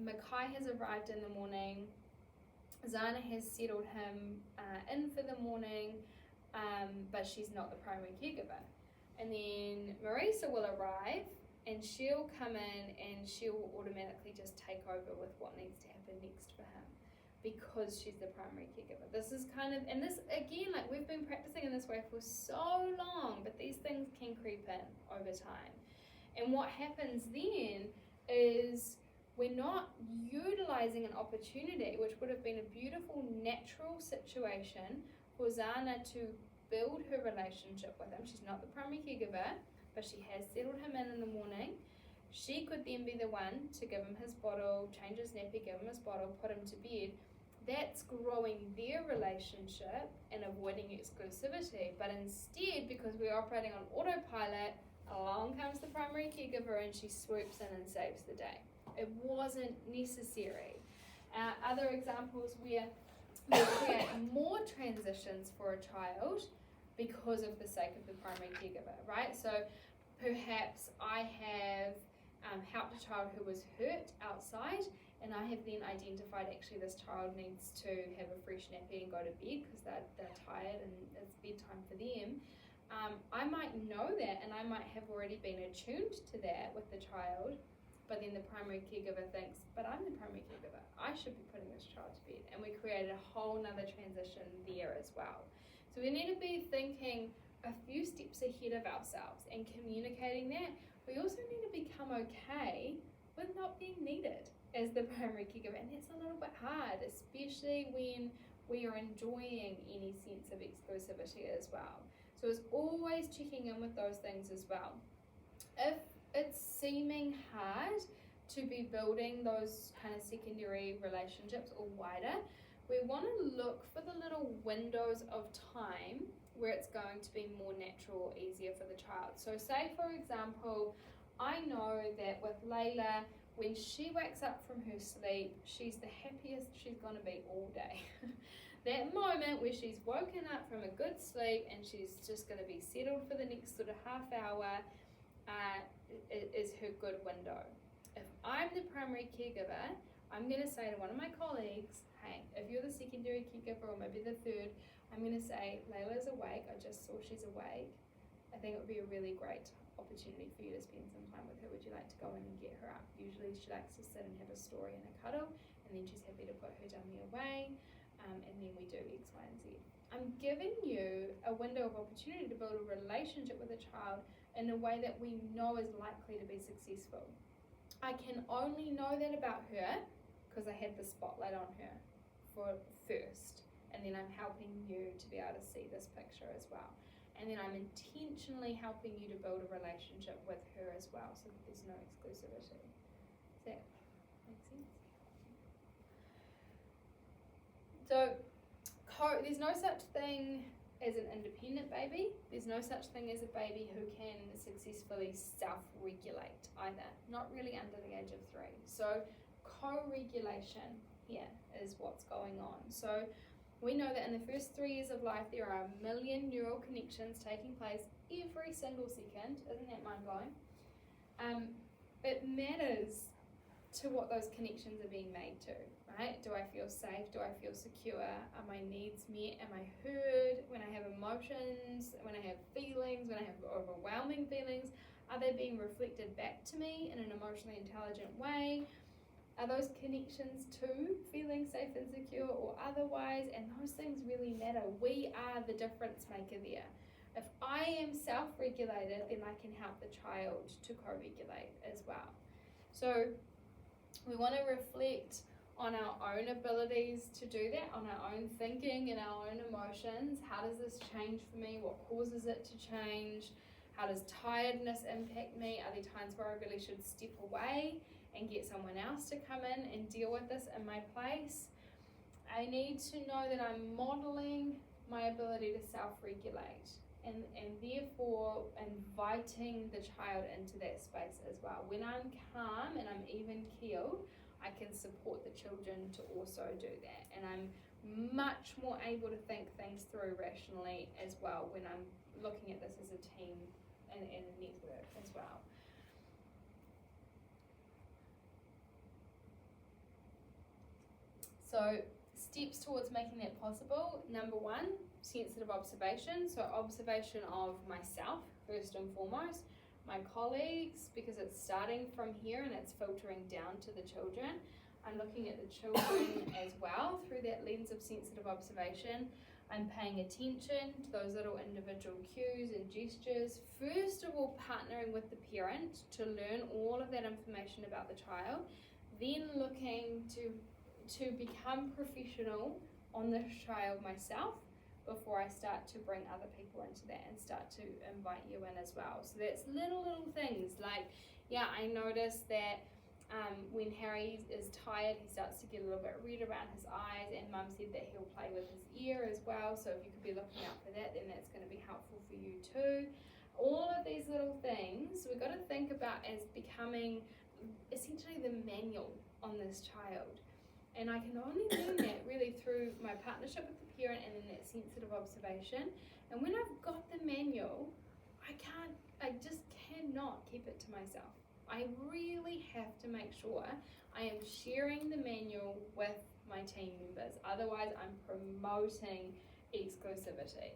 Makai has arrived in the morning, Zana has settled him in for the morning, but she's not the primary caregiver. And then Marisa will arrive, and she'll come in and she'll automatically just take over with what needs to happen next for him because she's the primary caregiver. This is kind of, and this again, like we've been practicing in this way for so long, but these things can creep in over time. And what happens then is we're not utilizing an opportunity, which would have been a beautiful natural situation for Zana to build her relationship with him. She's not the primary caregiver, but she has settled him in the morning. She could then be the one to give him his bottle, change his nappy, give him his bottle, put him to bed. That's growing their relationship and avoiding exclusivity. But instead, because we're operating on autopilot, along comes the primary caregiver and she swoops in and saves the day. It wasn't necessary. Other examples where we create more transitions for a child because of the sake of the primary caregiver, right? So perhaps I have helped a child who was hurt outside, and I have then identified actually this child needs to have a fresh nappy and go to bed because they're tired and it's bedtime for them. I might know that, and I might have already been attuned to that with the child, but then the primary caregiver thinks, but I'm the primary caregiver, I should be putting this child to bed, and we created a whole nother transition there as well. So we need to be thinking a few steps ahead of ourselves and communicating that. We also need to become okay with not being needed as the primary caregiver, and that's a little bit hard, especially when we are enjoying any sense of exclusivity as well. So it's always checking in with those things as well. If it's seeming hard to be building those kind of secondary relationships or wider, we want to look for the little windows of time where it's going to be more natural or easier for the child. So say, for example, I know that with Layla, when she wakes up from her sleep, she's the happiest she's going to be all day. That moment where she's woken up from a good sleep and she's just going to be settled for the next sort of half hour is her good window. If I'm the primary caregiver, I'm going to say to one of my colleagues, hey, if you're the secondary caregiver or maybe the third, I'm going to say, Layla's awake, I just saw she's awake. I think it would be a really great opportunity for you to spend some time with her. Would you like to go in and get her up? Usually she likes to sit and have a story and a cuddle, and then she's happy to put her dummy away, and then we do X, Y, and Z. I'm giving you a window of opportunity to build a relationship with a child in a way that we know is likely to be successful. I can only know that about her because I had the spotlight on her first, and then I'm helping you to be able to see this picture as well. And then I'm intentionally helping you to build a relationship with her as well, so that there's no exclusivity. Does that make sense? So there's no such thing as an independent baby. There's no such thing as a baby who can successfully self-regulate either, not really under the age of 3. So co-regulation here is what's going on. So we know that in the first 3 years of life there are 1 million neural connections taking place every single second. Isn't that mind-blowing? It matters to what those connections are being made to, right? Do I feel safe? Do I feel secure? Are my needs met? Am I heard? When I have emotions, when I have feelings, when I have overwhelming feelings, are they being reflected back to me in an emotionally intelligent way? Are those connections to feeling safe and secure or otherwise? And those things really matter. We are the difference maker there. If I am self-regulated, then I can help the child to co-regulate as well. So we want to reflect on our own abilities to do that, on our own thinking and our own emotions. How does this change for me? What causes it to change? How does tiredness impact me? Are there times where I really should step away and get someone else to come in and deal with this in my place? I need to know that I'm modeling my ability to self-regulate and therefore inviting the child into that space as well. When I'm calm and I'm even-keeled, I can support the children to also do that. And I'm much more able to think things through rationally as well when I'm looking at this as a team and a network as well. So steps towards making that possible. Number one, sensitive observation. So observation of myself first and foremost, my colleagues, because it's starting from here and it's filtering down to the children. I'm looking at the children as well through that lens of sensitive observation. I'm paying attention to those little individual cues and gestures. First of all, partnering with the parent to learn all of that information about the child, then looking to become professional on the child myself before I start to bring other people into that and start to invite you in as well. So that's little things like, yeah, I noticed that when Harry is tired, he starts to get a little bit red around his eyes, and Mum said that he'll play with his ear as well, so if you could be looking out for that, then that's going to be helpful for you too. All of these little things we've got to think about as becoming essentially the manual on this child. And I can only learn that really through my partnership with the parent and then that sensitive observation. And when I've got the manual, I just cannot keep it to myself. I really have to make sure I am sharing the manual with my team members. Otherwise, I'm promoting exclusivity.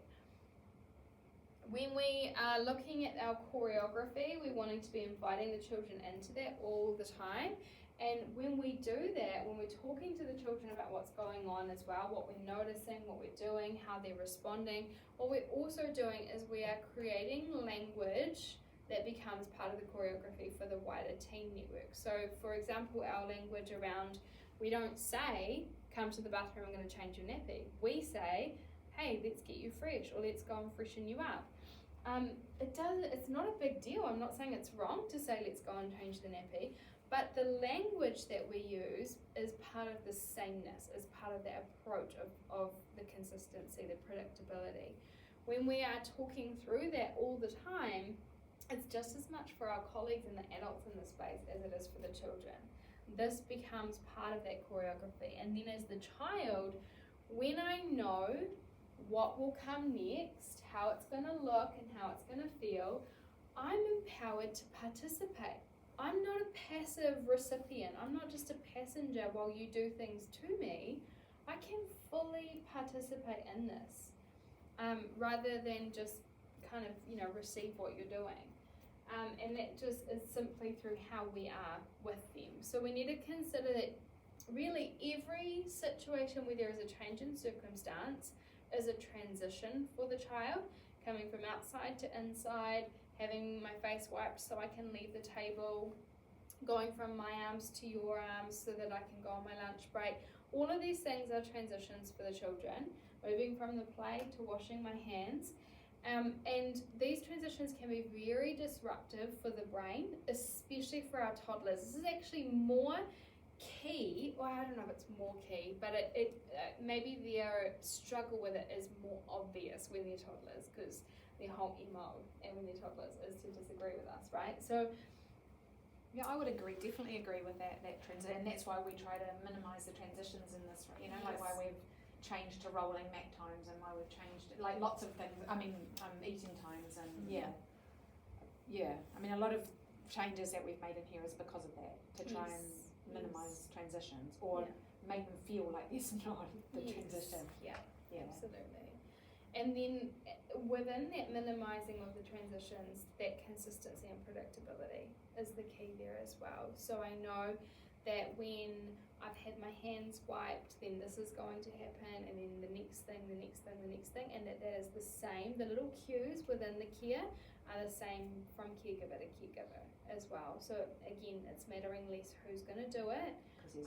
When we are looking at our choreography, we're wanting to be inviting the children into that all the time. And when we do that, when we're talking to the children about what's going on as well, what we're noticing, what we're doing, how they're responding, what we're also doing is we are creating language that becomes part of the choreography for the wider team network. So, for example, our language around, we don't say, come to the bathroom, I'm going to change your nappy. We say, hey, let's get you fresh, or let's go and freshen you up. It's not a big deal. I'm not saying it's wrong to say, let's go and change the nappy. But the language that we use is part of the sameness, is part of the approach of the consistency, the predictability. When we are talking through that all the time, it's just as much for our colleagues and the adults in the space as it is for the children. This becomes part of that choreography. And then as the child, when I know what will come next, how it's going to look and how it's going to feel, I'm empowered to participate. I'm not a passive recipient. I'm not just a passenger while you do things to me. I can fully participate in this, rather than just kind of, receive what you're doing. And that just is simply through how we are with them. So we need to consider that really every situation where there is a change in circumstance is a transition for the child, coming from outside to inside, having my face wiped so I can leave the table, going from my arms to your arms so that I can go on my lunch break. All of these things are transitions for the children, moving from the play to washing my hands. And these transitions can be very disruptive for the brain, especially for our toddlers. This is actually more key, well, I don't know if it's more key, but it maybe their struggle with it is more obvious when they're toddlers, because their whole MO and when they're toddlers is to disagree with us, right? So yeah, I would definitely agree with that transition, and that's why we try to minimise the transitions in this, like why we've changed to rolling mat times and why we've changed like lots of things. I mean, eating times and I mean, a lot of changes that we've made in here is because of that, to try and minimise transitions or make them feel like there's not the transition. Yeah, absolutely. And then within that minimising of the transitions, that consistency and predictability is the key there as well. So I know that when I've had my hands wiped, then this is going to happen, and then the next thing, and that is the same. The little cues within the care are the same from caregiver to caregiver as well. So again, it's mattering less who's going to do it.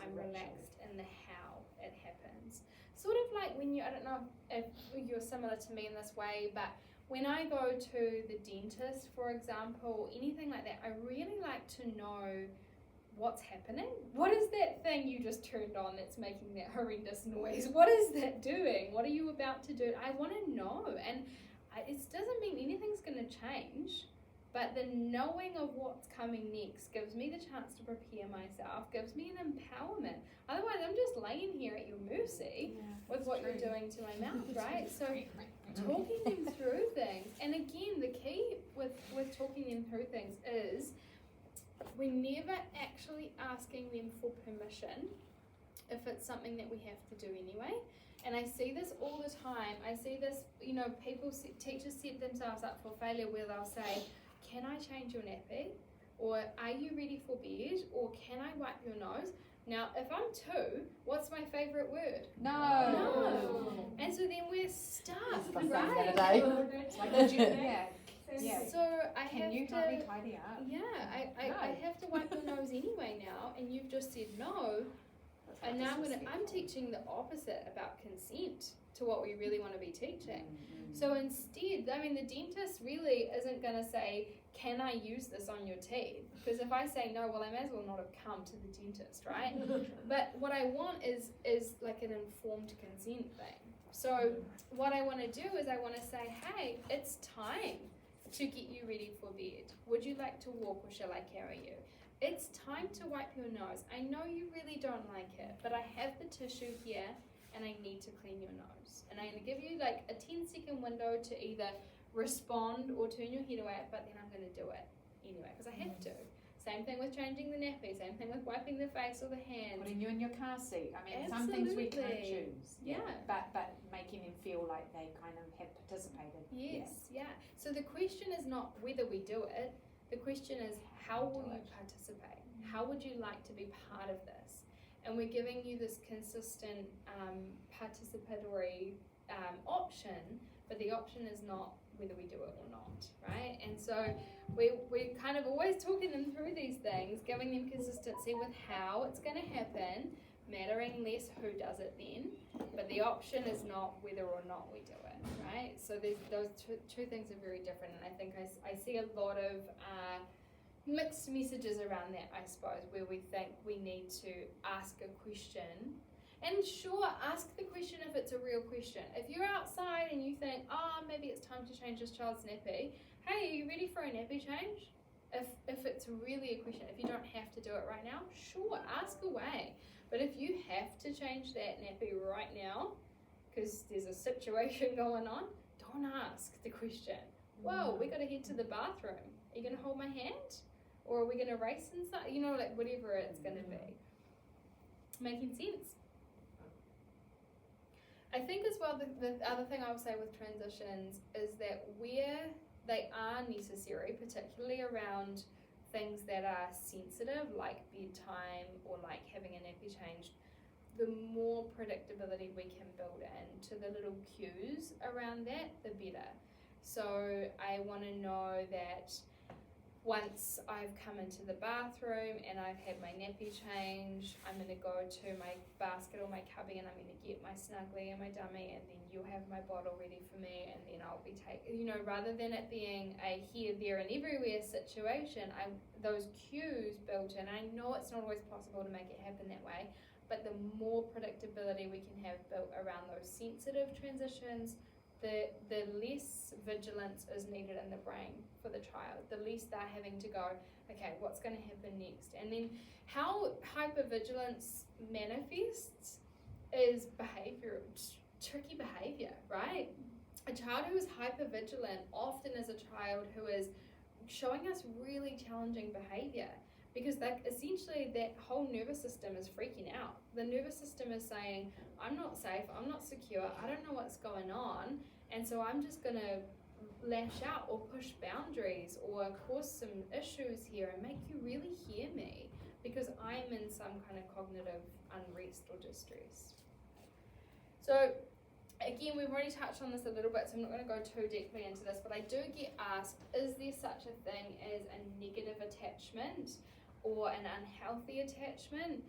I'm relaxed in the how it happens. Sort of like when I don't know if you're similar to me in this way, but when I go to the dentist, for example, anything like that, I really like to know what's happening. What is that thing you just turned on that's making that horrendous noise? What is that doing? What are you about to do? I want to know. And it doesn't mean anything's going to change, but the knowing of what's coming next gives me the chance to prepare myself, gives me an empowerment. Otherwise, I'm just laying here at your mercy with what you're doing to my mouth, right? So talking them through things. And again, the key with talking them through things is we're never actually asking them for permission if it's something that we have to do anyway. And I see this all the time. I see this, teachers set themselves up for failure where they'll say, can I change your nappy? Or are you ready for bed? Or can I wipe your nose? Now, if I'm 2, what's my favourite word? No. And so then we're stuck, right? It's like, yeah. So I have Can you help me tidy up? Yeah, I have to wipe your nose anyway now, and you've just said no. And now I'm teaching the opposite about consent to what we really want to be teaching. So instead, the dentist really isn't going to say, can I use this on your teeth? Because if I say no, well, I may as well not have come to the dentist, right? But what I want is like an informed consent thing. So what I want to do is I want to say, hey, it's time to get you ready for bed. Would you like to walk or shall I carry you? It's time to wipe your nose. I know you really don't like it, but I have the tissue here and I need to clean your nose. And I'm going to give you like a 10-second window to either respond or turn your head away, but then I'm going to do it anyway because I have to. Same thing with changing the nappy, same thing with wiping the face or the hands. Putting you in your car seat. Some things we can't choose. Yeah. But making them feel like they kind of have participated. Yes, yeah. So the question is not whether we do it, the question is how will you participate? How would you like to be part of this? And we're giving you this consistent participatory option, but the option is not whether we do it or not, right? And so we're kind of always talking them through these things, giving them consistency with how it's going to happen, mattering less who does it then, but the option is not whether or not we do it, right? So those two things are very different, and I think I see a lot of mixed messages around that, I suppose, where we think we need to ask a question. And sure, ask the question if it's a real question. If you're outside and you think, maybe it's time to change this child's nappy, hey, are you ready for a nappy change? If it's really a question, if you don't have to do it right now, sure, ask away. But if you have to change that nappy right now, because there's a situation going on, don't ask the question. Whoa, we got to head to the bathroom. Are you going to hold my hand? Or are we going to race inside? Like whatever it's going to be. Making sense? I think as well, the other thing I would say with transitions is that where they are necessary, particularly around things that are sensitive, like bedtime or like having a nappy changed, the more predictability we can build into the little cues around that, the better. So I want to know that once I've come into the bathroom and I've had my nappy change, I'm going to go to my basket or my cubby and I'm going to get my snuggly and my dummy, and then you'll have my bottle ready for me, and then I'll be taking, rather than it being a here, there and everywhere situation, those cues built in. I know it's not always possible to make it happen that way, but the more predictability we can have built around those sensitive transitions, the less vigilance is needed in the brain for the child, the less they're having to go, okay, what's going to happen next? And then how hypervigilance manifests is tricky behavior, right? A child who is hypervigilant often is a child who is showing us really challenging behavior, because essentially that whole nervous system is freaking out. The nervous system is saying, I'm not safe, I'm not secure, I don't know what's going on, and so I'm just going to lash out or push boundaries or cause some issues here and make you really hear me, because I'm in some kind of cognitive unrest or distress. So again, we've already touched on this a little bit, so I'm not going to go too deeply into this, but I do get asked, is there such a thing as a negative attachment or an unhealthy attachment?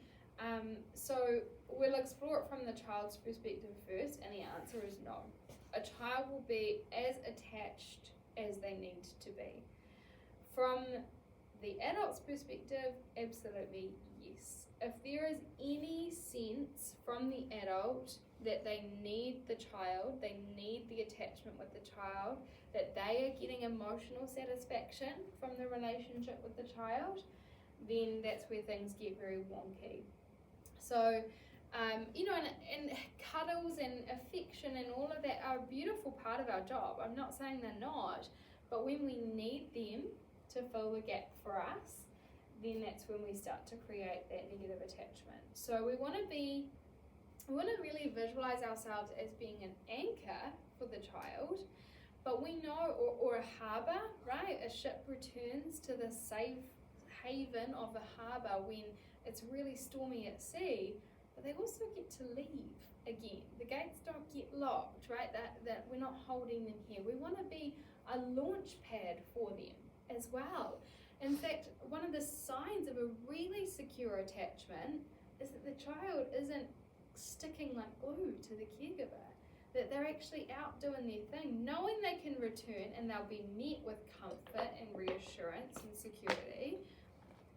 So we'll explore it from the child's perspective first, and the answer is no. A child will be as attached as they need to be. From the adult's perspective, absolutely yes. If there is any sense from the adult that they need the child, they need the attachment with the child, that they are getting emotional satisfaction from the relationship with the child, then that's where things get very wonky. So, and cuddles and affection and all of that are a beautiful part of our job. I'm not saying they're not, but when we need them to fill the gap for us, then that's when we start to create that negative attachment. So we want to really visualize ourselves as being an anchor for the child, but we know, or a harbour, right? A ship returns to the safe haven of the harbour when it's really stormy at sea, but they also get to leave again. The gates don't get locked, right? That we're not holding them here. We want to be a launch pad for them as well. In fact, one of the signs of a really secure attachment is that the child isn't sticking like glue to the caregiver, that they're actually out doing their thing, knowing they can return and they'll be met with comfort and reassurance and security.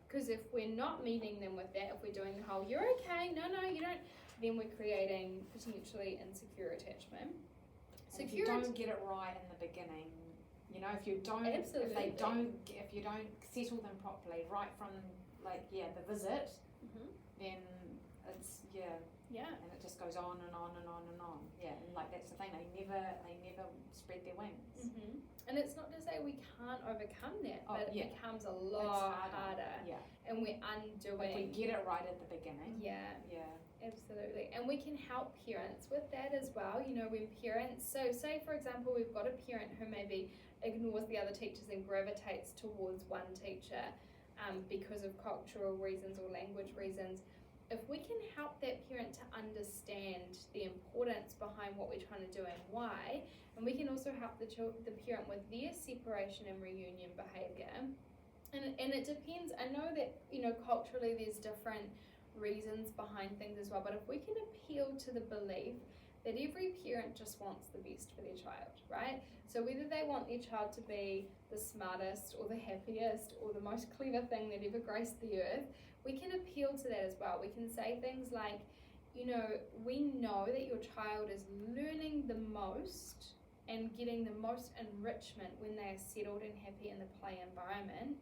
Because if we're not meeting them with that, if we're doing the whole, you're okay, no, you don't, then we're creating potentially insecure attachment. If you don't get it right in the beginning, if you don't settle them properly right from the visit, then it's and it just goes on and on and on and on. Yeah, and that's the thing, they never spread their wings. And it's not to say we can't overcome that, but it becomes a lot harder. Yeah. And we're undoing. If we get it right at the beginning. Yeah. Absolutely. And we can help parents with that as well. When parents, so say for example, we've got a parent who maybe ignores the other teachers and gravitates towards one teacher because of cultural reasons or language reasons. If we can help that parent to understand the importance behind what we're trying to do and why, and we can also help the parent with their separation and reunion behaviour, and it depends. I know that culturally there's different reasons behind things as well, but if we can appeal to the belief that every parent just wants the best for their child, right? So whether they want their child to be the smartest or the happiest or the most clever thing that ever graced the earth, we can appeal to that as well. We can say things like, we know that your child is learning the most and getting the most enrichment when they are settled and happy in the play environment.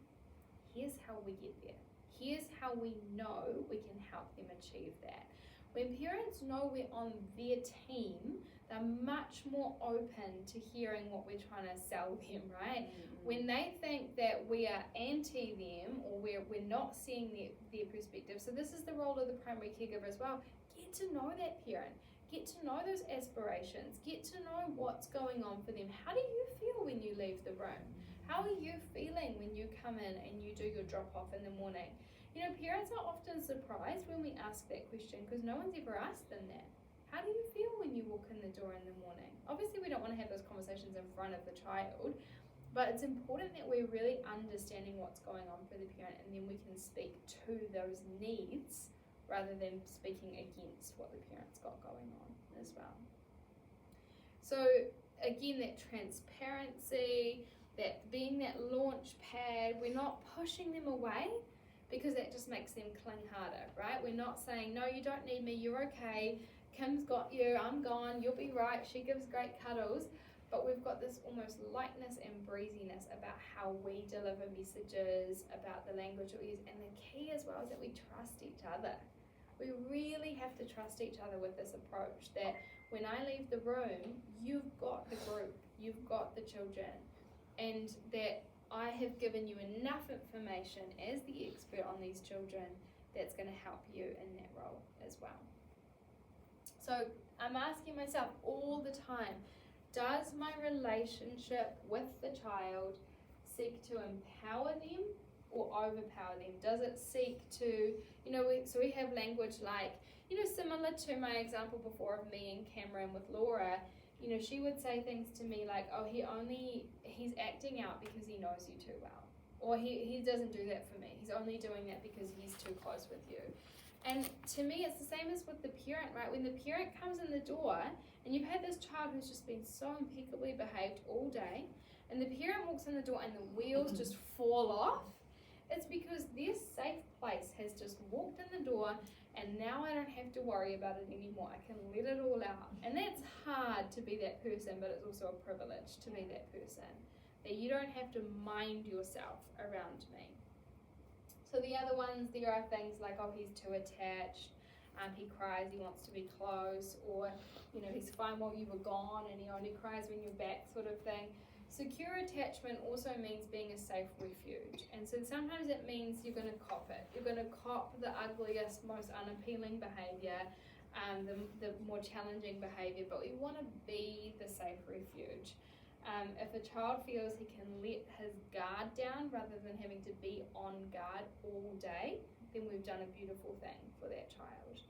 Here's how we get there. Here's how we know we can help them achieve that. When parents know we're on their team, they're much more open to hearing what we're trying to sell them, right? When they think that we are anti them or we're not seeing their perspective. So this is the role of the primary caregiver as well. Get to know that parent. Get to know those aspirations. Get to know what's going on for them. How do you feel when you leave the room? How are you feeling when you come in and you do your drop off in the morning? Parents are often surprised when we ask that question because no one's ever asked them that. How do you feel when you walk in the door in the morning? Obviously, we don't want to have those conversations in front of the child, but it's important that we're really understanding what's going on for the parent, and then we can speak to those needs rather than speaking against what the parent's got going on as well. So again, that transparency, that being that launch pad, we're not pushing them away, because that just makes them cling harder, right? We're not saying, no, you don't need me, you're okay, Kim's got you, I'm gone, you'll be right, she gives great cuddles, but we've got this almost lightness and breeziness about how we deliver messages, about the language that we use, and the key as well is that we trust each other. We really have to trust each other with this approach, that when I leave the room, you've got the group, you've got the children, and that I have given you enough information as the expert on these children that's going to help you in that role as well. So I'm asking myself all the time, does my relationship with the child seek to empower them or overpower them? Does it seek to, so we have language like, similar to my example before of me and Cameron with Laura, she would say things to me like, oh, he's acting out because he knows you too well. Or he doesn't do that for me. He's only doing that because he's too close with you. And to me, it's the same as with the parent, right? When the parent comes in the door and you've had this child who's just been so impeccably behaved all day, and the parent walks in the door and the wheels just fall off, it's because their safe place has just walked in the door, and now I don't have to worry about it anymore. I can let it all out. And that's hard to be that person, but it's also a privilege to be that person. That you don't have to mind yourself around me. So the other ones, there are things like, oh, he's too attached, he cries, he wants to be close, or, he's fine while you were gone and he only cries when you're back, sort of thing. Secure attachment also means being a safe refuge. And so sometimes it means you're going to cop it. You're going to cop the ugliest, most unappealing behaviour, the more challenging behaviour, but we want to be the safe refuge. If a child feels he can let his guard down rather than having to be on guard all day, then we've done a beautiful thing for that child.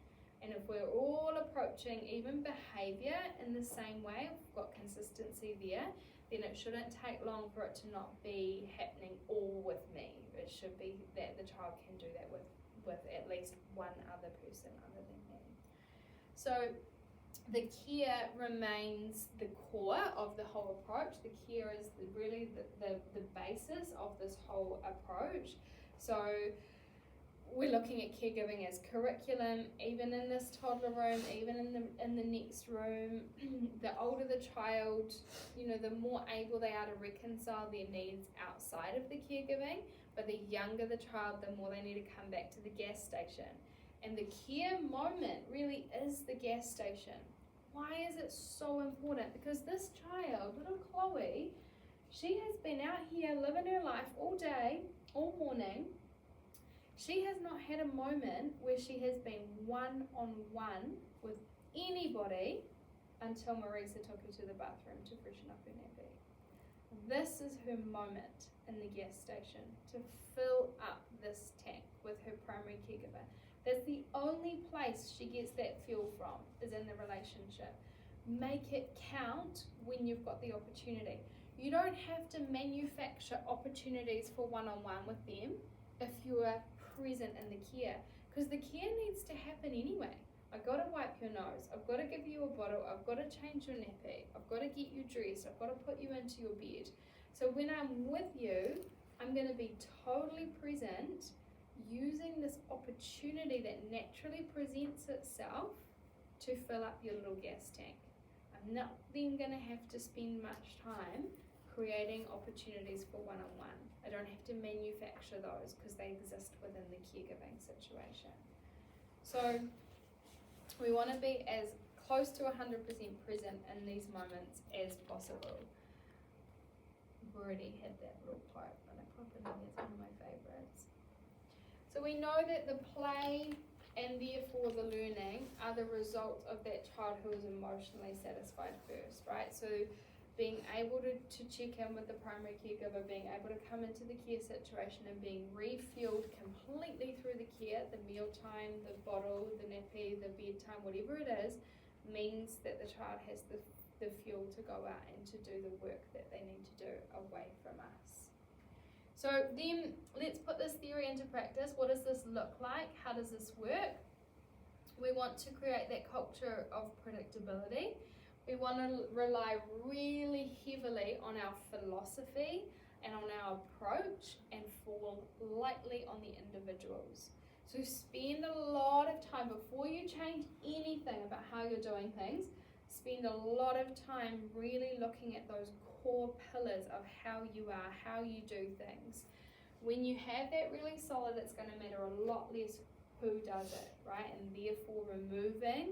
And if we're all approaching even behaviour in the same way, if we've got consistency there, then it shouldn't take long for it to not be happening all with me. It should be that the child can do that with at least one other person other than me. So the care remains the core of the whole approach. The care is really the basis of this whole approach. So we're looking at caregiving as curriculum, even in this toddler room, even in the next room. The older the child, the more able they are to reconcile their needs outside of the caregiving. But the younger the child, the more they need to come back to the gas station. And the care moment really is the gas station. Why is it so important? Because this child, little Chloe, she has been out here living her life all day, all morning. She has not had a moment where she has been one-on-one with anybody until Marisa took her to the bathroom to freshen up her nappy. This is her moment in the gas station to fill up this tank with her primary caregiver. That's the only place she gets that fuel from, is in the relationship. Make it count when you've got the opportunity. You don't have to manufacture opportunities for one-on-one with them if you are present in the care, because the care needs to happen anyway. I've got to wipe your nose, I've got to give you a bottle, I've got to change your nappy, I've got to get you dressed, I've got to put you into your bed. So when I'm with you, I'm going to be totally present, using this opportunity that naturally presents itself to fill up your little gas tank. I'm not then going to have to spend much time creating opportunities for one-on-one. I don't have to manufacture those because they exist within the caregiving situation. So we want to be as close to 100% present in these moments as possible. I've already had that little quote, but I pop it in, it's one of my favourites. So we know that the play and therefore the learning are the result of that child who is emotionally satisfied first, right? So being able to check in with the primary caregiver, being able to come into the care situation and being refueled completely through the care, the mealtime, the bottle, the nappy, the bedtime, whatever it is, means that the child has the fuel to go out and to do the work that they need to do away from us. So then let's put this theory into practice. What does this look like? How does this work? We want to create that culture of predictability. We want to rely really heavily on our philosophy and on our approach and fall lightly on the individuals. So spend a lot of time, before you change anything about how you're doing things, spend a lot of time really looking at those core pillars of how you are, how you do things. When you have that really solid, it's going to matter a lot less who does it, right? And therefore removing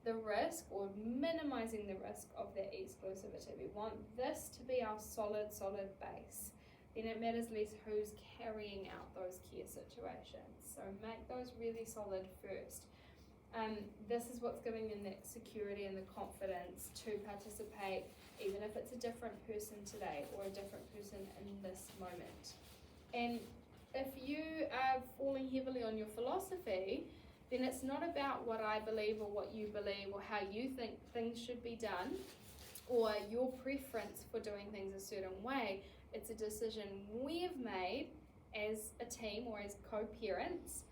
the risk or minimizing the risk of that exclusivity. We want this to be our solid base. Then it matters less who's carrying out those care situations. So make those really solid first. This is what's giving them that security and the confidence to participate, even if it's a different person today or a different person in this moment. And if you are falling heavily on your philosophy, then it's not about what I believe or what you believe or how you think things should be done or your preference for doing things a certain way. It's a decision we've made as a team or as co-parents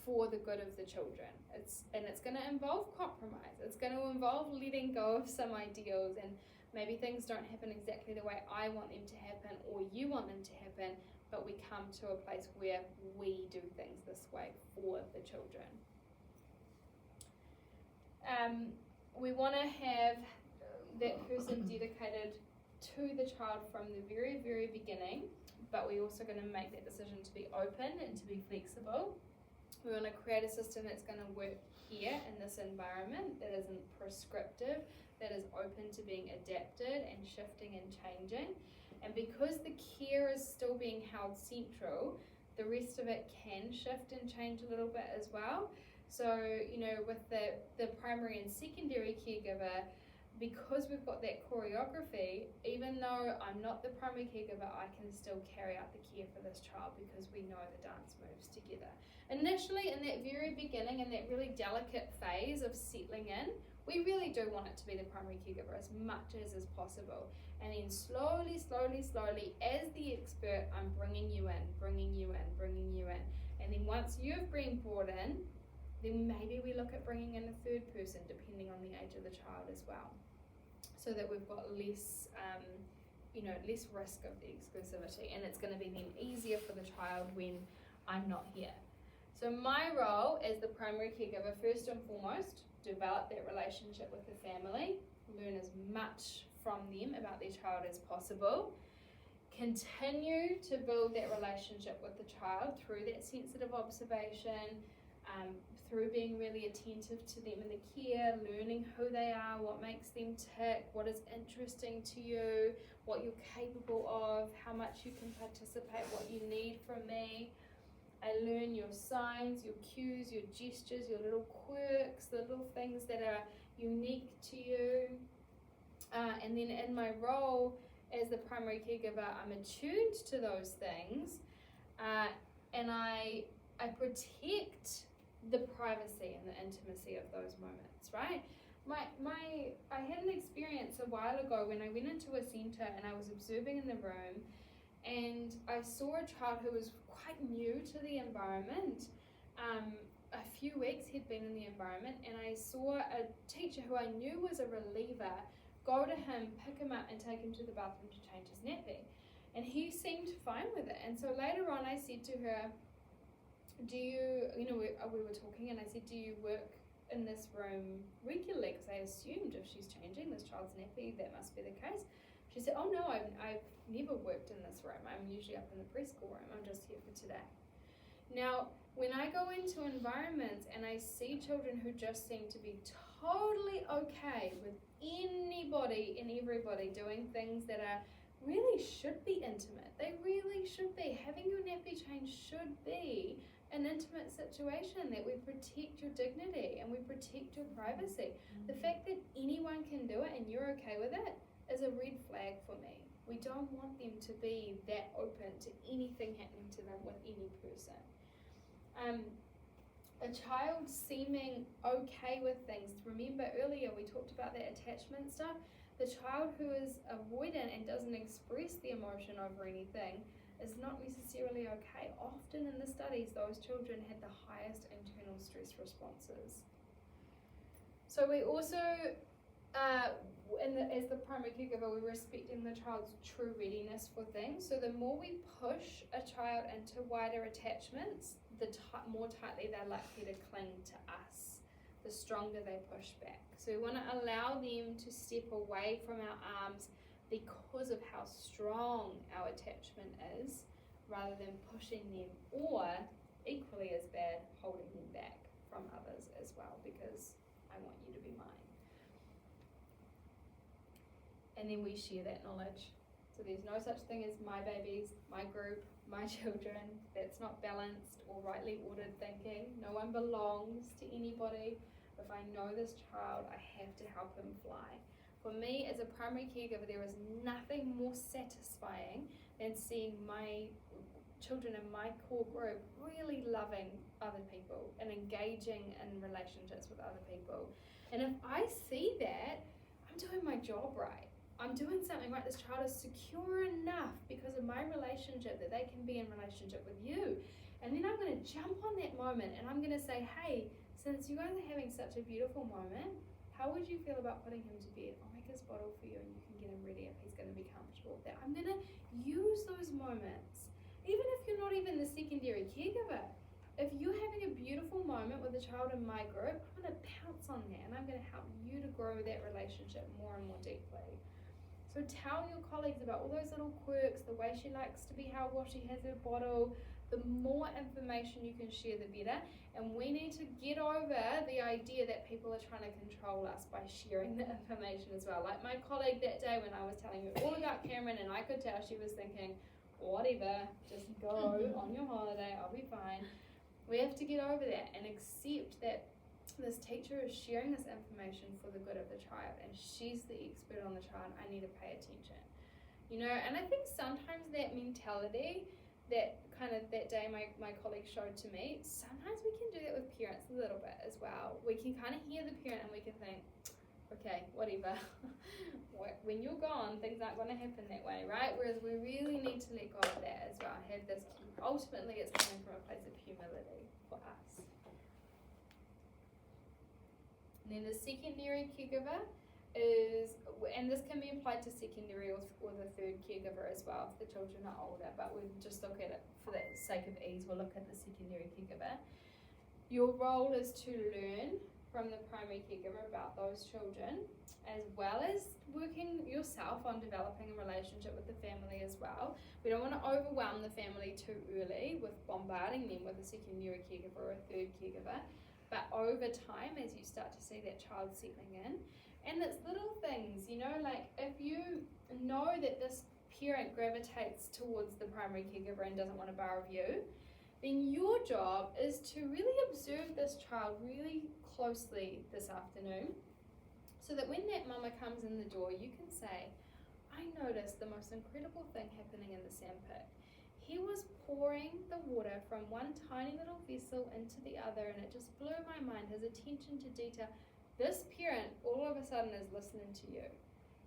for the good of the children. It's going to involve compromise. It's going to involve letting go of some ideals, and maybe things don't happen exactly the way I want them to happen or you want them to happen, but we come to a place where we do things this way for the children. We want to have that person dedicated to the child from the very, very beginning, but we're also going to make that decision to be open and to be flexible. We want to create a system that's going to work here in this environment, that isn't prescriptive, that is open to being adapted and shifting and changing. And because the care is still being held central, the rest of it can shift and change a little bit as well. So, with the primary and secondary caregiver, because we've got that choreography, even though I'm not the primary caregiver, I can still carry out the care for this child because we know the dance moves together. Initially, in that very beginning, in that really delicate phase of settling in, we really do want it to be the primary caregiver as much as is possible. And then slowly, as the expert, I'm bringing you in. And then once you've been brought in, then maybe we look at bringing in a third person, depending on the age of the child as well, so that we've got less risk of the exclusivity, and it's going to be then easier for the child when I'm not here. So my role as the primary caregiver, first and foremost, develop that relationship with the family, learn as much from them about their child as possible, continue to build that relationship with the child through that sensitive observation, through being really attentive to them in the care, learning who they are, what makes them tick, what is interesting to you, what you're capable of, how much you can participate, what you need from me. I learn your signs, your cues, your gestures, your little quirks, the little things that are unique to you. And then in my role as the primary caregiver, I'm attuned to those things, and I protect the privacy and the intimacy of those moments, right? I had an experience a while ago when I went into a centre and I was observing in the room, and I saw a child who was quite new to the environment. A few weeks he'd been in the environment, and I saw a teacher who I knew was a reliever go to him, pick him up and take him to the bathroom to change his nappy, and he seemed fine with it. And so later on I said to her, we were talking, and I said, do you work in this room regularly? Because I assumed if she's changing this child's nappy, that must be the case. She said, oh no, I've never worked in this room. I'm usually up in the preschool room. I'm just here for today. Now, when I go into environments and I see children who just seem to be totally okay with anybody and everybody doing things that are really should be intimate. They really should be. Having your nappy changed should be an intimate situation, that we protect your dignity and we protect your privacy. The fact that anyone can do it and you're okay with it is a red flag for me. We don't want them to be that open to anything happening to them with any person. A child seeming okay with things. Remember earlier we talked about that attachment stuff. The child who is avoidant and doesn't express the emotion over anything is not necessarily okay. Often in the studies, those children had the highest internal stress responses. So we also, as the primary caregiver, we're respecting the child's true readiness for things. So the more we push a child into wider attachments, the more tightly they're likely to cling to us, the stronger they push back. So we want to allow them to step away from our arms because of how strong our attachment is, rather than pushing them, or equally as bad, holding them back from others as well, because I want you to be mine. And then we share that knowledge. So there's no such thing as my babies, my group, my children. That's not balanced or rightly ordered thinking. No one belongs to anybody. If I know this child, I have to help him fly. For me, as a primary caregiver, there is nothing more satisfying than seeing my children in my core group really loving other people and engaging in relationships with other people. And if I see that, I'm doing my job right. I'm doing something right. This child is secure enough because of my relationship that they can be in relationship with you. And then I'm going to jump on that moment and I'm going to say, hey, since you guys are having such a beautiful moment, how would you feel about putting him to bed? I'll make his bottle for you and you can get him ready if he's going to be comfortable with that. I'm going to use those moments, even if you're not even the secondary caregiver. If you're having a beautiful moment with a child in my group, I'm going to pounce on that and I'm going to help you to grow that relationship more and more deeply. So tell your colleagues about all those little quirks, the way she likes to be held while she has her bottle. The more information you can share, the better. And we need to get over the idea that people are trying to control us by sharing the information as well. Like my colleague that day when I was telling her all about Cameron, and I could tell she was thinking, whatever, just go on your holiday, I'll be fine. We have to get over that and accept that this teacher is sharing this information for the good of the child, and she's the expert on the child. I need to pay attention. And I think sometimes that mentality that kind of that day my colleague showed to me, sometimes we can do that with parents a little bit as well. We can kind of hear the parent and we can think, okay, whatever. When you're gone, things aren't going to happen that way, right? Whereas we really need to let go of that as well. Have this, ultimately it's coming from a place of humility for us. And then the secondary caregiver is, and this can be applied to secondary or the third caregiver as well if the children are older, but we'll just look at it for the sake of ease. We'll look at the secondary caregiver. Your role is to learn from the primary caregiver about those children, as well as working yourself on developing a relationship with the family as well. We don't want to overwhelm the family too early with bombarding them with a secondary caregiver or a third caregiver, but over time, as you start to see that child settling in, and it's little things, like if you know that this parent gravitates towards the primary caregiver and doesn't want to borrow you, then your job is to really observe this child really closely this afternoon, so that when that mama comes in the door, you can say, I noticed the most incredible thing happening in the sandpit. He was pouring the water from one tiny little vessel into the other, and it just blew my mind, his attention to detail. This parent all of a sudden is listening to you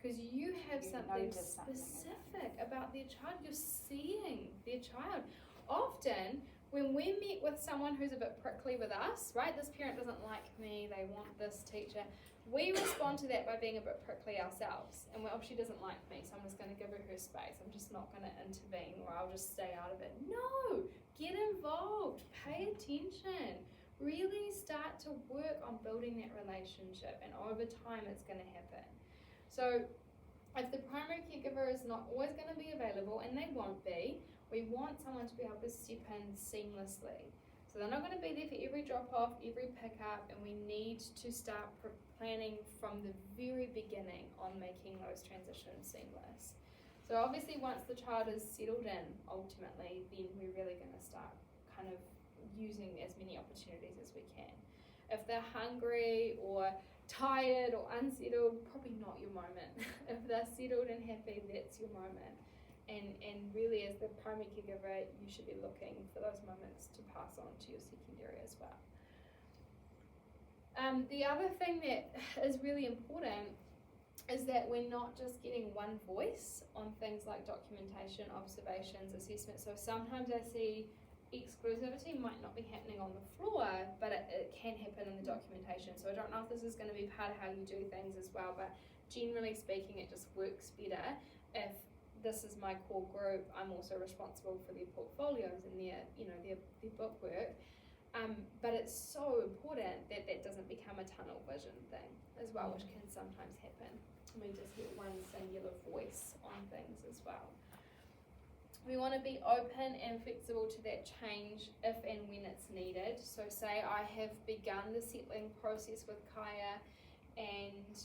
because you have something specific about their child. You're seeing their child. Often, when we meet with someone who's a bit prickly with us, right, this parent doesn't like me, they want this teacher, we respond to that by being a bit prickly ourselves. And well, she doesn't like me, so I'm just going to give her space. I'm just not going to intervene, or I'll just stay out of it. No, get involved, pay attention. Really start to work on building that relationship, and over time it's going to happen. So if the primary caregiver is not always going to be available, and they won't be, we want someone to be able to step in seamlessly. So they're not going to be there for every drop-off, every pick-up, and we need to start planning from the very beginning on making those transitions seamless. So obviously once the child is settled in, ultimately, then we're really going to start kind of using as many opportunities as we can. If they're hungry or tired or unsettled, probably not your moment. If they're settled and happy, that's your moment. And really, as the primary caregiver, you should be looking for those moments to pass on to your secondary as well. The other thing that is really important is that we're not just getting one voice on things like documentation, observations, assessment. So sometimes I see exclusivity might not be happening on the floor, but it can happen in the documentation. So I don't know if this is going to be part of how you do things as well, but generally speaking, it just works better if this is my core group. I'm also responsible for their portfolios and their book work. But it's so important that that doesn't become a tunnel vision thing as well, which can sometimes happen. We just get one singular voice on things as well. We want to be open and flexible to that change if and when it's needed. So say I have begun the settling process with Kaya, and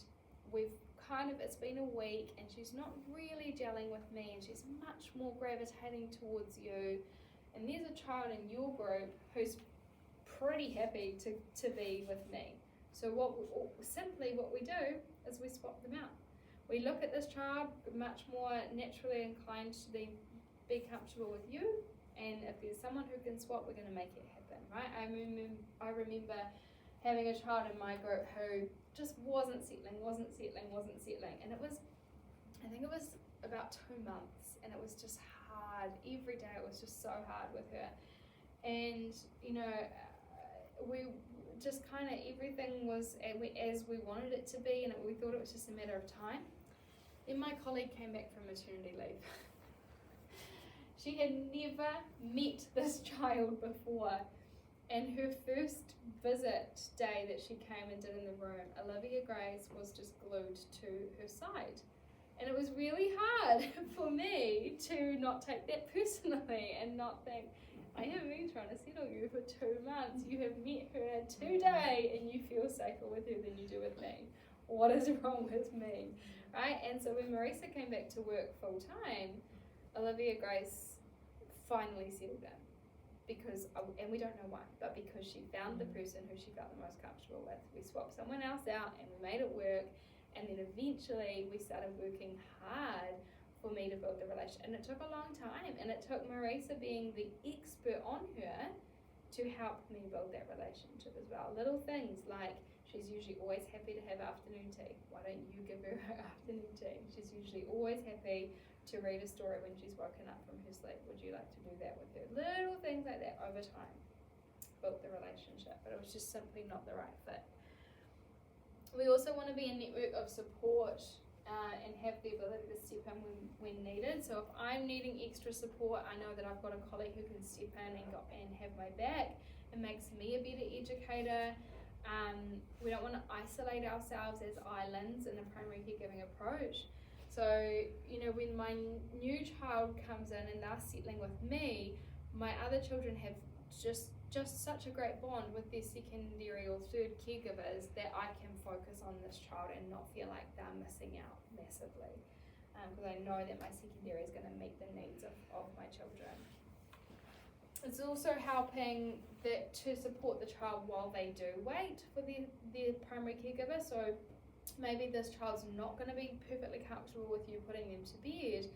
it's been a week and she's not really gelling with me, and she's much more gravitating towards you, and there's a child in your group who's pretty happy to be with me. So what we do is we swap them out. We look at this child much more naturally inclined to be comfortable with you, And if there's someone who can swap, we're going to make it happen, right? I remember having a child in my group who just wasn't settling. And it was, I think it was about 2 months, and it was just hard. Every day it was just so hard with her. And, you know, we just kind of, everything was as we wanted it to be, and we thought it was just a matter of time. Then my colleague came back from maternity leave. She had never met this child before, and her first visit day that she came and did in the room, Olivia Grace was just glued to her side. And it was really hard for me to not take that personally and not think, I have been trying to settle you for 2 months. You have met her today and you feel safer with her than you do with me. What is wrong with me? Right? And so when Marisa came back to work full time, Olivia Grace finally settled in. Because, and we don't know why, but because she found the person who she felt the most comfortable with. We swapped someone else out and we made it work, and then eventually we started working hard for me to build the relationship. And it took a long time, and it took Marisa being the expert on her to help me build that relationship as well. Little things like, she's usually always happy to have afternoon tea. Why don't you give her her afternoon tea? She's usually always happy to read a story when she's woken up from her sleep. Would you like to do that with her? Little things like that over time built the relationship, but it was just simply not the right fit. We also want to be a network of support and have the ability to step in when needed. So if I'm needing extra support, I know that I've got a colleague who can step in and have my back. It makes me a better educator. We don't want to isolate ourselves as islands in a primary caregiving approach. So, you know, when my new child comes in and they're settling with me, my other children have just such a great bond with their secondary or third caregivers that I can focus on this child and not feel like they're missing out massively. Because I know that my secondary is going to meet the needs of my children. It's also helping to support the child while they do wait for their primary caregiver. So maybe this child's not going to be perfectly comfortable with you putting them to bed,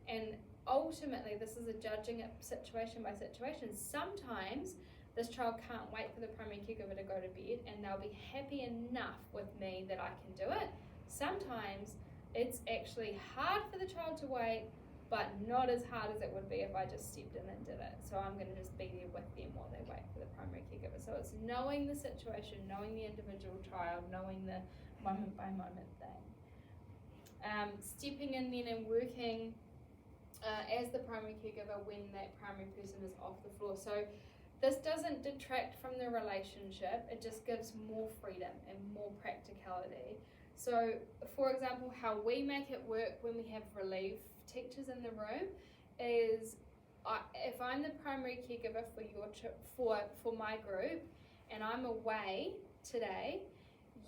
and ultimately this is a judging it situation by situation. Sometimes this child can't wait for the primary caregiver to go to bed and they'll be happy enough with me that I can do it. Sometimes it's actually hard for the child to wait, but not as hard as it would be if I just stepped in and did it. So I'm going to just be there with them while they wait for the primary caregiver. So it's knowing the situation, knowing the individual child, knowing the moment by moment thing. Stepping in then and working as the primary caregiver when that primary person is off the floor. So this doesn't detract from the relationship, it just gives more freedom and more practicality. So for example, how we make it work when we have relief teachers in the room is if I'm the primary caregiver for my group and I'm away today,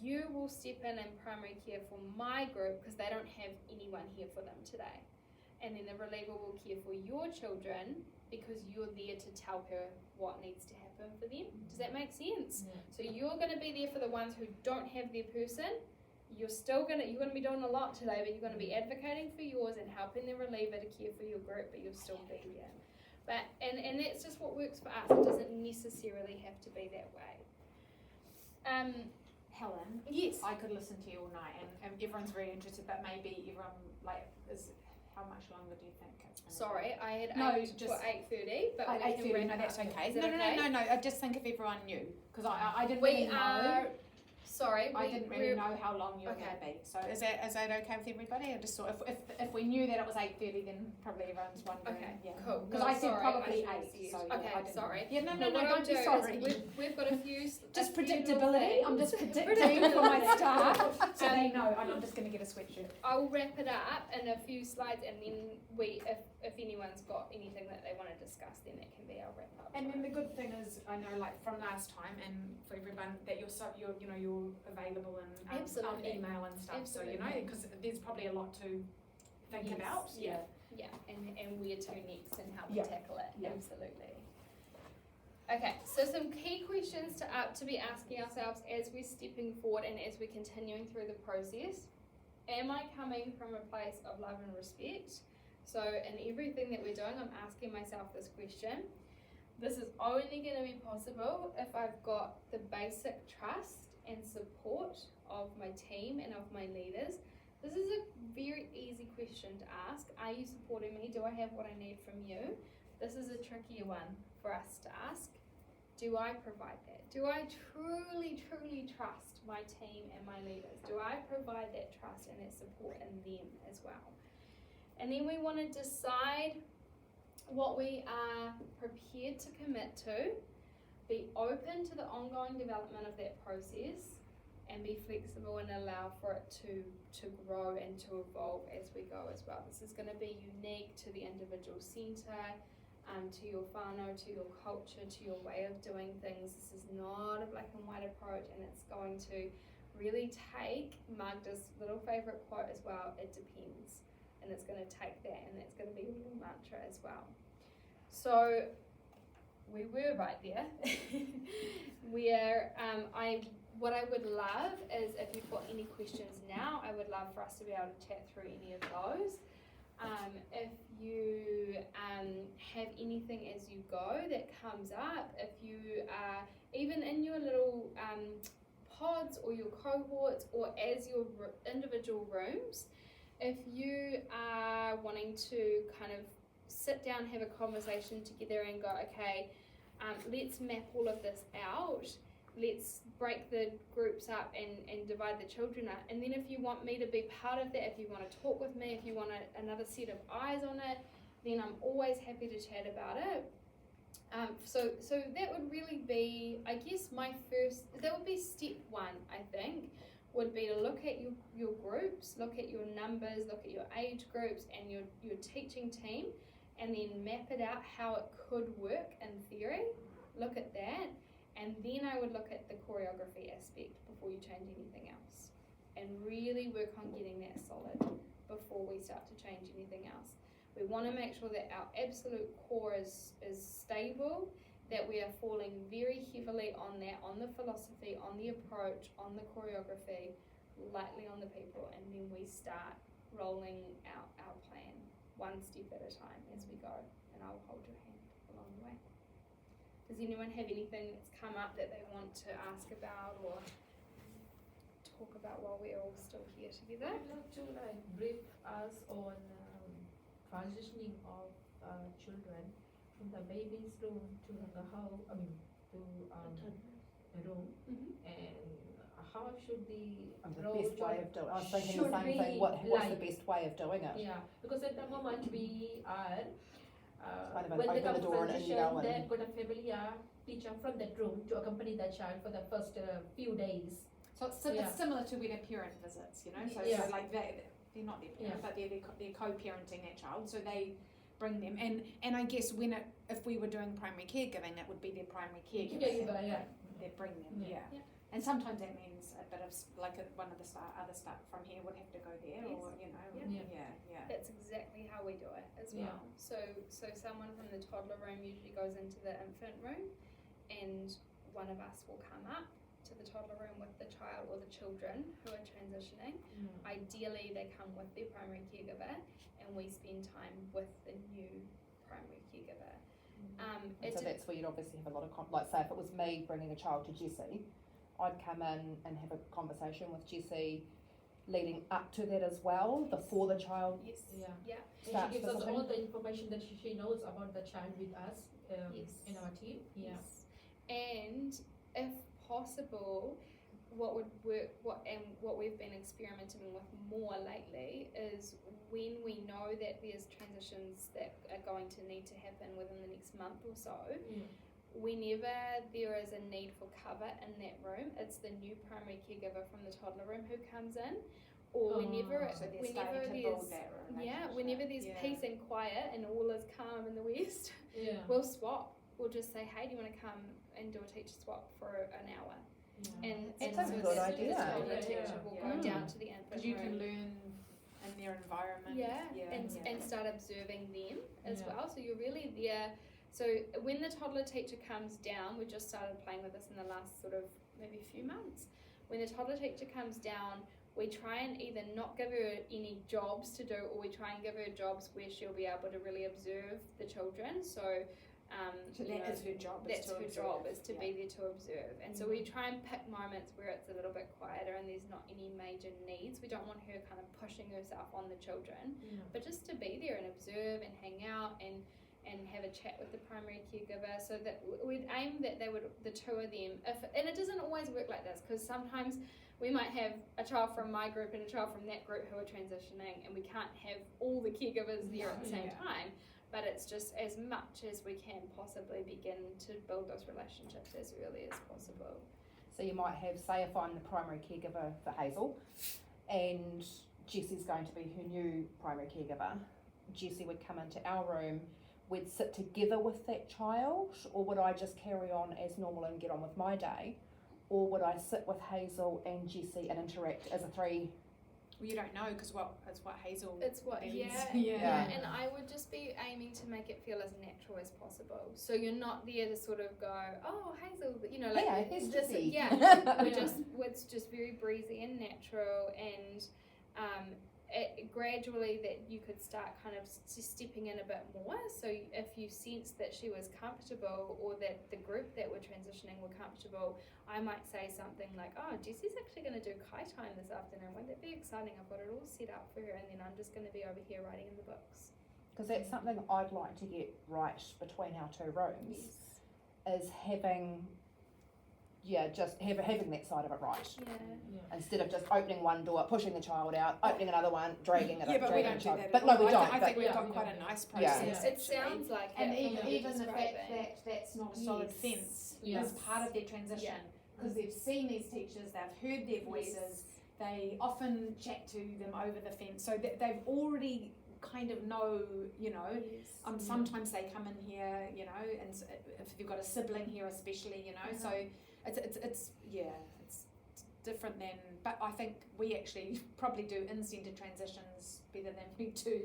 you will step in and primary care for my group because they don't have anyone here for them today. And then the reliever will care for your children because you're there to tell her what needs to happen for them. Does that make sense? Yeah. So you're going to be there for the ones who don't have their person. You're going to be doing a lot today, but you're going to be advocating for yours and helping the reliever to care for your group, but you'll still be there. But and that's just what works for us. It doesn't necessarily have to be that way. Helen, yes, I could listen to you all night, and everyone's very interested, but maybe everyone how much longer do you think? Sorry, I had aimed just for 8:30, but 8:30. No, that's okay. No. I just think if everyone knew, because I didn't we really know. Sorry, I didn't really know how long you were going to be. So is that okay with everybody? I just thought if we knew that it was 8:30, then probably everyone's wondering. Okay, yeah. cool. Because I said probably 8. So okay, I didn't sorry. Yeah, no, what don't be sorry. We've got a few. Just predictability. I'm just predicting for my staff, so they know. And I'm just going to get a sweatshirt. I will wrap it up in a few slides, and then if anyone's got anything that they want to discuss, then that can be our wrap up. And then the good thing is, I know, like from last time, and for everyone, that you're available and email and stuff. Absolutely. So because there's probably a lot to think about. Yeah, and where to next and how to tackle it. Yeah. Absolutely. Okay, so some key questions to be asking ourselves as we're stepping forward and as we're continuing through the process. Am I coming from a place of love and respect? So in everything that we're doing, I'm asking myself this question. This is only going to be possible if I've got the basic trust and support of my team and of my leaders. This is a very easy question to ask. Are you supporting me? Do I have what I need from you? This is a trickier one for us to ask. Do I provide that? Do I truly, truly trust my team and my leaders? Do I provide that trust and that support in them as well? And then we want to decide what we are prepared to commit to, be open to the ongoing development of that process, and be flexible and allow for it to grow and to evolve as we go as well. This is going to be unique to the individual centre, to your whānau, to your culture, to your way of doing things. This is not a black and white approach, and it's going to really take Magda's little favourite quote as well, it depends. And it's going to take that, and that's going to be a little mantra as well. So we were right there. What I would love is if you've got any questions now, I would love for us to be able to chat through any of those. If you have anything as you go that comes up, if you are even in your little pods or your cohorts or as your individual rooms, if you are wanting to kind of sit down, have a conversation together and go, okay, let's map all of this out, let's break the groups up and divide the children up. And then if you want me to be part of that, if you want to talk with me, if you want another set of eyes on it, then I'm always happy to chat about it. So that would really be, I guess, that would be step one, I think, would be to look at your groups, look at your numbers, look at your age groups and your teaching team, and then map it out how it could work in theory. Look at that, and then I would look at the choreography aspect before you change anything else, and really work on getting that solid before we start to change anything else. We want to make sure that our absolute core is stable, that we are falling very heavily on that, on the philosophy, on the approach, on the choreography, lightly on the people, and then we start rolling out our plan one step at a time as we go, and I'll hold your hand along the way. Does anyone have anything that's come up that they want to ask about or talk about while we're all still here together? I'd like to brief us on transitioning of children from the baby's room to the house, the room, and how should the best way of doing. I was thinking the same thing. What's the best way of doing it? Yeah, because at the moment we are kind of when they open come the door and in you transition, go. they've got a familiar teacher from that room to accompany the child for the first few days. So it's similar to when a parent visits, you know. So like they're not their parent, but they're co-parenting that child. So they bring them, and I guess if we were doing primary caregiving, that would be their primary caregiver. They bring them, And sometimes that means a bit of one of the other staff from here would have to go there, or you know, That's exactly how we do it as well. So someone from the toddler room usually goes into the infant room, and one of us will come up to the toddler room with the child or the children who are transitioning. Ideally, they come with their primary caregiver, and we spend time with the new primary caregiver. So that's where you'd obviously have a lot of like, say if it was me bringing a child to Jessie, I'd come in and have a conversation with Jessie leading up to that as well, before the child And she starts gives us visiting. all the information that she knows about the child with us in our team. Yes. And if possible, what would work, what we've been experimenting with more lately is when we know that there's transitions that are going to need to happen within the next month or so, whenever there is a need for cover in that room, it's the new primary caregiver from the toddler room who comes in, or whenever there's peace and quiet and all is calm in the west, we'll swap. We'll just say, hey, do you want to come and do a teacher swap for an hour? And That's a good idea. The toddler teacher will go down to the infant because you room. can learn in their environment. And start observing them as well. So you're really there. So when the toddler teacher comes down, we just started playing with this in the last sort of maybe few months. When the toddler teacher comes down, we try and either not give her any jobs to do, or we try and give her jobs where she'll be able to really observe the children. So that is her job. That's her job, is to be there to observe. And so we try and pick moments where it's a little bit quieter and there's not any major needs. We don't want her kind of pushing herself on the children, but just to be there and observe and hang out and have a chat with the primary caregiver. So that we'd aim that they would, the two of them, and it doesn't always work like this, because sometimes we might have a child from my group and a child from that group who are transitioning, and we can't have all the caregivers there at the same time. But it's just as much as we can possibly begin to build those relationships as early as possible. So you might have, say if I'm the primary caregiver for Hazel and Jessie's going to be her new primary caregiver, Jessie would come into our room, we'd sit together with that child, or would I just carry on as normal and get on with my day? Or would I sit with Hazel and Jessie and interact as a three? Well, you don't know, because it's what Hazel It's what, needs. yeah. And I would just be aiming to make it feel as natural as possible. So you're not there to sort of go, oh, Hazel, you know, like, here's just, Jessie. it's just very breezy and natural, and gradually that you could start kind of stepping in a bit more. So if you sense that she was comfortable, or that the group that were transitioning were comfortable, I might say something like, oh, Jessie's actually going to do Kai time this afternoon. Won't that be exciting? I've got it all set up for her, and then I'm just going to be over here writing in the books. Because that's something I'd like to get right between our two rooms, is having having that side of it right. Instead of just opening one door, pushing the child out, opening another one, dragging it up. But we don't do that. But no, we don't. I think we've got quite a nice process. It sounds like and that, even the fact that that's not a solid fence is part of their transition, because they've seen these teachers, they've heard their voices, they often chat to them over the fence, so that they've already kind of know, you know. Sometimes they come in here, you know, and if you've got a sibling here especially, you know, so it's different than, but I think we actually probably do in-centre transitions better than we do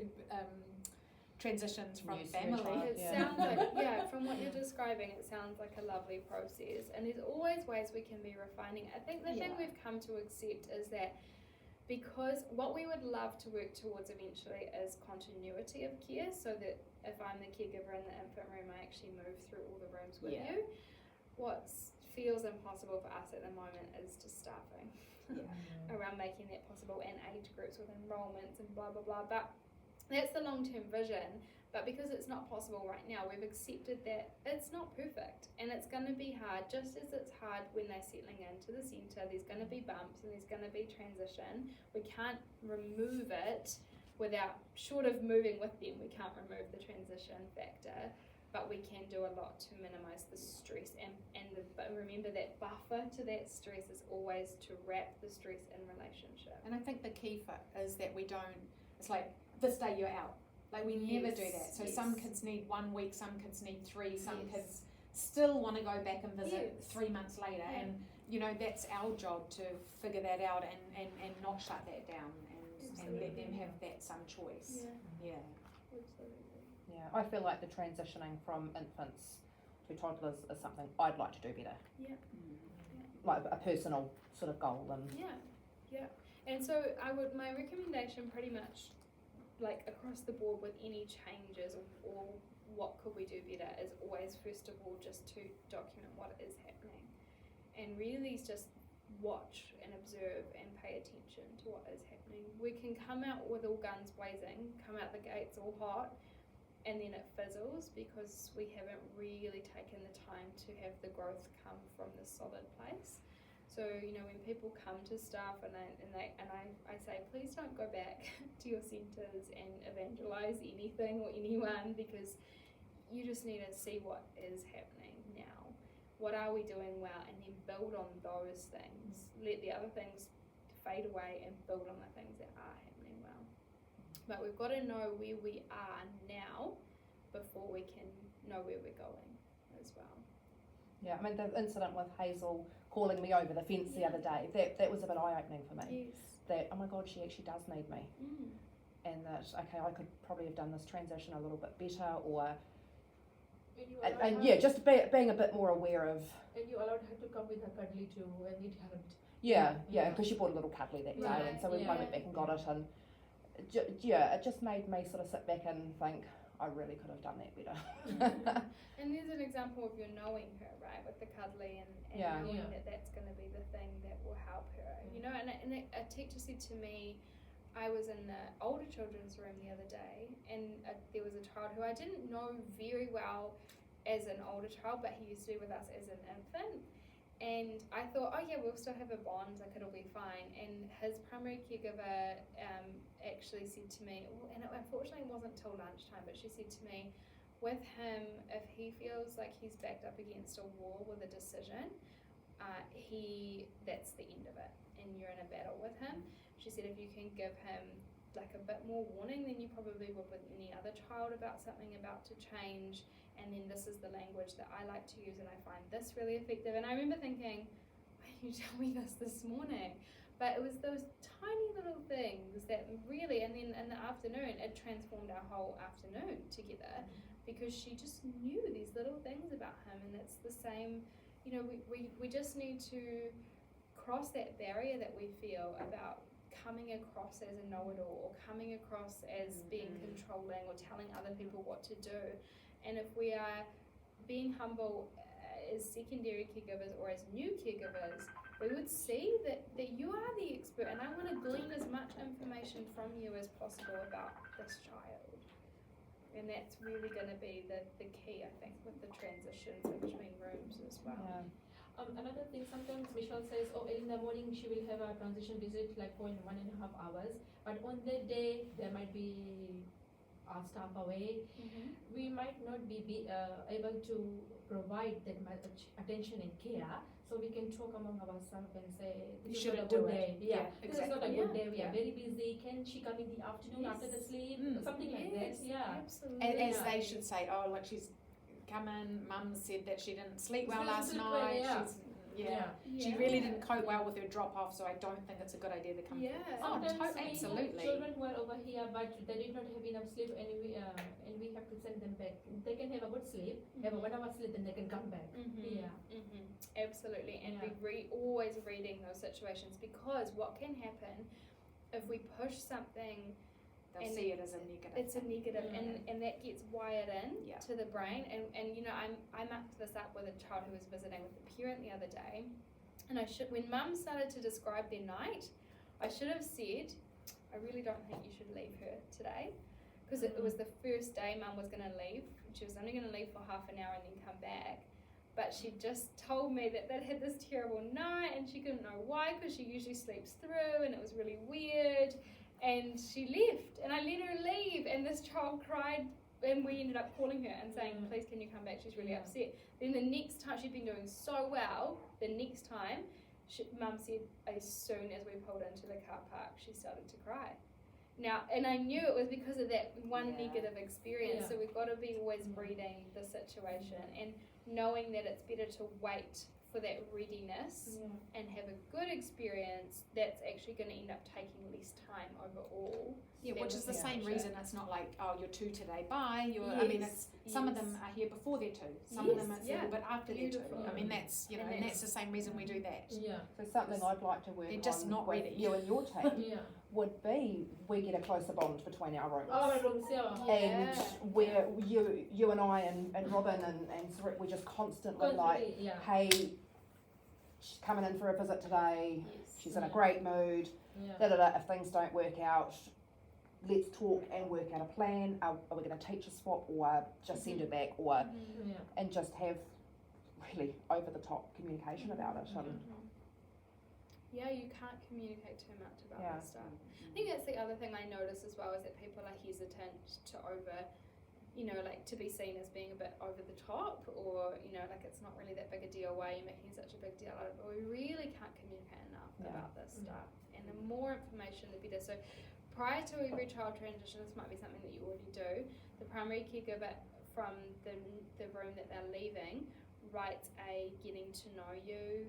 transitions from family. It sounds like, from what you're describing, it sounds like a lovely process, and there's always ways we can be refining. I think the thing we've come to accept is that, because what we would love to work towards eventually is continuity of care, so that if I'm the caregiver in the infant room, I actually move through all the rooms with you. What feels impossible for us at the moment is just staffing around making that possible, and age groups with enrolments and blah blah blah. But that's the long-term vision. But because it's not possible right now, we've accepted that it's not perfect, and it's going to be hard, just as it's hard when they're settling into the centre. There's going to be bumps and there's going to be transition. We can't remove it short of moving with them, we can't remove the transition factor, but we can do a lot to minimise the stress, but remember that buffer to that stress is always to wrap the stress in relationship. And I think the key is that we don't, it's like, this day you're out. Like, we never do that. So some kids need 1 week, some kids need 3, some kids still want to go back and visit 3 months later. And, you know, that's our job to figure that out and not shut that down and let them have that some choice. Yeah, I feel like the transitioning from infants to toddlers is something I'd like to do better. Like a personal sort of goal. And so my recommendation pretty much, like across the board with any changes or what could we do better, is always first of all just to document what is happening, and really just watch and observe and pay attention to what is happening. We can come out with all guns blazing, come out the gates all hot, and then it fizzles because we haven't really taken the time to have the growth come from this solid place. So, you know, when people come to staff and I say, please don't go back to your centres and evangelise anything or anyone, because you just need to see what is happening now. What are we doing well, and then build on those things. Let the other things fade away and build on the things that are happening well. But we've got to know where we are now before we can know where we're going as well. Yeah, I mean, the incident with Hazel calling me over the fence the other day, that was a bit eye-opening for me. That, oh my God, she actually does need me. And that, okay, I could probably have done this transition a little bit better, or... just being a bit more aware of... And you allowed her to come with her cuddly too, and it helped. Yeah, because she bought a little cuddly that day, and so I went back and got it, and it just made me sort of sit back and think, I really could have done that better. And there's an example of you knowing her, right, with the cuddly and knowing that that's going to be the thing that will help her, you know. And a teacher said to me, I was in the older children's room the other day, and there was a child who I didn't know very well as an older child, but he used to be with us as an infant. And I thought, oh yeah, we'll still have a bond, like it'll be fine. And his primary caregiver actually said to me, and it unfortunately wasn't till lunchtime, but she said to me, with him, if he feels like he's backed up against a wall with a decision, that's the end of it, and you're in a battle with him. She said if you can give him like a bit more warning than you probably would with any other child about something about to change, and then this is the language that I like to use and I find this really effective. And I remember thinking, why didn't you tell me this morning? But it was those tiny little things that really, and then in the afternoon, it transformed our whole afternoon together, because she just knew these little things about him. And it's the same, you know, we just need to cross that barrier that we feel about coming across as a know-it-all, or coming across as being controlling or telling other people what to do. And if we are being humble as secondary caregivers or as new caregivers, we would see that you are the expert, and I want to glean as much information from you as possible about this child. And that's really going to be the key, I think, with the transitions in between rooms as well. Yeah. Another thing, sometimes Michelle says, oh, in the morning she will have a transition visit like for 1.5 hours, but on that day there might be our staff away. We might not be able to provide that much attention and care, so we can talk among ourselves and say, this is not a good day. This is not a good day, we are very busy, can she come in the afternoon after the sleep, something like that. Absolutely. And as they should say, oh, like she's come in, mum said that she didn't sleep well last night. She really didn't cope well with her drop off, so I don't think it's a good idea to come. Sometimes we absolutely. have children who are over here, but they did not have enough sleep, and we have to send them back. They can have a good sleep, have a 1 hour sleep, then they can come back. Absolutely. And we always reading those situations, because what can happen if we push something, they'll see it as a negative. It's a negative, and that gets wired in to the brain. And you know, I mucked this up with a child who was visiting with a parent the other day, and when Mum started to describe their night, I should have said, I really don't think you should leave her today, because it was the first day Mum was going to leave. She was only going to leave for half an hour and then come back. But she just told me that they'd had this terrible night, and she couldn't know why, because she usually sleeps through, and it was really weird. And she left, and I let her leave, and this child cried, and we ended up calling her and saying, please can you come back, she's really upset. Then the next time, she'd been doing so well, the next time, Mum said as soon as we pulled into the car park, she started to cry. Now, and I knew it was because of that one negative experience, so we've got to be always reading the situation and knowing that it's better to wait for that readiness and have a good experience that's actually going to end up taking less time overall. Which is the same reason it's not like, oh, you're 2 today, bye. I mean, it's some of them are here before they're 2, some of them it's a little bit after they're 2. I mean, that's, you know, and that's the same reason we do that. So something I'd like to work they're just on not with ready. you and your team would be, we get a closer bond between our rooms. Our rooms, And where you and I and Robin and Sarit, we just constantly like, hey, she's coming in for a visit today, she's in a great mood, if things don't work out, let's talk and work out a plan. Are we going to teach a swap, or just send her back, or and just have really over the top communication about it. You can't communicate too much about this stuff. I think that's the other thing I notice as well, is that people are hesitant to to be seen as being a bit over the top, or like it's not really that big a deal. Why are you making such a big deal out of it? But we really can't communicate enough about this stuff, and the more information the better. So prior to every child transition, this might be something that you already do, the primary caregiver from the room that they're leaving writes a getting to know you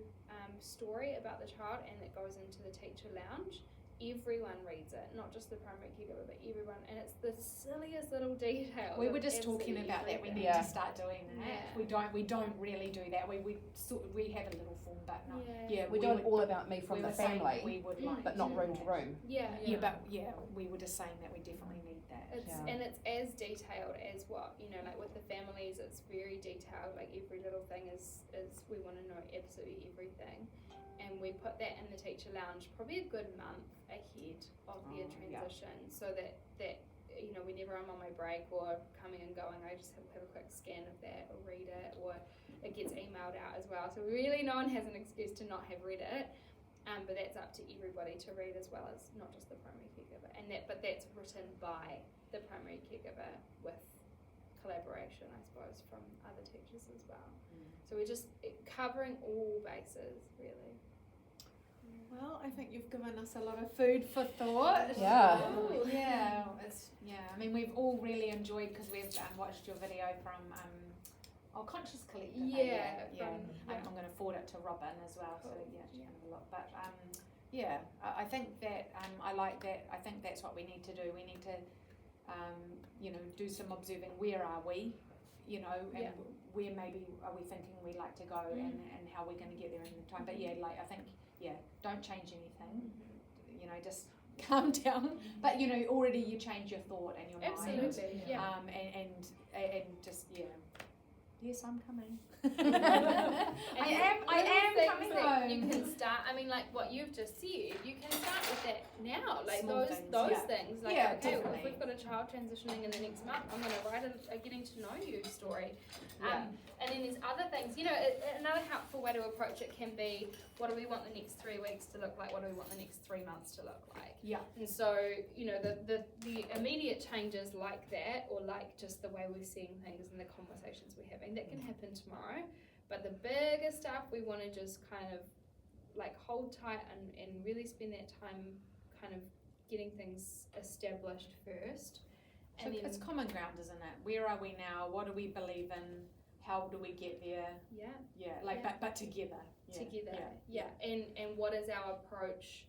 story about the child, and it goes into the teacher lounge, everyone reads it, not just the primary caregiver, but everyone, and it's the silliest little details. We were just of talking absolutely about that. We everything. need to start doing that. Yeah. We don't really do that. We have a little form, but not. Yeah. We're doing all about me from we the were saying family, we would like but not to room do to that. room. Yeah. We were just saying that we definitely need that. And it's as detailed as what, like with the families, it's very detailed, like every little thing is we want to know absolutely everything. And we put that in the teacher lounge probably a good month ahead of their transition, so that whenever I'm on my break or coming and going, I just have a quick scan of that or read it, or it gets emailed out as well. So really no one has an excuse to not have read it, but that's up to everybody to read as well as not just the primary caregiver. But that's written by the primary caregiver with collaboration, I suppose, from other teachers as well. So we're just covering all bases, really. Well, I think you've given us a lot of food for thought. Yeah. I mean, we've all really enjoyed, because we've watched your video from Conscious Collective. I'm going to forward it to Robin as well. Cool. So she's going to have a look. But I think that I like that. I think that's what we need to do. We need to do some observing. Where are we? And where maybe are we thinking we'd like to go, and how we're going to get there in the time. But I think don't change anything. Just calm down. But already you change your thought and your mind. Absolutely. Yeah. And just yes, I'm coming. I am coming home. home. You can start. I mean, like what you've just said, you can start with that now. Like Small those things. Like, okay, well, definitely. if we've got a child transitioning in the next month, I'm going to write a getting to know you story. And then there's other things. Another helpful way to approach it can be, what do we want the next 3 weeks to look like? What do we want the next 3 months to look like? Yeah. And so, the immediate changes like that, or like just the way we're seeing things and the conversations we're having, that can happen tomorrow. But the bigger stuff, we want to just kind of like hold tight and really spend that time kind of getting things established first. So it's common ground, isn't it? Where are we now? What do we believe in? How do we get there? But together. And what is our approach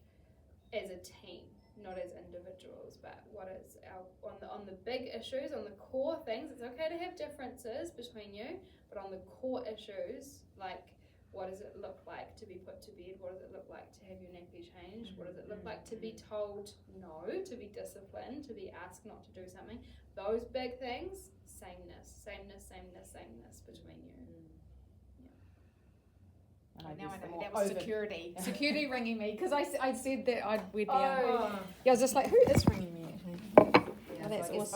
as a team, not as individuals, but what is our on the big issues, on the core things. It's okay to have differences between you, but on the core issues, like what does it look like to be put to bed? What does it look like to have your nappy changed? What does it look like to be told no, to be disciplined, to be asked not to do something? Those big things, sameness between you. Now I know that was security. Security ringing me, because I said that we'd be. I was just like, who is ringing me? Actually? That's awesome.